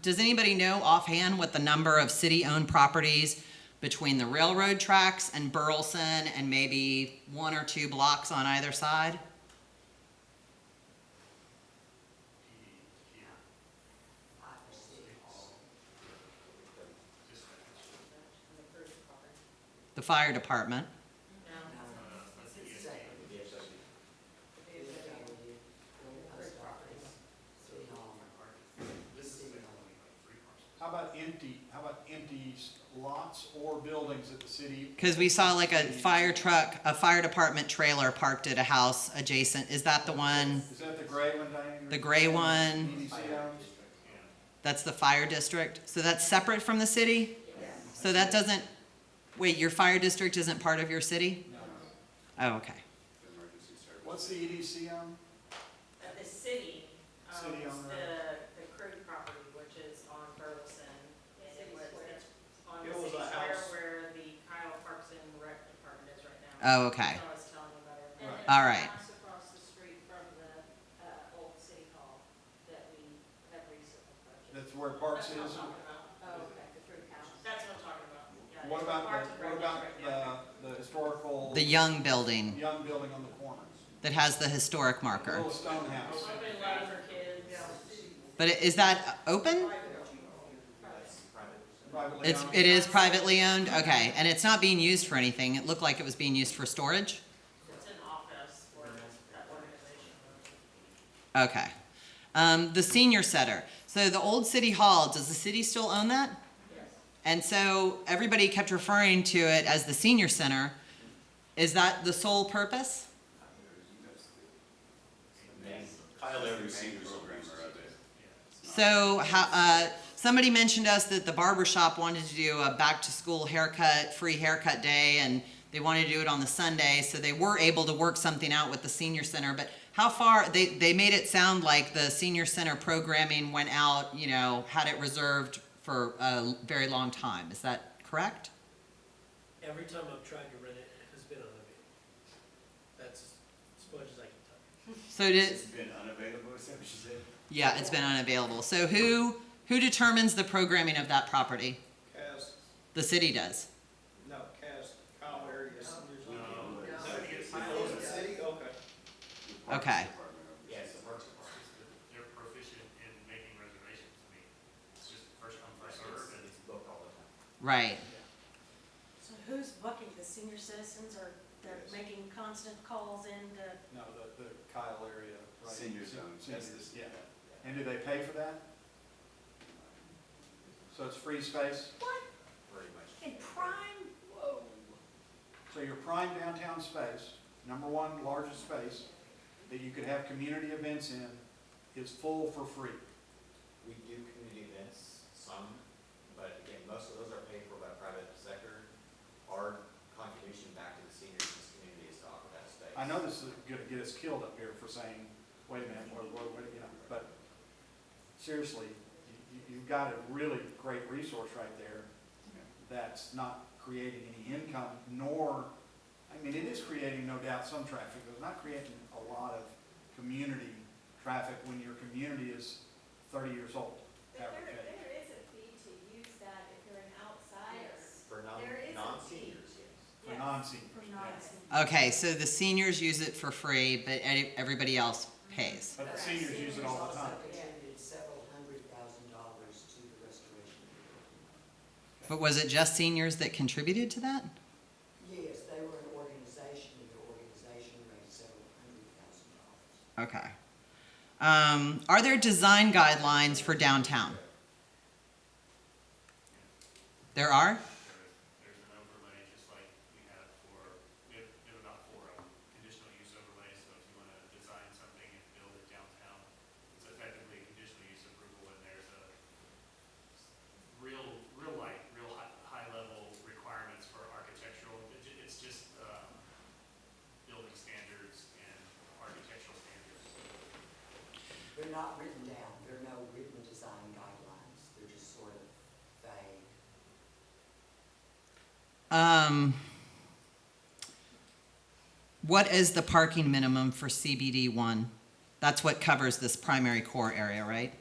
Does anybody know offhand what the number of city-owned properties between the railroad tracks and Burleson and maybe 1 or 2 blocks on either side? The fire department. How about empty lots or buildings that the city? Because we saw like a fire truck, a fire department trailer parked at a house adjacent. Is that the one? Is that the gray one, Diane? The gray one? EDC owns? That's the fire district? So that's separate from the city? So that doesn't, wait, your fire district isn't part of your city? Oh, okay. What's the EDC own? The city City owns owner. the Krug property, which is on Burleson, and it's on It the was city a square house. where the Kyle Parks and Rec Department is right now. Oh, okay. So I was telling you about it. And All then right. it's across the street from the old city hall that we have recently purchased. That's where Parks That's what is? I'm talking about. Oh, okay, the Krug house. That's what I'm talking about. Yeah, What it's about, Parks and Rec district. the historical? The Young building Young building on the corner. that has the historic marker. Little stone house. Open love for kids. But is that open? Privately It owned. is privately owned? Okay. And it's not being used for anything. It looked like it was being used for storage? It's an office for that organization. Okay. The senior center. So the old city hall, does the city still own that? Yes. And so everybody kept referring to it as the senior center. Is that the sole purpose? Kyle Every Seniors programs are out there. So somebody mentioned us that the barber shop wanted to do a back to school haircut, free haircut day, and they wanted to do it on the Sunday, so they were able to work something out with the senior center. But how far, they made it sound like the senior center programming went out, you know, had it reserved for a very long time. Is that correct? Every time I've tried to rent it, it has been unavailable. That's as much as I can tell you. So did, It's been unavailable, is that what you said? yeah, it's been unavailable. So who determines the programming of that property? Cast, The city does. no, Cast, Kyle area seniors. City, okay. Okay. Yes, the Parks They're proficient in making reservations. I mean, it's just first come, first served, and it's booked all the time. Right. So who's booking, the senior citizens, or they're making constant calls in to? No, the Kyle area, right? Senior zone. Seniors, yeah. And do they pay for that? So it's free space? pretty much. In prime? Whoa. So your prime downtown space, number one largest space, that you could have community events in, is full for free. We do community events, some, but again, most of those are paid for by private sector. Our contribution back to the seniors in this community is to offer that space. I know this is gonna get us killed up here for saying, wait a minute, you know, but seriously, you've got a really great resource right there that's not creating any income, nor, I mean, it is creating, no doubt, some traffic, but it's not creating a lot of community traffic when your community is 30 years old. average age. There is a fee to use that if you're an outsider. For There is a non-seniors, yes. For non-seniors, yeah. Okay, so the seniors use it for free, but everybody else pays. But the seniors use it all the time. Contributed several $100,000 to the restoration. But was it just seniors that contributed to that? Yes, they were an organization, and the organization raised several $100,000. Okay. Are there design guidelines for downtown? There are? There's an overlay, just like we have we have about 4 of them, conditional use overlays, so if you want to design something and build it downtown, it's effectively a conditional use approval, and there's a real high level requirements for architectural, it's just, building standards and architectural standards. They're not written down, there are no written design guidelines, they're just sort of vague. What is the parking minimum for CBD 1? That's what covers this primary core area, right?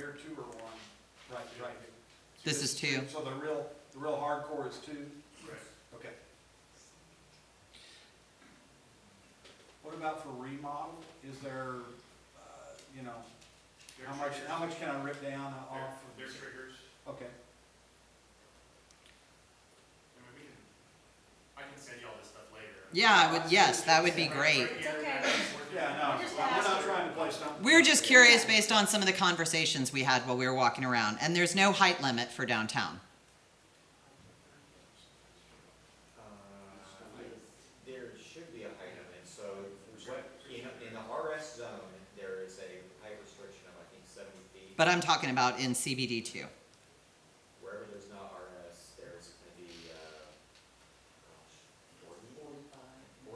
here, 2 or 1? Right here. So This is 2. So the real hardcore is 2? Correct. Okay. What about for remodel? Is there, you know, how much can I rip down off? They're triggers. Okay. I can send you all this stuff later. Yeah, I would, yes, that would be great. Yeah, no, we're not trying to play stuff. We're just curious based on some of the conversations we had while we were walking around, and there's no height limit for downtown. There should be a height limit, so in the RS zone, there is a height restriction of, I think, 70 feet. But I'm talking about in CBD too. Wherever there's not RS, there's gonna be, 40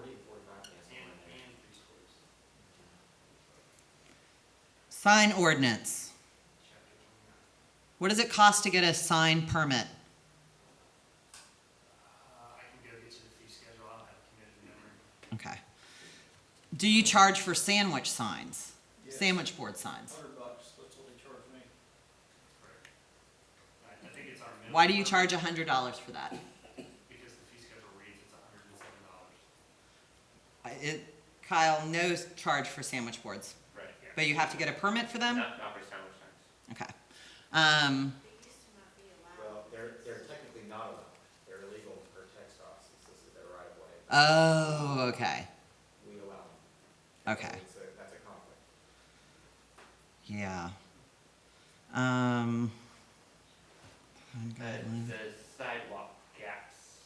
to 45, yeah, somewhere in there. Sign ordinance. What does it cost to get a sign permit? I can go get you the fee schedule, I don't have it committed to memory. Okay. Do you charge for sandwich signs? Sandwich board signs? $100, that's what they charge me. I think it's our minimum. Why do you charge $100 for that? Because the fee schedule reads it's $107. Kyle, no charge for sandwich boards. Right, yeah. But you have to get a permit for them? Not for sandwich signs. Okay. Well, they're technically not allowed. They're illegal per text office, this is their right of way. Oh, okay. We allow them. Okay. That's a conflict. Yeah. The sidewalk gaps,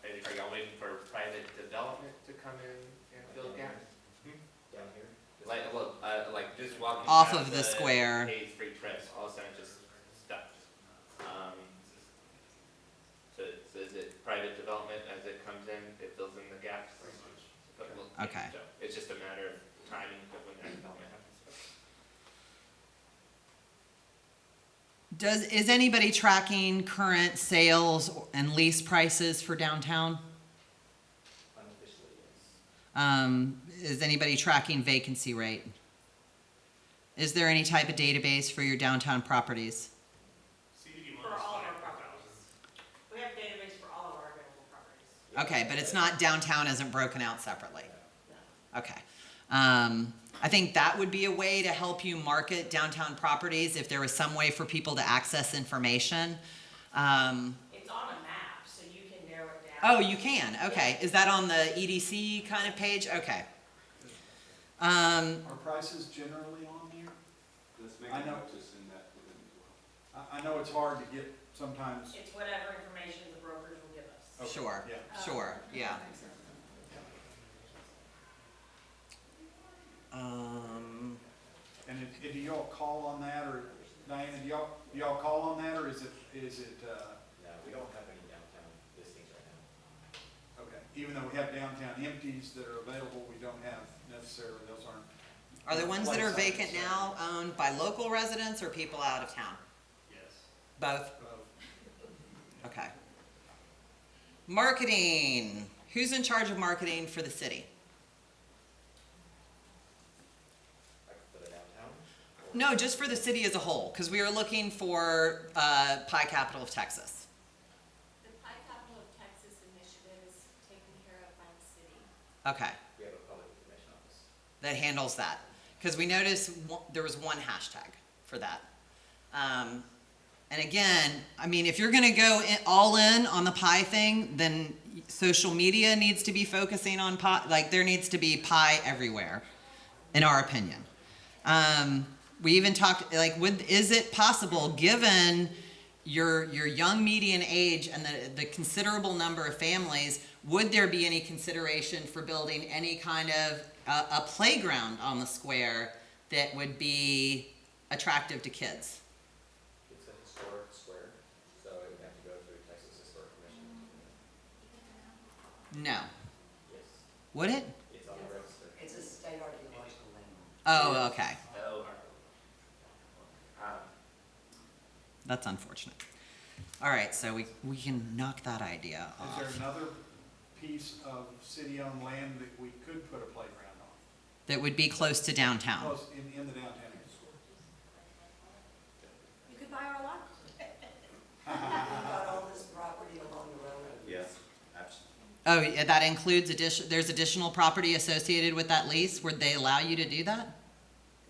are y'all waiting for private development to come in and fill gaps? Down here? Like just walking Off past of the square. Hayes Street Press, all of a sudden just stuck. So is it private development as it comes in, it fills in the gaps? Okay. So it's just a matter of timing of when that development happens. Is anybody tracking current sales and lease prices for downtown? Unofficially, yes. Is anybody tracking vacancy rate? Is there any type of database for your downtown properties? CBD For one is all of 5,000. our properties. We have database for all of our available properties. Okay, but it's not, downtown isn't broken out separately? Okay. I think that would be a way to help you market downtown properties if there was some way for people to access information. It's on a map, so you can narrow it down. Oh, you can, okay. Is that on the EDC kind of page? Okay. Are prices generally on there? Let's make I a know. note to send that to them as well. I know it's hard to get sometimes. It's whatever information the brokers will give us. Okay, Sure, yeah. sure, yeah. And do y'all call on that, or Diana, do y'all call on that, or is it, No, we don't have any downtown listings right now. okay, even though we have downtown empties that are available, we don't have necessarily, those aren't. Are the ones that are Place vacant signs. now owned by local residents or people out of town? Yes. Both? Okay. Marketing. Who's in charge of marketing for the city? Like for the downtown? No, just for the city as a whole, because we are looking for Pie Capital of Texas. The Pie Capital of Texas initiative is taken care of by the city. Okay, We have a public information office. that handles that. Because we noticed there was one hashtag for that. And again, I mean, if you're gonna go all in on the pie thing, then social media needs to be focusing on pie, like there needs to be pie everywhere, in our opinion. We even talked, like, is it possible, given your young median age and the considerable number of families, would there be any consideration for building any kind of a playground on the square that would be attractive to kids? It's a historic square, so it would have to go through Texas Historic Commission. No. Yes, Would it? it's on the register. It's a state archaeological landmark. Oh, okay. Um, That's unfortunate. All right, so we can knock that idea Is off. there another piece of city-owned land that we could put a playground on? That would be close to downtown. Close in the downtown area? Oh, yeah, that includes there's additional property associated with that lease? Would they allow you to do that?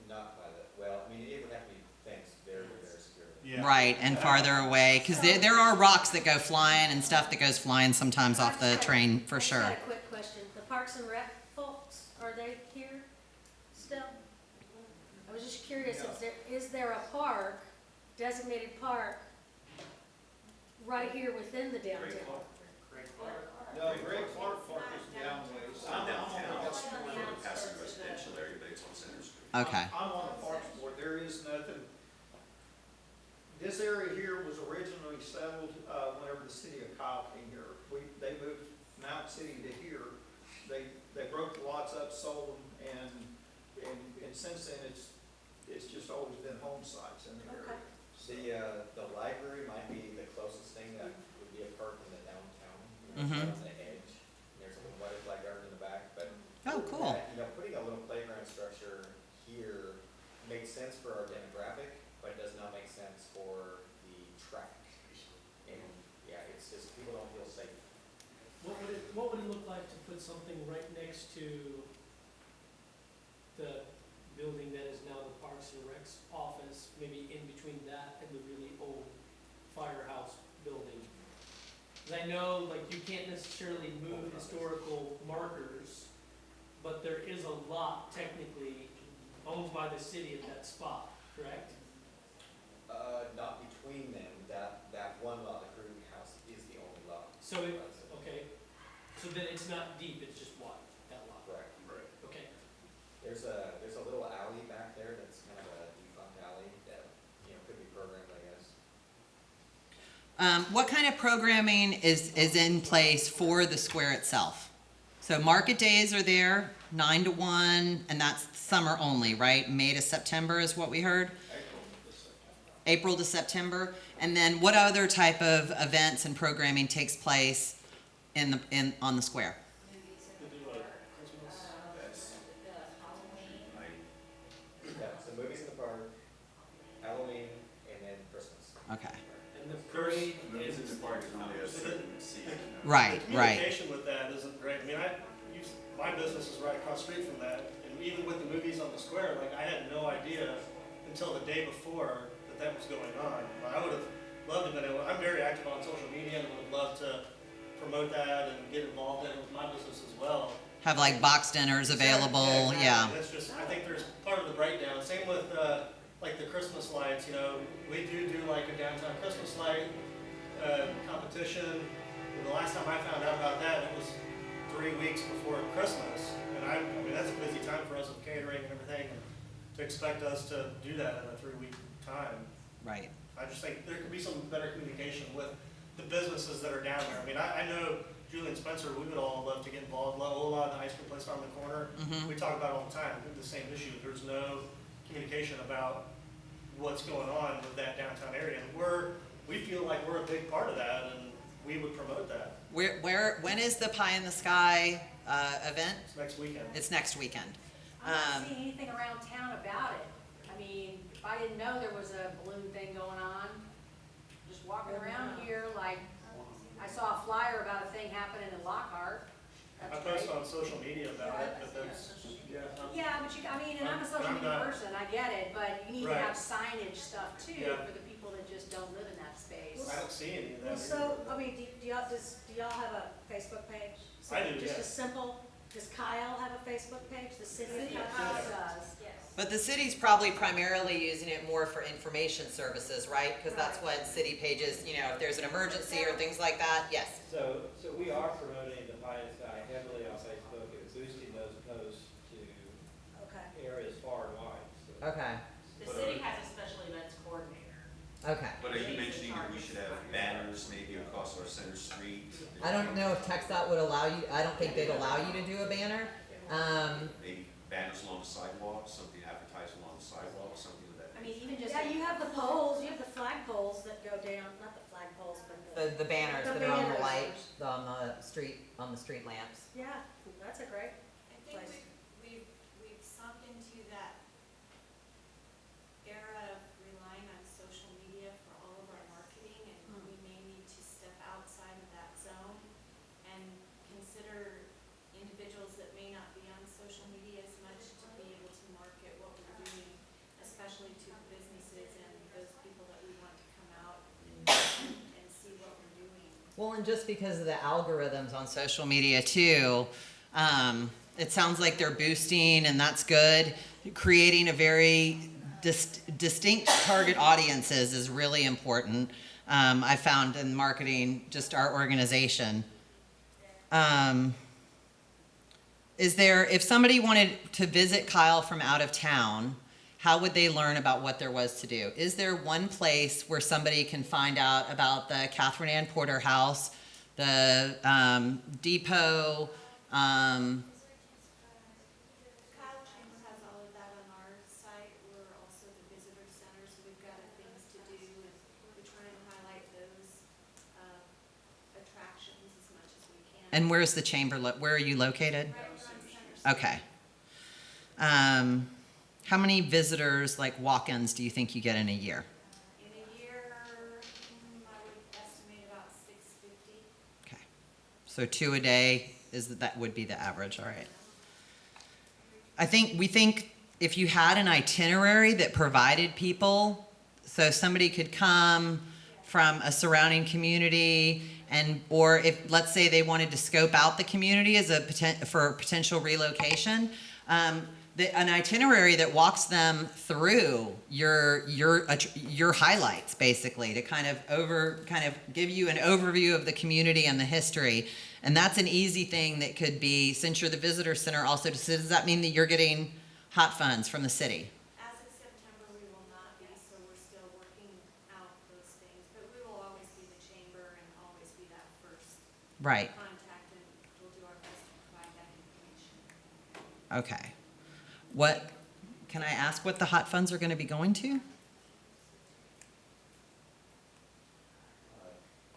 Not by the, well, I mean, it would have to be fenced very, very securely. Right, and farther away, because there are rocks that go flying and stuff that goes flying sometimes off the train, for I just sure. got a quick question. The Parks and Rec folks, are they here still? I was just curious, is there a park, designated park, right here within the downtown? No, Greg Clark Park is downways. I'm downtown. That's more of a passive residential area, but it's on Center Street. Okay. I'm on the Parks Board. There is nothing. This area here was originally settled, whenever the city of Kyle came here. They moved Mount City to here. They broke the lots up, sold them, and since then, it's just always been home sites in the area. The library might be the closest thing that would be a park in the downtown. You know, Mhm. right on the edge. There's a little butterfly garden in the back, but. Oh, cool. You know, putting a little playground structure here makes sense for our demographic, but it does not make sense for the traffic. And, yeah, it's just, people don't feel safe. What would it look like to put something right next to the building that is now the Parks and Rec's office, maybe in between that and the really old firehouse building? Because I know, like, you can't necessarily move historical markers, but there is a lot technically owned by the city at that spot, correct? Not between them, that one lot, the Kruger house, is the only lot. So okay, so then it's not deep, it's just wide, that lot? Correct. Right. Okay. There's a little alley back there that's kind of a defunct alley that, you know, could be programmed, I guess. What kind of programming is in place for the square itself? So market days are there, 9 to 1, and that's summer only, right? May to September is what we heard? April to September. And then what other type of events and programming takes place on the square? Yeah, so movies in the park, Halloween, and then Christmas. Okay. And the parade Movies in the park is only a certain season. Right, right. Communication with that isn't great. I mean, my business is right across the street from that, and even with the movies on the square, like, I had no idea until the day before that was going on. I would have loved to have been able, I'm very active on social media and would have loved to promote that and get involved in it with my business as well. Have like box dinners available, yeah. That's just, I think there's part of the breakdown. Same with, like the Christmas lights, you know, we do like a downtown Christmas light, competition. And the last time I found out about that, it was 3 weeks before Christmas. And I mean, that's a busy time for us with catering and everything. And to expect us to do that in a 3-week time. Right. I just think there could be some better communication with the businesses that are down there. I mean, I know Julie and Spencer, we would all love to get involved. Ola, the ice cream place around the corner, we talk about it all the time. We have the same issue. There's no communication about what's going on with that downtown area. And we feel like we're a big part of that, and we would promote that. When is the Pie in the Sky event? It's next weekend. It's next weekend. I'm not seeing anything around town about it. I mean, if I didn't know there was a balloon thing going on, just walking around here, like, I saw a flyer about a thing happening in Lockhart. I post on social media about it, but that's, yeah. Yeah, but I mean, and I'm a social media person, I get it, but you need to have signage stuff too Yeah. for the people that just don't live in that space. I don't see any of that. So, I mean, do y'all have a Facebook page? I do, Just yeah. a simple, does Kyle have a Facebook page? The city of Kyle does, yes. But the city's probably primarily using it more for information services, right? Because that's what city pages, you know, if there's an emergency or things like that, yes. So we are promoting the Pie in the Sky heavily on Facebook and boosting those posts to areas far and wide. So. Okay. The city has a special events coordinator. Okay. But are you mentioning that we should have banners maybe across our Center Street? I don't know if TxDOT would allow you, I don't think they'd allow you to do a banner. Maybe banners along the sidewalk, something advertised along the sidewalk, something of that. I mean, even just. Yeah, you have the poles, you have the flag poles that go down, not the flag poles, but The banners The that are on the banners. light, on the street lamps. Yeah, that's a great I think place. we've sunk into that era of relying on social media for all of our marketing, and we may need to step outside of that zone and consider Well, and just because of the algorithms on social media too, it sounds like they're boosting, and that's good. Creating a very distinct target audiences is really important. I found in marketing, just our organization. Is there, if somebody wanted to visit Kyle from out of town, how would they learn about what there was to do? Is there one place where somebody can find out about the Catherine Ann Porter House, the depot? Kyle Chamber has all of that on our site. We're also the visitor center, so we've got things to do, and we try and highlight those attractions as much as we can. And where's the chamber? Where are you located? Right around Center Street. Okay. How many visitors, like walk-ins, do you think you get in a year? In a year, I would estimate about 650. Okay. So 2 a day that would be the average, all right. We think if you had an itinerary that provided people, so somebody could come from a surrounding community, or if, let's say they wanted to scope out the community as for potential relocation, an itinerary that walks them through your highlights, basically, to kind of give you an overview of the community and the history. And that's an easy thing that could be, since you're the visitor center also, does that mean that you're getting hot funds from the city? As of September, we will not be, so we're still working out those things. But we will always be the chamber and always be that first Right. contact, and we'll do our best to provide that information. Okay. Can I ask what the hot funds are going to be going to?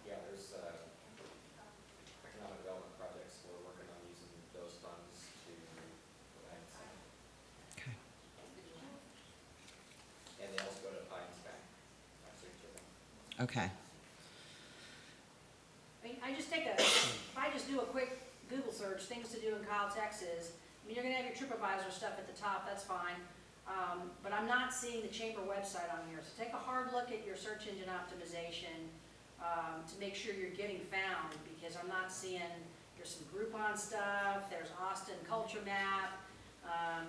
Yeah, there's economic development projects. We're working on using those funds to provide some. Okay. And they also go to Pines Bank. Okay. I mean, if I just do a quick Google search, things to do in Kyle, Texas, I mean, you're gonna have your TripAdvisor stuff at the top, that's fine. But I'm not seeing the chamber website on here, so take a hard look at your search engine optimization to make sure you're getting found, because I'm not seeing, there's some Groupon stuff, there's Austin Culture Map,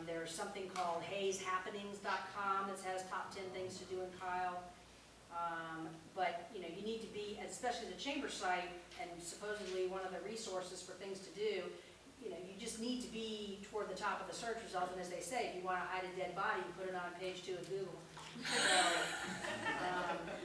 there's something called HayesHappenings.com that has top 10 things to do in Kyle. But, you know, you need to be, especially the chamber site, and supposedly one of the resources for things to do, you know, you just need to be toward the top of the search results, and as they say, if you want to hide a dead body, you put it on page 2 of Google. So,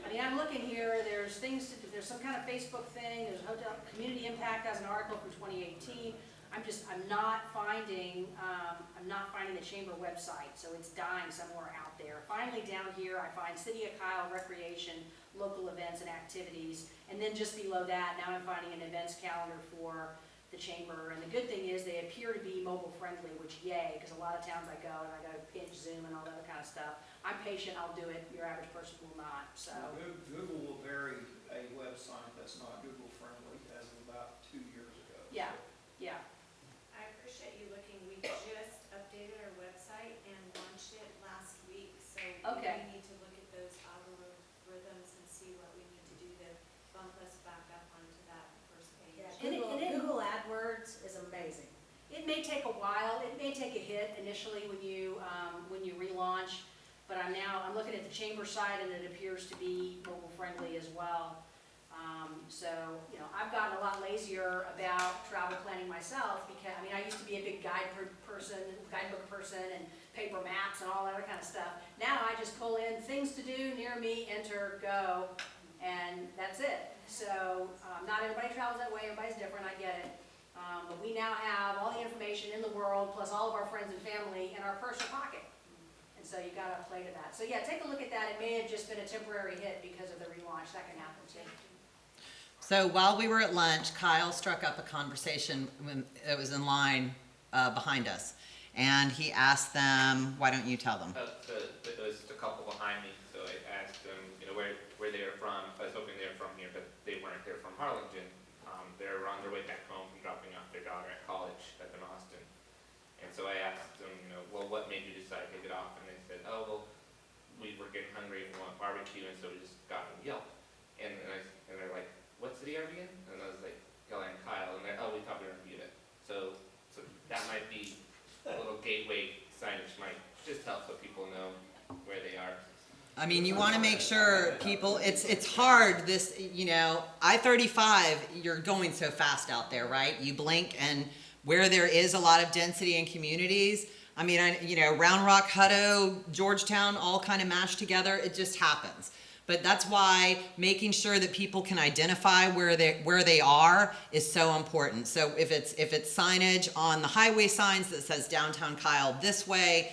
I mean, I'm looking here, there's things to do, there's some kind of Facebook thing, there's Hotel Community Impact has an article from 2018. I'm not finding the chamber website, so it's dying somewhere out there. Finally, down here, I find City of Kyle Recreation, local events and activities, and then just below that, now I'm finding an events calendar for the chamber. And the good thing is they appear to be mobile friendly, which yay, because a lot of towns I go and I got to pinch Zoom and all that other kind of stuff. I'm patient, I'll do it, your average person will not, so. Google will vary a website that's not Google friendly as of about 2 years ago. Yeah, yeah. I appreciate you looking. We just updated our website and launched it last week, so Okay. we need to look at those algorithms and see what we need to do to bump us back up onto that first page. Google AdWords is amazing. It may take a while, it may take a hit initially when you relaunch, but I'm looking at the chamber site and it appears to be mobile friendly as well. So, you know, I've gotten a lot lazier about travel planning myself because, I mean, I used to be a big guidebook person and paper maps and all that other kind of stuff. Now I just pull in things to do near me, enter, go, and that's it. So, not everybody travels that way, everybody's different, I get it. But we now have all the information in the world, plus all of our friends and family in our personal pocket. And so you gotta play to that. So yeah, take a look at that. It may have just been a temporary hit because of the relaunch. That can happen too. So while we were at lunch, Kyle struck up a conversation when it was in line behind us. And he asked them, why don't you tell them? It was a couple behind me, so I asked them, you know, where they were from. I was hoping they were from here, but they weren't. They're from Harlingen. They were on their way back home from dropping off their daughter at college up in Austin. And so I asked them, you know, well, what made you decide to get off? And they said, oh, well, we were getting hungry and we want barbecue, and so we just got on Yelp. And they're like, what city are we in? And I was little gateway signage might just help so people know where they are. I mean, you want to make sure people, it's hard this, I-35, you're going so fast out there, right? You blink and where there is a lot of density in communities, I mean, Round Rock, Hutto, Georgetown, all kind of mashed together, it just happens. But that's why making sure that people can identify where they are is so important. So if it's signage on the highway signs that says downtown Kyle this way,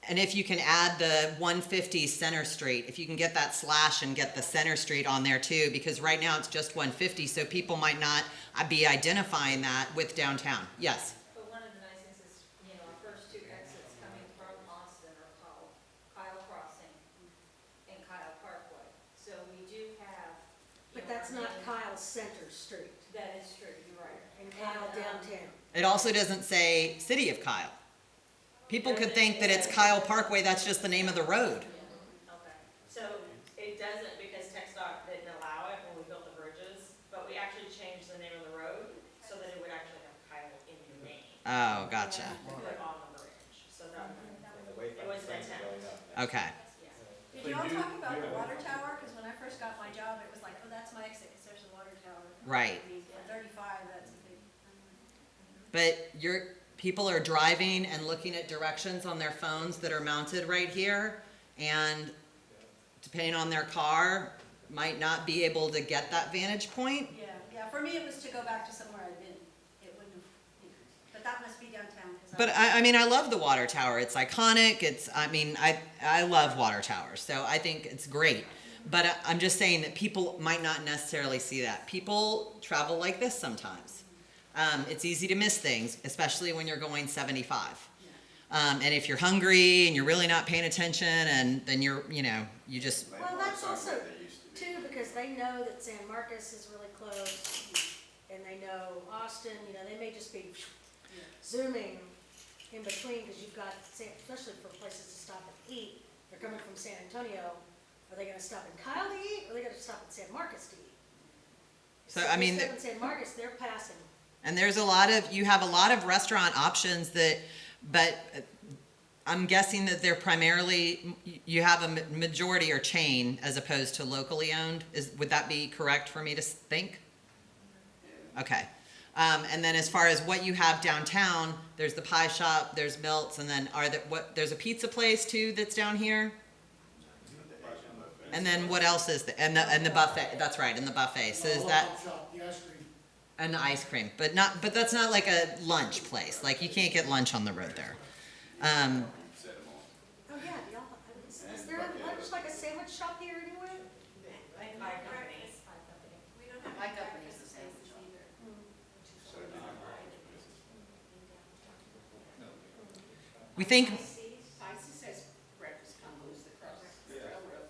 and if you can add the 150 Center Street, if you can get that slash and get the Center Street on there too, because right now it's just 150, so people might not be identifying that with downtown. Yes? But one of the nice things is, our first two exits coming from Austin are called Kyle Crossing and Kyle Parkway. So we do have. But that's not Kyle Center Street. That is true, you're right. And Kyle downtown. It also doesn't say City of Kyle. People could think that it's Kyle Parkway, that's just the name of the road. Okay, so it doesn't because TxDOT didn't allow it when we built the bridges, but we actually changed the name of the road so that it would actually have Kyle in the name. Oh, gotcha. To put on the bridge, so that, it was the intent. Okay. Did y'all talk about the water tower? Because when I first got my job, it was like, oh, that's my exit, because there's a water tower. Right. I mean, for 35, that's a big. But people are driving and looking at directions on their phones that are mounted right here, and depending on their car, might not be able to get that vantage point. Yeah, for me, it was to go back to somewhere I'd been. It wouldn't have, but that must be downtown. But I love the water tower. It's iconic. I love water towers, so I think it's great. But I'm just saying that people might not necessarily see that. People travel like this sometimes. It's easy to miss things, especially when you're going 75. And if you're hungry and you're really not paying attention, and then you just. Well, that's also too, because they know that San Marcos is really close, and they know Austin, they may just be zooming in between, because you've got, especially for places to stop and eat, they're coming from San Antonio, are they gonna stop in Kyle to eat, or are they gonna stop in San Marcos to eat? So, If they stop in San Marcos, they're passing. And you have a lot of restaurant options but I'm guessing that they're primarily, you have a majority are chain as opposed to locally owned. Would that be correct for me to think? Okay. And then as far as what you have downtown, there's the pie shop, there's Milt's, and then there's a pizza place too that's down here? And then what else is there? And the buffet, that's right, and the buffet. So is that? And the ice cream, but that's not like a lunch place. Like you can't get lunch on the road there. Oh yeah, is there a lunch, like a sandwich shop here anywhere? Pie companies. We don't have pie companies the same either. We think. Pisces has breakfast combos across the railroad.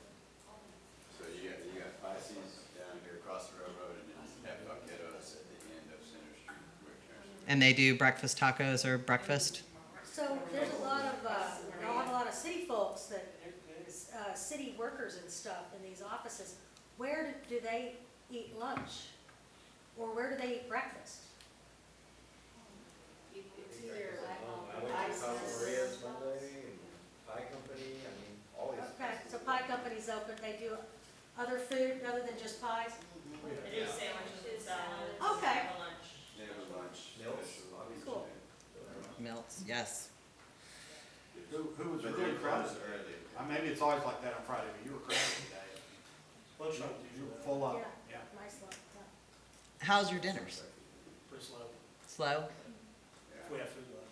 So you got Pisces down here across the railroad, and then have Buckettos at the end of Center Street. And they do breakfast tacos or breakfast? So there's a lot of, I'll have a lot of city folks that, city workers and stuff in these offices. Where do they eat lunch? Or where do they eat breakfast? It's either Maria's Monday and Pie Company, all these. Okay, so pie company's open, they do other food other than just pies? They do sandwiches and salads. Okay. Have a lunch. They have a lunch. Cool. Milt's, yes. Who was But really they're crowded? closed early. Maybe it's always like that on Friday, but you were crowded today. You were full up, yeah. Nice lunch, yeah. How's your dinners? Pretty slow, Slow? if we have food left.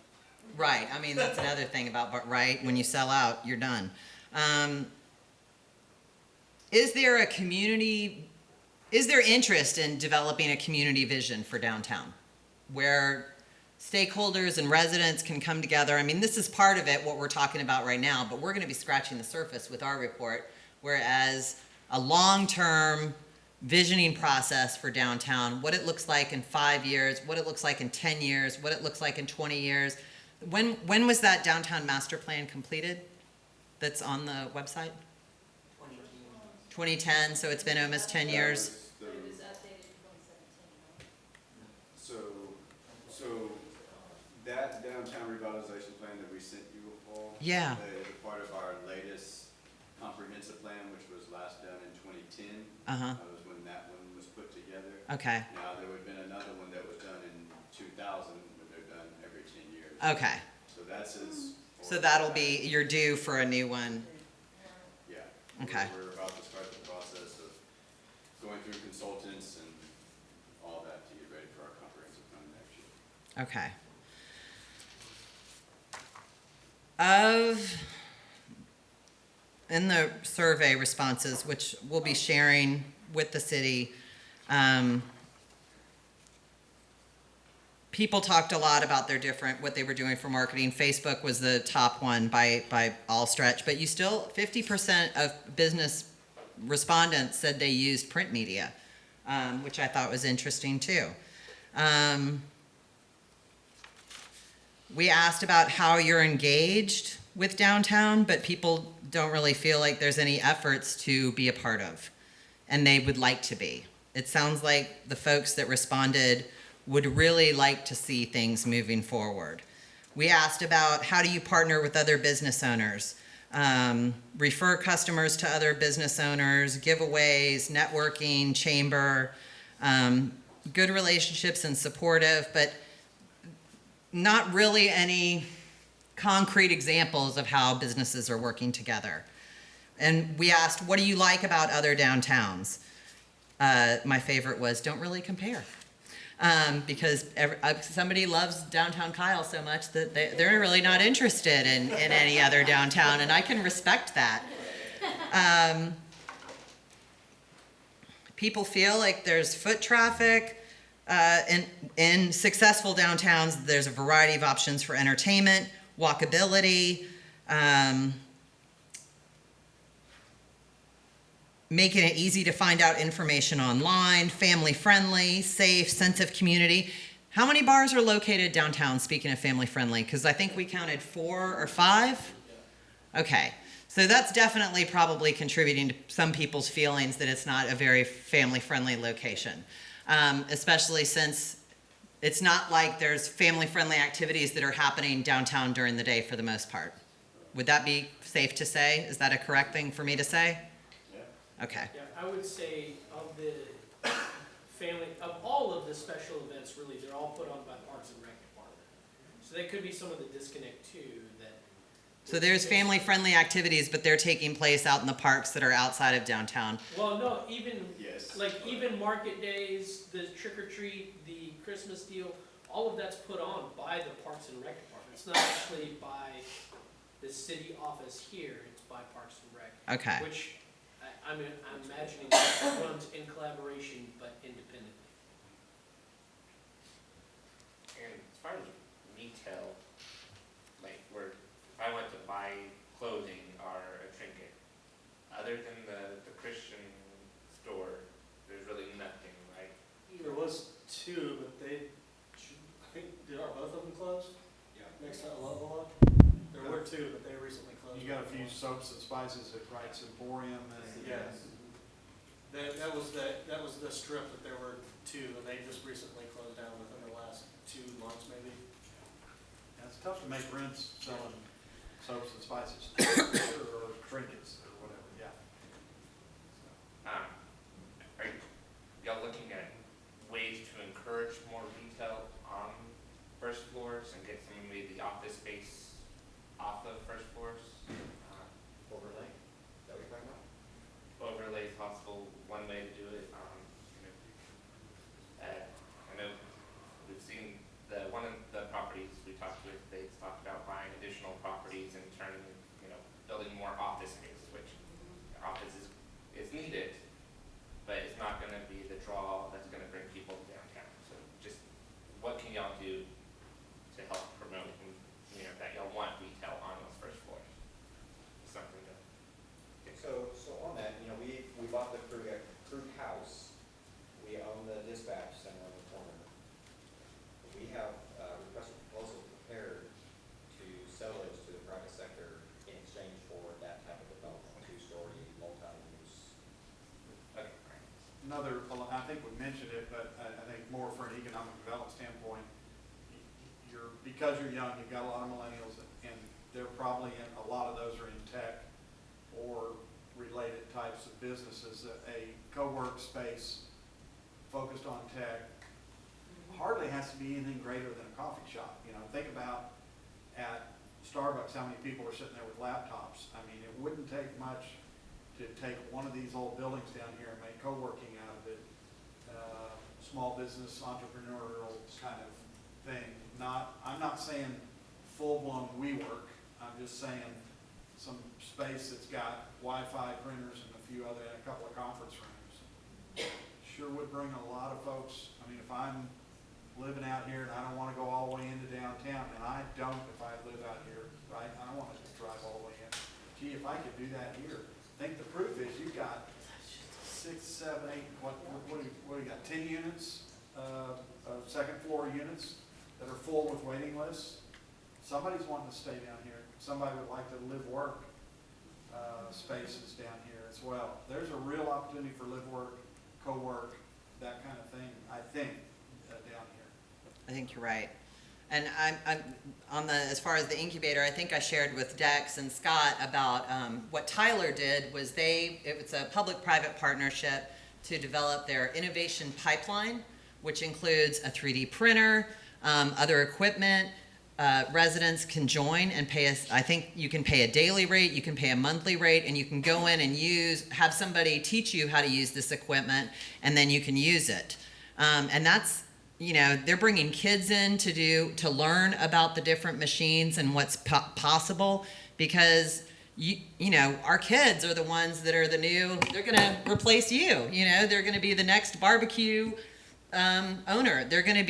Right, that's another thing about, right, when you sell out, you're done. Is there interest in developing a community vision for downtown? Where stakeholders and residents can come together. This is part of it, what we're talking about right now, but we're gonna be scratching the surface with our report, whereas a long-term visioning process for downtown, what it looks like in 5 years, what it looks like in 10 years, what it looks like in 20 years. When was that downtown master plan completed that's on the website? 2010, so it's been almost 10 years. It was updated in 2017. So that that downtown revitalization plan that we sent you all. Yeah. Is a part of our latest comprehensive plan, which was last done in 2010. Uh-huh. That was when that one was put together. Okay. Now, there would have been another one that was done in 2000, but they're done every 10 years. Okay. So that's his. So that'll be, you're due for a new one. Yeah. Okay. We're about to start the process of going through consultants and all that to get ready for our comprehensive plan next year. Okay. In the survey responses, which we'll be sharing with the city, people talked a lot about what they were doing for marketing. Facebook was the top one by all stretch, but you still, 50% of business respondents said they used print media, which I thought was interesting too. We asked about how you're engaged with downtown, but people don't really feel like there's any efforts to be a part of, and they would like to be. It sounds like the folks that responded would really like to see things moving forward. We asked about how do you partner with other business owners, refer customers to other business owners, giveaways, networking, chamber, good relationships and supportive, but not really any concrete examples of how businesses are working together. And we asked, what do you like about other downtowns? My favorite was, don't really compare. Because somebody loves downtown Kyle so much that they're really not interested in any other downtown, and I can respect that. People feel like there's foot traffic. In successful downtowns, there's a variety of options for entertainment, walkability, making it easy to find out information online, family-friendly, safe, sense of community. How many bars are located downtown, speaking of family-friendly? Because I think we counted 4 or 5? Okay, so that's definitely probably contributing to some people's feelings that it's not a very family-friendly location. Especially since it's not like there's family-friendly activities that are happening downtown during the day for the most part. Would that be safe to say? Is that a correct thing for me to say? Yeah. Okay. Yeah, I would say of all of the special events, really, they're all put on by Parks and Rec Department. So there could be some of the disconnect too, that. So there's family-friendly activities, but they're taking place out in the parks that are outside of downtown. Well, no, even market days, the trick or treat, the Christmas deal, all of that's put on by the Parks and Rec Department. It's not actually by the city office here, it's by Parks and Rec. Okay. Which I'm imagining that runs in collaboration but independently. And as far as retail, like if I went to buy clothing or a trinket, other than the Christian store, there's really nothing, right? There was 2, but I think, are both of them closed? Yeah. Next to Love. There were 2, but they recently closed. You got a few soaps and spices at Wright's Emporium and. Yes. That was the strip that there were 2, and they just recently closed down within the last 2 months maybe. Yeah, it's tough to make rents selling soaps and spices or trinkets or whatever, yeah. Are y'all looking at ways to encourage more retail on first floors and get some of maybe the office space off of first floors? Overlay, is that what you're talking about? Overlay is possible, one way to do it. I know we've seen one of the properties we talked with, they talked about buying additional properties and turning, building more office space, which office is needed, but it's not going to be the draw that's going to bring people downtown. So just what can y'all do to help promote, that y'all want retail on those first floors? Something to. So on that, we bought the Krug house. We own the dispatch center on the corner. We have requested proposals prepared to sell those to the private sector in exchange for that type of development, 2-story, multi-use. Okay. I think we mentioned it, but I think more for an economic development standpoint, your because you're young, you've got a lot of millennials, and they're probably in, a lot of those are in tech or related types of businesses. A co-work space focused on tech hardly has to be anything greater than a coffee shop. You know, think about at Starbucks how many people are sitting there with laptops. I mean, it wouldn't take much to take one of these old buildings down here and make co-working out of it. Small business, entrepreneurial kind of thing. I'm not saying full-blown WeWork. I'm just saying some space that's got Wi-Fi printers and a couple of conference rooms. Sure would bring a lot of folks. I mean, if I'm living out here and I don't want to go all the way into downtown, and I don't if I live out here, right? I don't want to drive all the way in. Gee, if I could do that here. I think the proof is you've got 6, 7, 8, what do you got, 10 units, second floor units that are full with waiting lists. Somebody's wanting to stay down here. Somebody would like to live, work spaces down here as well. There's a real opportunity for live, work, co-work, that kind of thing, I think, down here. I think you're right. And I'm on as far as the incubator, I think I shared with Dex and Scott about what Tyler did was it was a public-private partnership to develop their innovation pipeline, which includes a 3D printer, other equipment. Residents can join and pay I think you can pay a daily rate, you can pay a monthly rate, and you can go in and have somebody teach you how to use this equipment, and then you can use it. And that's, they're bringing kids in to learn about the different machines and what's possible, because our kids are the ones that are they're going to replace you. They're going to be the next barbecue owner. They're going to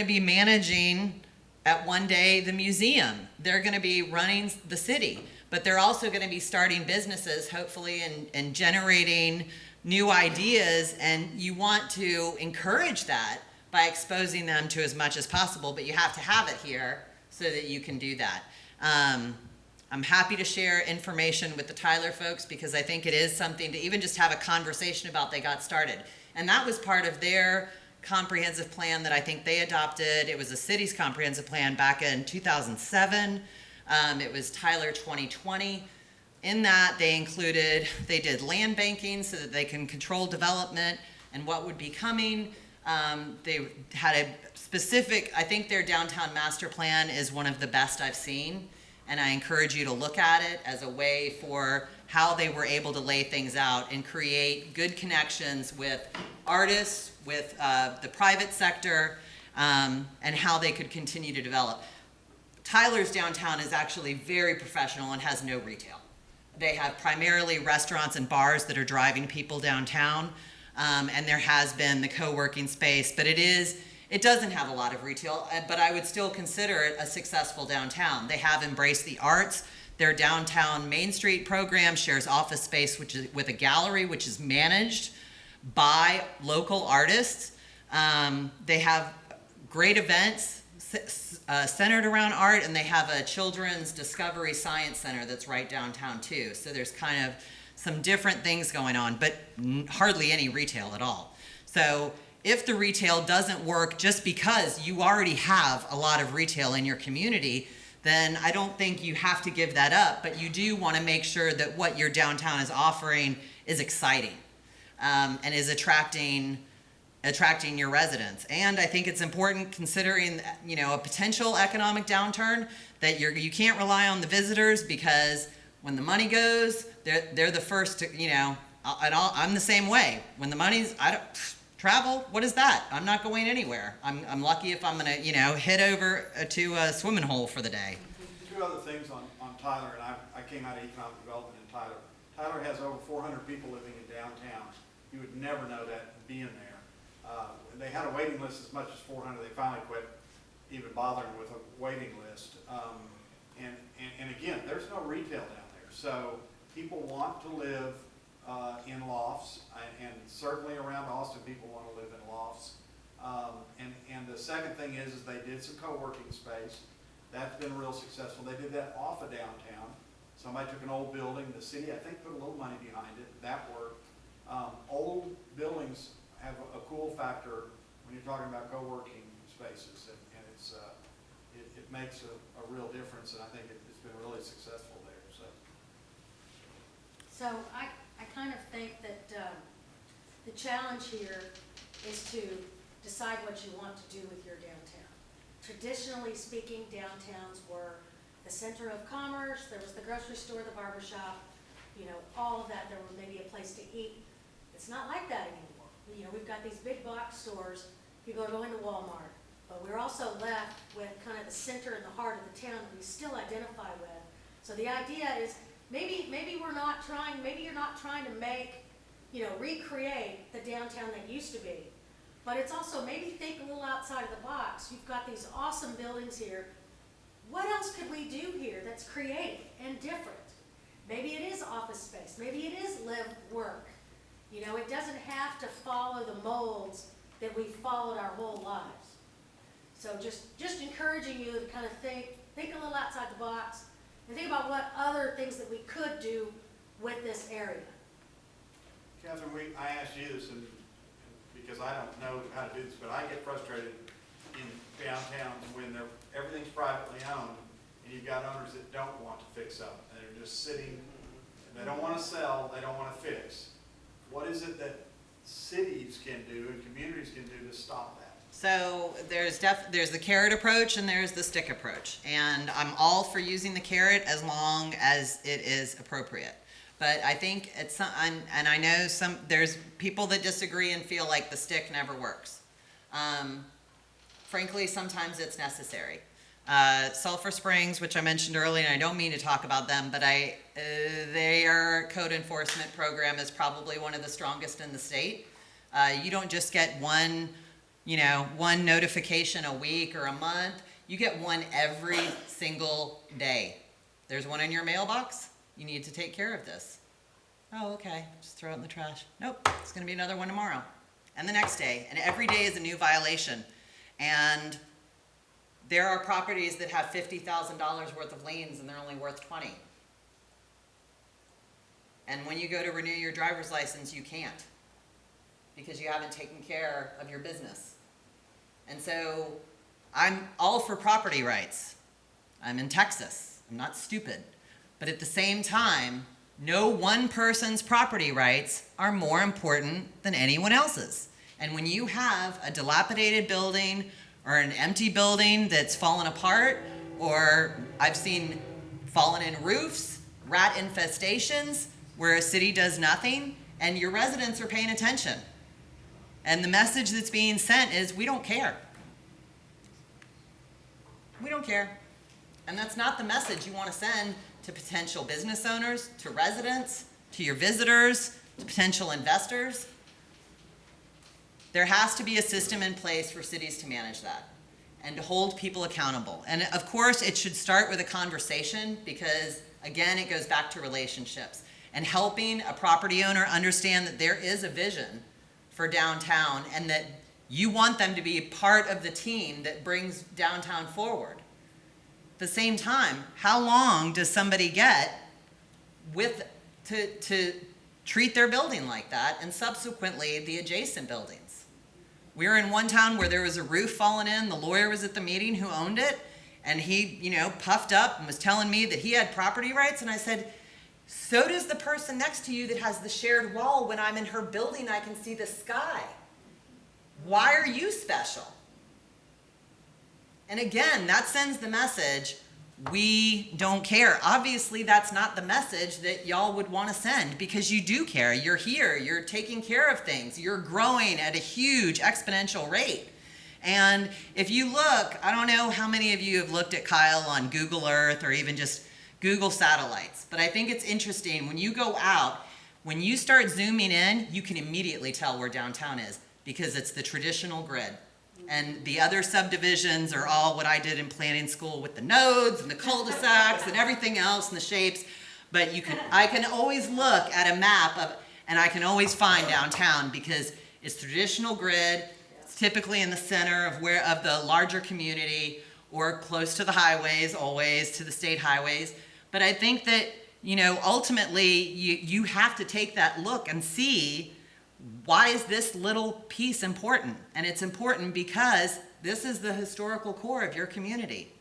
be managing at one day the museum. They're going to be running the city, but they're also going to be starting businesses, hopefully, and generating new ideas, and you want to encourage that by exposing them to as much as possible, but you have to have it here so that you can do that. I'm happy to share information with the Tyler folks, because I think it is something to even just have a conversation about. They got started. And that was part of their comprehensive plan that I think they adopted. It was the city's comprehensive plan back in 2007. It was Tyler 2020. In that, they did land banking so that they can control development and what would be coming. They had a specific, I think their downtown master plan is one of the best I've seen. And I encourage you to look at it as a way for how they were able to lay things out and create good connections with artists, with the private sector, and how they could continue to develop. Tyler's downtown is actually very professional and has no retail. They have primarily restaurants and bars that are driving people downtown, and there has been the co-working space, but it doesn't have a lot of retail, but I would still consider it a successful downtown. They have embraced the arts. Their downtown Main Street program shares office space with a gallery, which is managed by local artists. They have great events centered around art, and they have a children's discovery science center that's right downtown too. So there's kind of some different things going on, but hardly any retail at all. So if the retail doesn't work just because you already have a lot of retail in your community, then I don't think you have to give that up, but you do want to make sure that what your downtown is offering is exciting and is attracting your residents. And I think it's important, considering a potential economic downturn, that you can't rely on the visitors, because when the money goes, they're the first to, I'm the same way. When the money's, travel, what is that? I'm not going anywhere. I'm lucky if I'm gonna, head over to a swimming hole for the day. Two other things on Tyler, and I came out of economic development in Tyler. Tyler has over 400 people living in downtown. You would never know that being there. They had a waiting list as much as 400. They finally quit even bothering with a waiting list. And again, there's no retail down there. So people want to live in lofts, and certainly around Austin, people want to live in lofts. And the second thing is they did some co-working space. That's been real successful. They did that off of downtown. Somebody took an old building. The city, I think, put a little money behind it. That worked. Old buildings have a cool factor when you're talking about co-working spaces, and it's makes a real difference, and I think it's been really successful there, so. So I kind of think that the challenge here is to decide what you want to do with your downtown. Traditionally speaking, downtowns were the center of commerce, there was the grocery store, the barber shop, all of that, there was maybe a place to eat. It's not like that anymore. We've got these big box stores, people are going to Walmart, but we're also left with kind of the center and the heart of the town that we still identify with. So the idea is, maybe you're not trying to make, recreate the downtown that used to be. But it's also maybe think a little outside of the box. You've got these awesome buildings here. What else could we do here that's creative and different? Maybe it is office space. Maybe it is live work. It doesn't have to follow the molds that we've followed our whole lives. So just encouraging you to kind of think a little outside the box and think about what other things that we could do with this area. Catherine, I asked you this because I don't know how to do this, but I get frustrated in downtowns when everything's privately owned and you've got owners that don't want to fix up. And they're just sitting, they don't want to sell, they don't want to fix. What is it that cities can do and communities can do to stop that? So there's the carrot approach and there's the stick approach. And I'm all for using the carrot as long as it is appropriate. But I think and I know there's people that disagree and feel like the stick never works. Frankly, sometimes it's necessary. Sulphur Springs, which I mentioned earlier, and I don't mean to talk about them, but their code enforcement program is probably one of the strongest in the state. You don't just get one notification a week or a month. You get one every single day. There's one in your mailbox. You need to take care of this. Oh, okay, just throw it in the trash. Nope, it's gonna be another one tomorrow. And the next day, and every day is a new violation. And there are properties that have $50,000 worth of liens and they're only worth 20. And when you go to renew your driver's license, you can't because you haven't taken care of your business. And so I'm all for property rights. I'm in Texas. I'm not stupid. But at the same time, no one person's property rights are more important than anyone else's. And when you have a dilapidated building or an empty building that's fallen apart, or I've seen fallen in roofs, rat infestations, where a city does nothing, and your residents are paying attention. And the message that's being sent is, we don't care. We don't care. And that's not the message you want to send to potential business owners, to residents, to your visitors, to potential investors. There has to be a system in place for cities to manage that and to hold people accountable. And of course, it should start with a conversation because, again, it goes back to relationships and helping a property owner understand that there is a vision for downtown and that you want them to be part of the team that brings downtown forward. At the same time, how long does somebody get to treat their building like that and subsequently the adjacent buildings? We were in one town where there was a roof falling in. The lawyer was at the meeting who owned it, and he, puffed up and was telling me that he had property rights. And I said, so does the person next to you that has the shared wall. When I'm in her building, I can see the sky. Why are you special? And again, that sends the message, we don't care. Obviously, that's not the message that y'all would want to send because you do care. You're here, you're taking care of things, you're growing at a huge exponential rate. And if you look, I don't know how many of you have looked at Kyle on Google Earth or even just Google satellites, but I think it's interesting when you go out, when you start zooming in, you can immediately tell where downtown is because it's the traditional grid. And the other subdivisions are all what I did in planning school with the nodes and the cul-de-sacs and everything else and the shapes. But I can always look at a map and I can always find downtown because it's traditional grid. It's typically in the center of the larger community or close to the highways, always to the state highways. But I think that, ultimately you have to take that look and see, why is this little piece important? And it's important because this is the historical core of your community.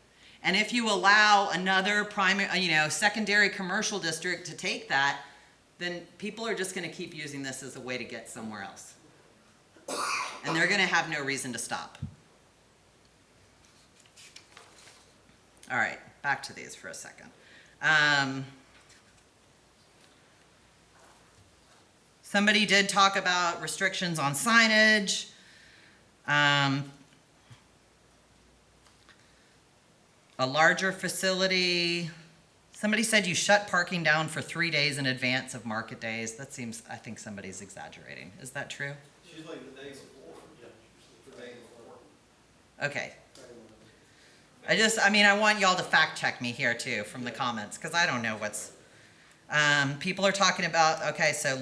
And if you allow another primary, secondary commercial district to take that, then people are just gonna keep using this as a way to get somewhere else. And they're gonna have no reason to stop. All right, back to these for a second. Somebody did talk about restrictions on signage. A larger facility. Somebody said you shut parking down for 3 days in advance of market days. That seems, I think somebody's exaggerating. Is that true? It's usually the days before, the day before. Okay. I want y'all to fact check me here too from the comments, because I don't know what's, people are talking about, okay, so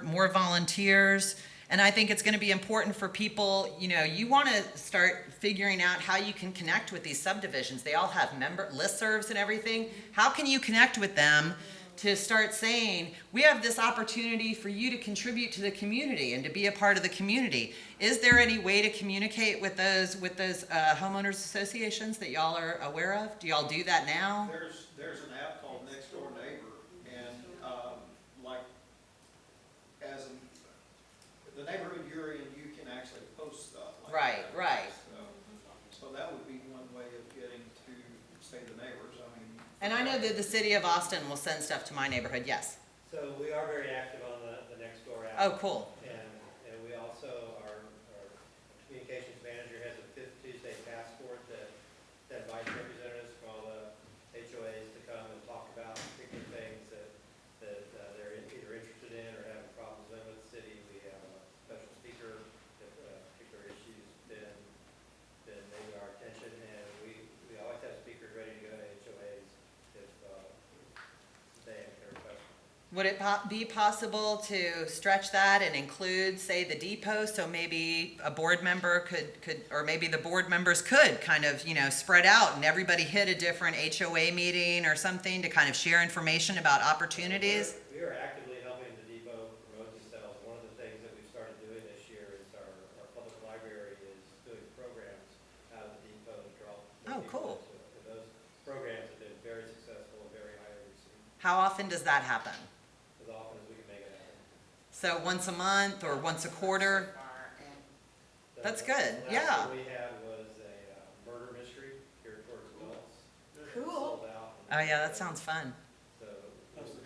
more volunteers. And I think it's gonna be important for people, you wanna start figuring out how you can connect with these subdivisions. They all have listservs and everything. How can you connect with them to start saying, we have this opportunity for you to contribute to the community and to be a part of the community? Is there any way to communicate with those homeowners associations that y'all are aware of? Do y'all do that now? There's an app called Nextdoor Neighbor, and the neighborhood you're in, you can actually post stuff like Right, that. right. So that would be one way of getting to, say, the neighbors. And I know that the city of Austin will send stuff to my neighborhood, yes. So we are very active on the Nextdoor app. Oh, cool. And we also, our communications manager has a Fifth Tuesday task force that invites representatives from all the HOAs to come and talk about particular things that they're either interested in or having problems with the city. We have a special speaker if particular issues been made to our attention, and we always have speakers ready to go to HOAs if they have their request. Would it be possible to stretch that and include, say, the depot, so maybe a board member could, or maybe the board members could kind of, spread out and everybody hit a different HOA meeting or something to kind of share information about opportunities? We are actively helping the depot promote themselves. One of the things that we've started doing this year is our public library is doing programs out of the depot to draw. Oh, cool. And those programs have been very successful and very highly received, How often does that happen? as often as we can make it happen. So once a month or once a quarter? That's good, The last yeah. one we had was a murder mystery geared towards adults. Cool. Sold out. Oh, yeah, that sounds fun. So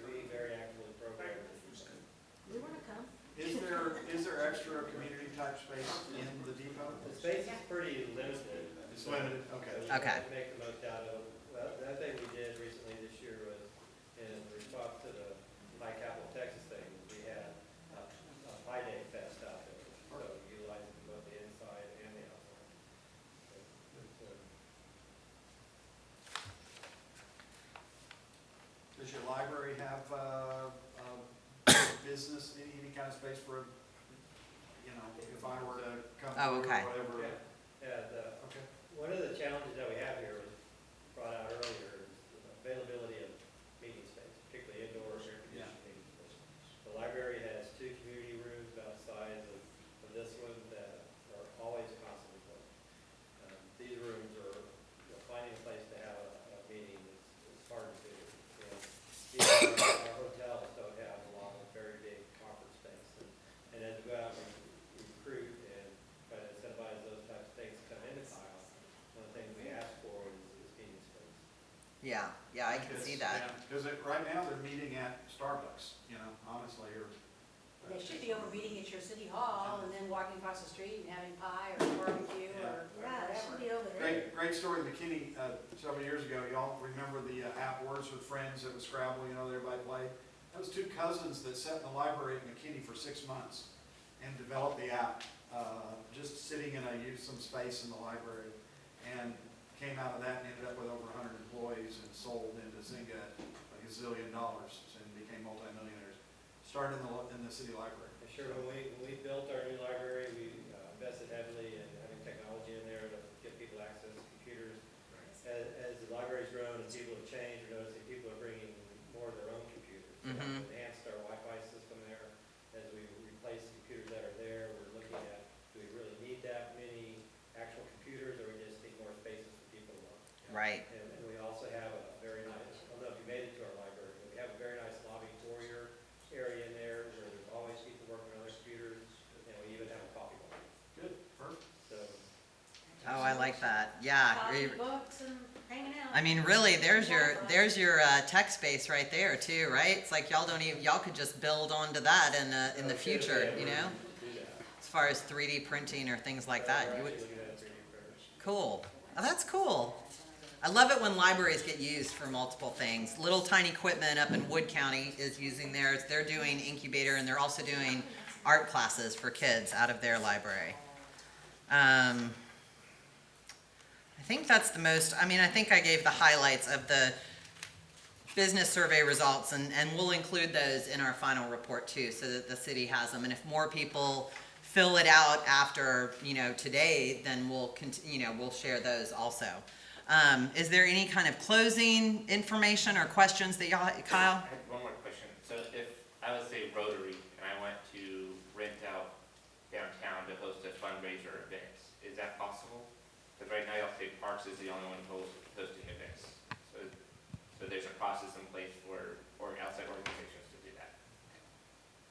we very actively program. We wanna come. Is there extra community type space in the depot? The space is pretty limited. It's limited, okay. So we Okay. have to make the most out of it. Well, the other thing we did recently this year was, in response to the High Capital Texas thing, we had a Pi Day Fest out there. So utilizing both the inside and the outside. Does your library have, business, any kind of space for, if I were to come Oh, through okay. or whatever? Okay. One of the challenges that we have here was brought out earlier is the availability of meeting space, particularly indoor air conditioned meeting space. The library has 2 community rooms about the size of this one that are always constantly booked. These rooms are, finding a place to have a meeting is hard to do. Even our hotels don't have a lot of very big conference space. And as we go out and recruit and try to incentivize those types of things to come into Kyle, one of the things we ask for is meeting space. Yeah, I can see that. Because right now they're meeting at Starbucks, honestly, or. They should be over meeting at your city hall and then walking across the street and having pie or barbecue or Yeah, it should whatever. be over there. Great story in McKinney, several years ago. Y'all remember the app Words with Friends that was Scrabble, that everybody played? That was 2 cousins that sat in the library at McKinney for 6 months and developed the app, just sitting in some space in the library. And came out of that and ended up with over 100 employees and sold into Zynga at $1 gazillion and became multimillionaires. Started in the city library. Sure, when we built our new library, we invested heavily in having technology in there to give people access to computers. As the library's grown and people have changed, we're noticing people are bringing more of their own computers. So Mhm. we've enhanced our Wi-Fi system there. As we replace the computers that are there, we're looking at, do we really need that many actual computers, or we just need more spaces for people to work? Right. And Oh, I like that. Yeah. Coffee, books, and hanging out. I mean, really, there's your tech space right there too, right? It's like y'all could just build onto that in the future, you know, as far as 3D printing or things like that. You would, cool. Oh, that's cool. I love it when libraries get used for multiple things. Little Tiny Equipment up in Wood County is using theirs. They're doing incubator, and they're also doing art classes for kids out of their library. I think that's the most, I mean, I think I gave the highlights of the business survey results, and we'll include those in our final report too, so that the city has them. And if more people fill it out after, you know, today, then we'll we'll share those also. Is there any kind of closing information or questions that y'all, Kyle? I have one more question. So if I was say Rotary and I went to rent out downtown to host a fundraiser event, is that possible? Because right now y'all say Parks is the only one hosting events. So there's a process in place for outside organizations to do that.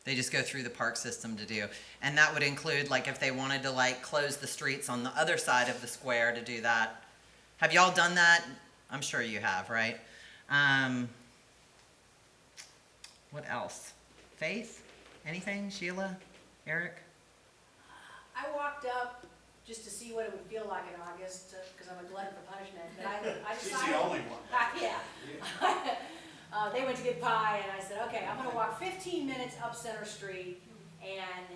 They just go through the park system to do. And that would include, like, if they wanted to, like, close the streets on the other side of the square to do that. Have y'all done that? I'm sure you have, right? What else? Faith? Anything? Sheila? Eric? I walked up just to see what it would feel like in August, because I'm a glutton for punishment, but I decided. She's the only one. Yeah. They went to get pie, and I said, okay, I'm gonna walk 15 minutes up Center Street, and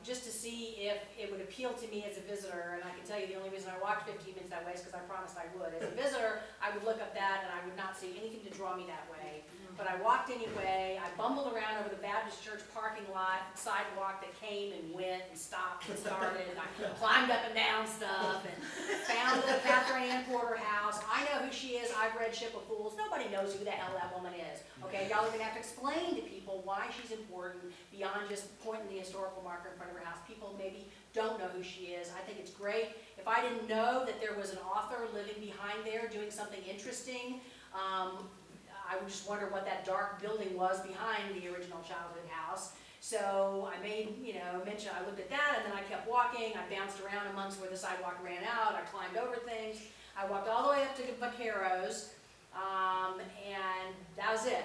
just to see if it would appeal to me as a visitor. And I can tell you the only reason I walked 15 minutes that way is because I promised I would. As a visitor, I would look up that, and I would not see anything to draw me that way. But I walked anyway. I bumbled around over the Baptist Church parking lot, sidewalk that came and went and stopped and started. And I climbed up and down stuff and found the Catherine Ann Porter house. I know who she is. I've read Ship of Fools. Nobody knows who the hell that woman is. Okay, y'all are gonna have to explain to people why she's important beyond just pointing the historical marker in front of her house. People maybe don't know who she is. I think it's great. If I didn't know that there was an author living behind there doing something interesting, I would just wonder what that dark building was behind the original childhood house. So I made, mention, I looked at that, and then I kept walking. I bounced around amongst where the sidewalk ran out. I climbed over things. I walked all the way up to Vaqueros, and that was it.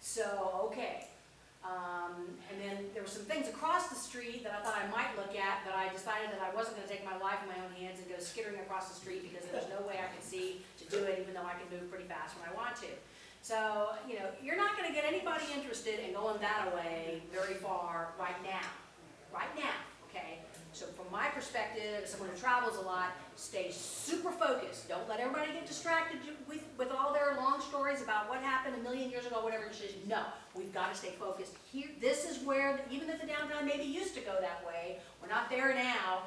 So, okay. And then there were some things across the street that I thought I might look at, but I decided that I wasn't going to take my life in my own hands and go skittering across the street, because there's no way I can see to do it, even though I can move pretty fast when I want to. So, you're not going to get anybody interested in going that way very far right now. Right now, okay? So from my perspective, as someone who travels a lot, stay super focused. Don't let everybody get distracted with all their long stories about what happened a million years ago, whatever it is. No, we've got to stay focused. Here, this is where, even if the downtown maybe used to go that way, we're not there now.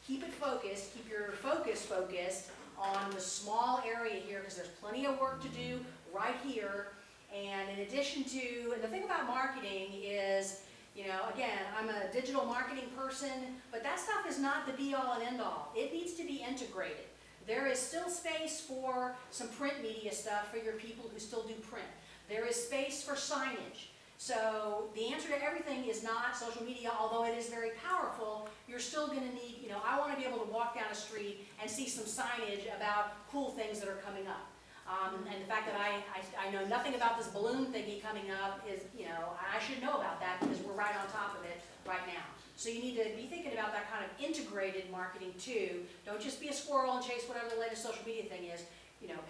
Keep it focused. Keep your focus focused on the small area here, because there's plenty of work to do right here. And in addition to, and the thing about marketing is, again, I'm a digital marketing person, but that stuff is not the be-all and end-all. It needs to be integrated. There is still space for some print media stuff for your people who still do print. There is space for signage. So the answer to everything is not social media, although it is very powerful. You're still going to need, I want to be able to walk down a street and see some signage about cool things that are coming up. And the fact that I know nothing about this balloon thingy coming up is, I should know about that, because we're right on top of it right now. So you need to be thinking about that kind of integrated marketing too. Don't just be a squirrel and chase whatever the latest social media thing is.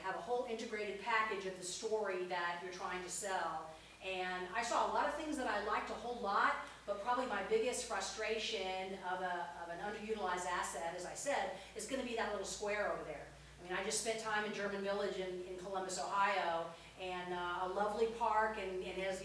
Have a whole integrated package of the story that you're trying to sell. And I saw a lot of things that I liked a whole lot, but probably my biggest frustration of an underutilized asset, as I said, is going to be that little square over there. I mean, I just spent time in German Village in Columbus, Ohio, and a lovely park, and as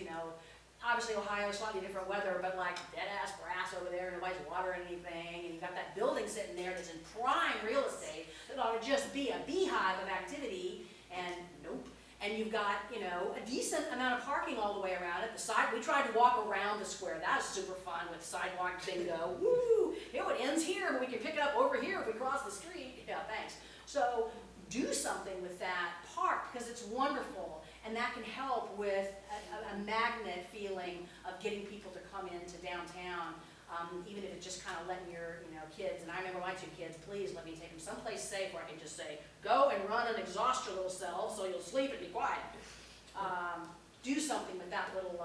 obviously Ohio is slightly different weather, but like dead-ass grass over there, nobody's watering anything, and you've got that building sitting there that's in prime real estate that ought to just be a beehive of activity, and nope. And you've got, a decent amount of parking all the way around it. We tried to walk around the square. That was super fun with sidewalk bingo. Woo! It ends here, but we can pick it up over here if we cross the street. Yeah, thanks. So do something with that park, because it's wonderful, and that can help with a magnet feeling of getting people to come into downtown. Even if it's just kind of letting your, kids, and I remember my 2 kids, please let me take them someplace safe where I can just say, go and run and exhaust your little selves so you'll sleep and be quiet. Do something with that little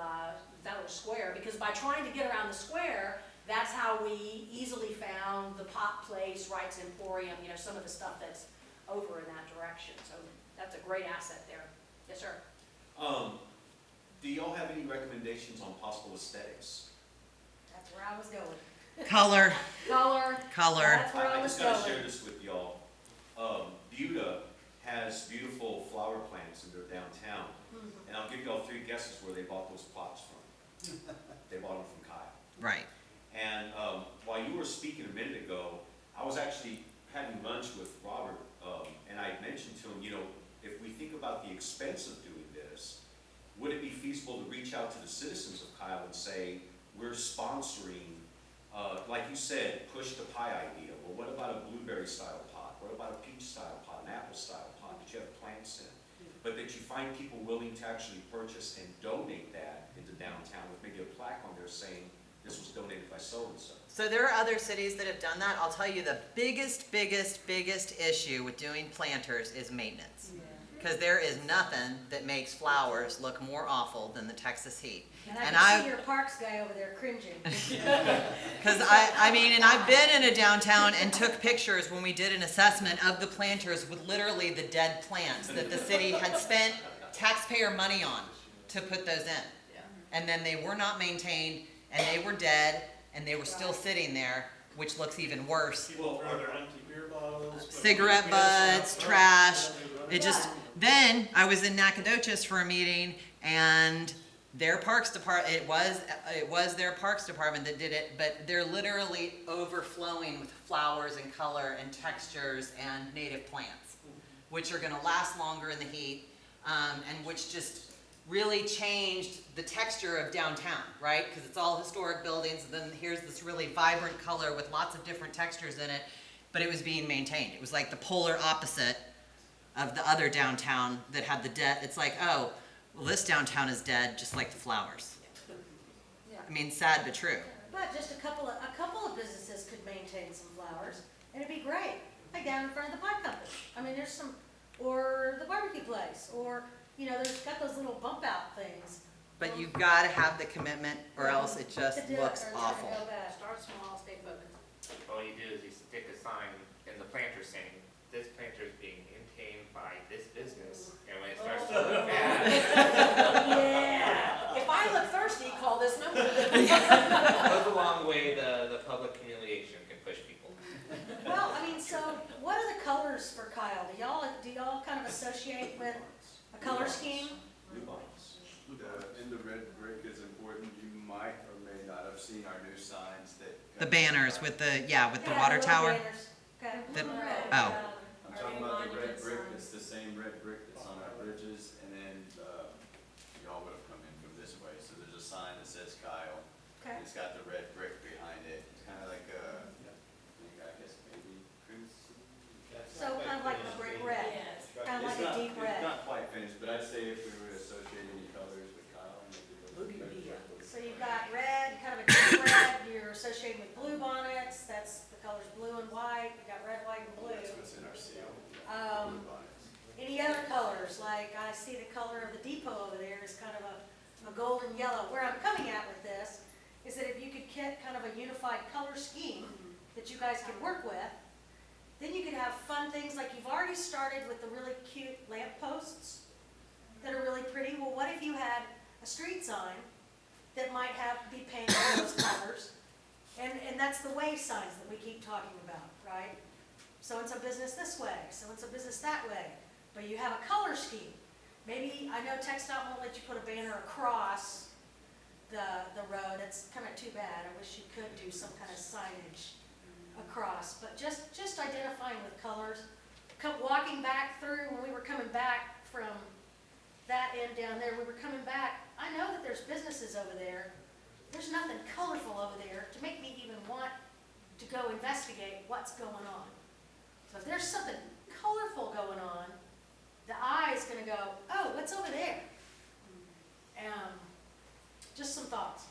square, because by trying to get around the square, that's how we easily found the Pop Place, Wright's Emporium, some of the stuff that's over in that direction. So that's a great asset there. Yes, sir. Do y'all have any recommendations on possible aesthetics? That's where I was going. Color. Color. That's where I I was just gotta going. share this with y'all. Buda has beautiful flower plants in their downtown. And I'll give y'all 3 guesses where they bought those pots from. They bought them from Kyle. Right. And while you were speaking a minute ago, I was actually having lunch with Robert, and I mentioned to him, if we think about the expense of doing this, would it be feasible to reach out to the citizens of Kyle and say, we're sponsoring, like you said, push the pie idea. Well, what about a blueberry style pot? What about a peach style pot, an apple style pot that you have plants in? But that you find people willing to actually purchase and donate that into downtown with maybe a plaque on there saying, this was donated by so-and-so. So there are other cities that have done that. I'll tell you the biggest issue with doing planters is maintenance. Because there is nothing that makes flowers look more awful than the Texas heat. And I can see your parks guy over there cringing. Because and I've been in a downtown and took pictures when we did an assessment of the planters with literally the dead plants that the city had spent taxpayer money on to put those in. And then they were not maintained, and they were dead, and they were still sitting there, which looks even worse. People throw their empty beer bottles. Cigarette butts, trash. Then I was in Nacogdoches for a meeting, and their parks department, it was their parks department that did it, but they're literally overflowing with flowers and color and textures and native plants, which are gonna last longer in the heat, and which just really changed the texture of downtown, right? Because it's all historic buildings, and then here's this really vibrant color with lots of different textures in it, but it was being maintained. It was like the polar opposite of the other downtown that had the dead. It's like, oh, well, this downtown is dead, just like the flowers. Sad but true. But just a couple of businesses could maintain some flowers, and it'd be great. Like down in front of the pie company. There's some, or the barbecue place, or there's got those little bump out things. But you've got to have the commitment, or else it just looks awful. Start small, stay focused. All you do is you stick a sign in the planter saying, this planter is being maintained by this business, and when it starts to look bad. Yeah. If I look thirsty, call this number. It goes a long way, the public humiliation can push people. Well, so what are the colors for Kyle? Do y'all kind of associate with a color scheme? In the red brick is important. You might or may not have seen our new signs that. The banners with the water tower. Okay. Oh. I'm talking about the red brick. It's the same red brick that's on our bridges, and then y'all would have come in from this way. So there's a sign that says Kyle. Okay. It's got the red brick behind it. It's kind of like I guess maybe crimson. So kind of like a brick red. Kind of like a deep red. It's not quite finished, but I'd say if we were to associate any colors with Kyle, So you've got red, kind of a deep red. You're associating with blue bonnets. That's the colors blue and white. You got red, white, and blue. That's what's in our seal. Any other colors? Like I see the color of the depot over there is kind of a golden yellow. Where I'm coming at with this is that if you could get kind of a unified color scheme that you guys could work with, then you could have fun things like you've already started with the really cute lamp posts that are really pretty. Well, what if you had a street sign that might be painted in those colors? And that's the way signs that we keep talking about, right? So-and-so business this way, so-and-so business that way. But you have a color scheme. Maybe, I know TxDOT won't let you put a banner across the road. That's kind of too bad. I wish you could do some kind of signage across. But just identifying with colors. Walking back through, when we were coming back from that end down there, we were coming back. I know that there's businesses over there. There's nothing colorful over there to make me even want to go investigate what's going on. So if there's something colorful going on, the eye's going to go, oh, what's over there? Just some thoughts.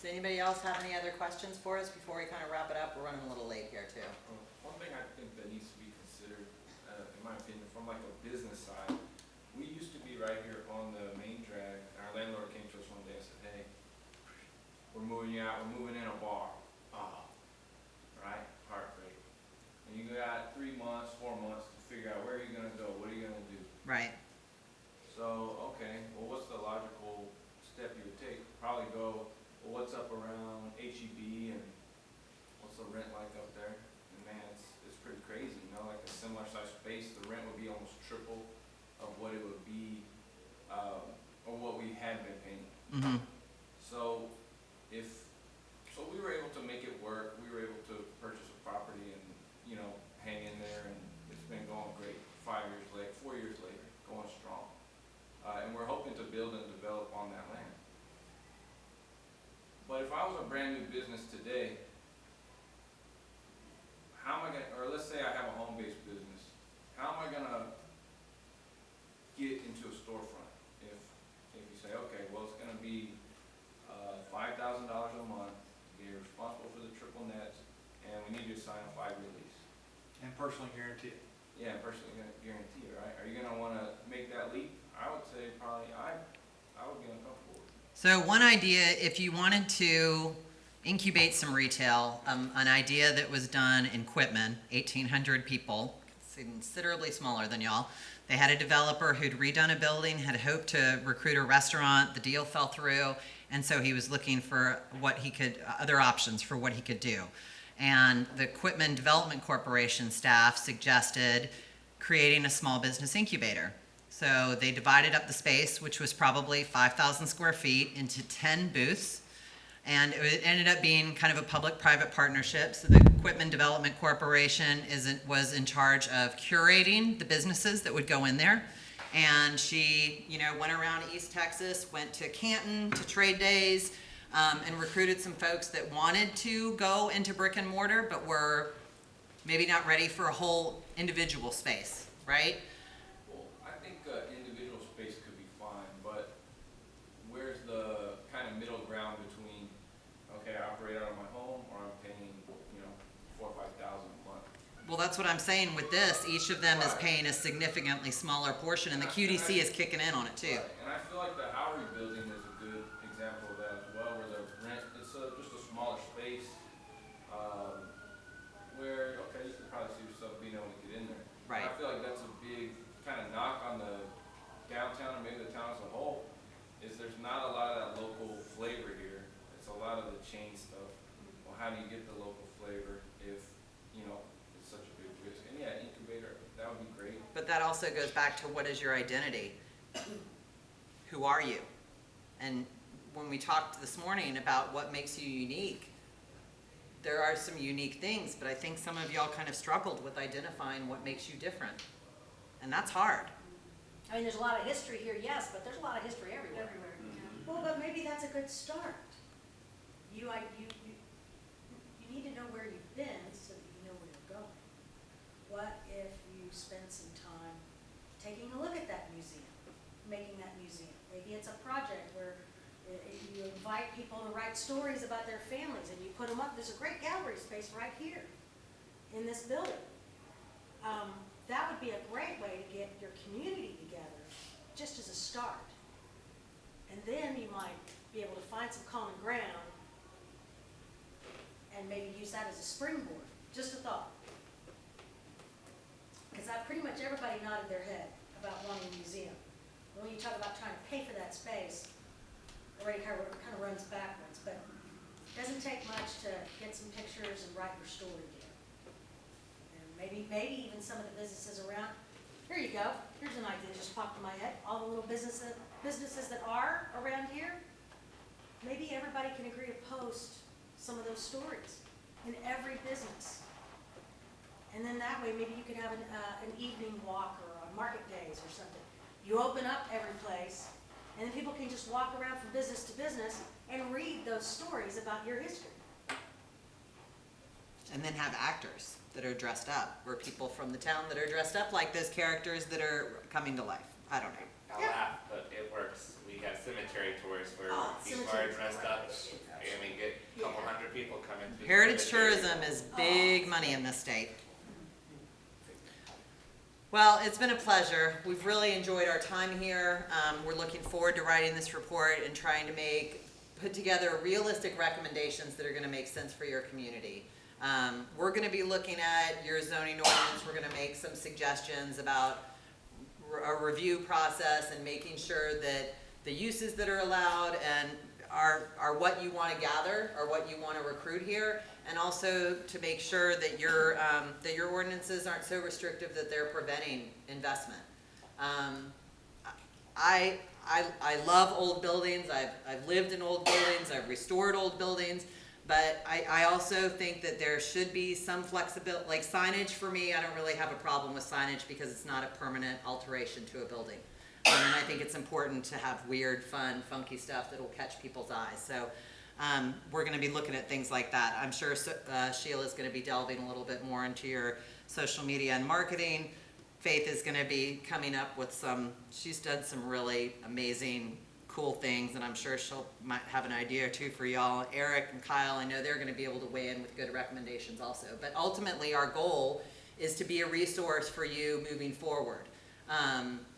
Does anybody else have any other questions for us before we kind of wrap it up? We're running a little late here too. One thing I think that needs to be considered, in my opinion, from like a business side, we used to be right here on the main drag, and our landlord came to us one day and said, hey, we're moving you out, we're moving in a bar. Right? Heartbreak. And you got 3 months, 4 months to figure out where you're gonna go, what are you gonna do? Right. So, okay, well, what's the logical step you would take? Probably go, well, what's up around HEB and what's the rent like up there? And man, it's pretty crazy, you know, like a similar size space, the rent would be almost triple of what it would be, or what we had been paying. Mm-hmm. So we were able to make it work, we were able to purchase a property and, you know, hang in there, and it's been going great 5 years later, 4 years later, going strong. And we're hoping to build and develop on that land. But if I was a brand new business today, how am I gonna, or let's say I have a home-based business, how am I gonna get into a storefront? If you say, okay, well, it's gonna be $5,000 a month, you're responsible for the triple nets, and we need you to sign a 5-year lease. And personally guarantee it. Yeah, personally guarantee it, right? Are you gonna wanna make that leap? I would say probably I would be uncomfortable with it. So one idea, if you wanted to incubate some retail, an idea that was done in Quitman, 1,800 people, considerably smaller than y'all. They had a developer who'd redone a building, had hoped to recruit a restaurant. The deal fell through, and so he was looking for what he could, other options for what he could do. And the Quitman Development Corporation staff suggested creating a small business incubator. So they divided up the space, which was probably 5,000 square feet, into 10 booths. And it ended up being kind of a public-private partnership. So the Quitman Development Corporation was in charge of curating the businesses that would go in there. And she, you know, went around East Texas, went to Canton, to trade days, and recruited some folks that wanted to go into brick and mortar, but were maybe not ready for a whole individual space, right? Well, I think individual space could be fine, but where's the kind of middle ground between, okay, I operate out of my home, or I'm paying, you know, $4,000 or $5,000 a month? Well, that's what I'm saying with this. Each of them is paying a significantly smaller portion, and the QDC is kicking in on it too. And I feel like the Howry building is a good example of that as well, where the rent, it's just a smaller space, where, okay, you could probably see yourself being able to get in there. Right. I feel like that's a big kind of knock on the downtown, or maybe the town as a whole, is there's not a lot of that local flavor here. It's a lot of the chain stuff. Well, how do you get the local flavor if, you know, it's such a big risk? And yeah, incubator, that would be great. But that also goes back to what is your identity? Who are you? And when we talked this morning about what makes you unique, there are some unique things, but I think some of y'all kind of struggled with identifying what makes you different. And that's hard. I mean, there's a lot of history here, yes, but there's a lot of history everywhere. Well, but maybe that's a good start. You need to know where you've been so that you know where you're going. What if you spend some time taking a look at that museum, making that museum? Maybe it's a project where you invite people to write stories about their families and you put them up. There's a great gallery space right here in this building. That would be a great way to get your community together, just as a start. And then you might be able to find some common ground and maybe use that as a springboard. Just a thought. Because pretty much everybody nodded their head about wanting a museum. When you talk about trying to pay for that space, already kind of runs backwards, but it doesn't take much to get some pictures and write your story again. And maybe even some of the businesses around. Here you go. Here's an idea that just popped in my head. All the little businesses that are around here, maybe everybody can agree to post some of those stories in every business. And then that way, maybe you could have an evening walk or on market days or something. You open up every place, and then people can just walk around from business to business and read those stories about your history. And then have actors that are dressed up, or people from the town that are dressed up like those characters that are coming to life. I don't know. I laugh, but it works. We we have cemetery tours where Oh, people cemetery are dressed up, and we get a couple hundred people coming through. the Heritage cemetery. tourism is big money in this state. Well, it's been a pleasure. We've really enjoyed our time here. We're looking forward to writing this report and trying to put together realistic recommendations that are gonna make sense for your community. We're gonna be looking at your zoning ordinance. We're gonna make some suggestions about a review process and making sure that the uses that are allowed and are what you want to gather, or what you want to recruit here, and also to make sure that your ordinances aren't so restrictive that they're preventing investment. I love old buildings. I've lived in old buildings. I've restored old buildings. But I also think that there should be some flexibility, like signage for me. I don't really have a problem with signage because it's not a permanent alteration to a building. And I think it's important to have weird, fun, funky stuff that will catch people's eyes. So we're going to be looking at things like that. I'm sure Sheila's going to be delving a little bit more into your social media and marketing. Faith is going to be coming up with she's done some really amazing, cool things, and I'm sure might have an idea or two for y'all. Eric and Kyle, I know they're going to be able to weigh in with good recommendations also. But ultimately, our goal is to be a resource for you moving forward.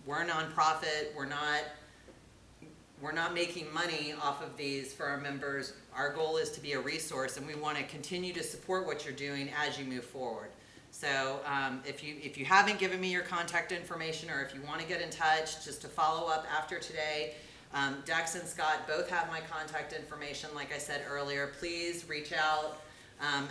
We're a nonprofit. We're not making money off of these for our members. Our goal is to be a resource, and we want to continue to support what you're doing as you move forward. So if you haven't given me your contact information, or if you want to get in touch, just to follow up after today, Dex and Scott both have my contact information. Like I said earlier, please reach out.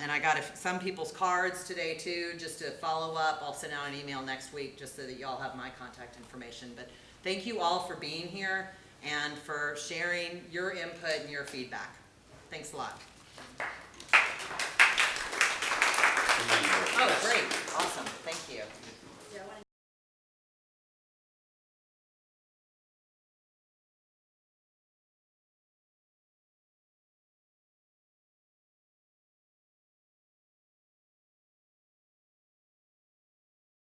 And I got some people's cards today too, just to follow up. I'll send out an email next week just so that y'all have my contact information. But thank you all for being here and for sharing your input and your feedback. Thanks a lot. Oh, great.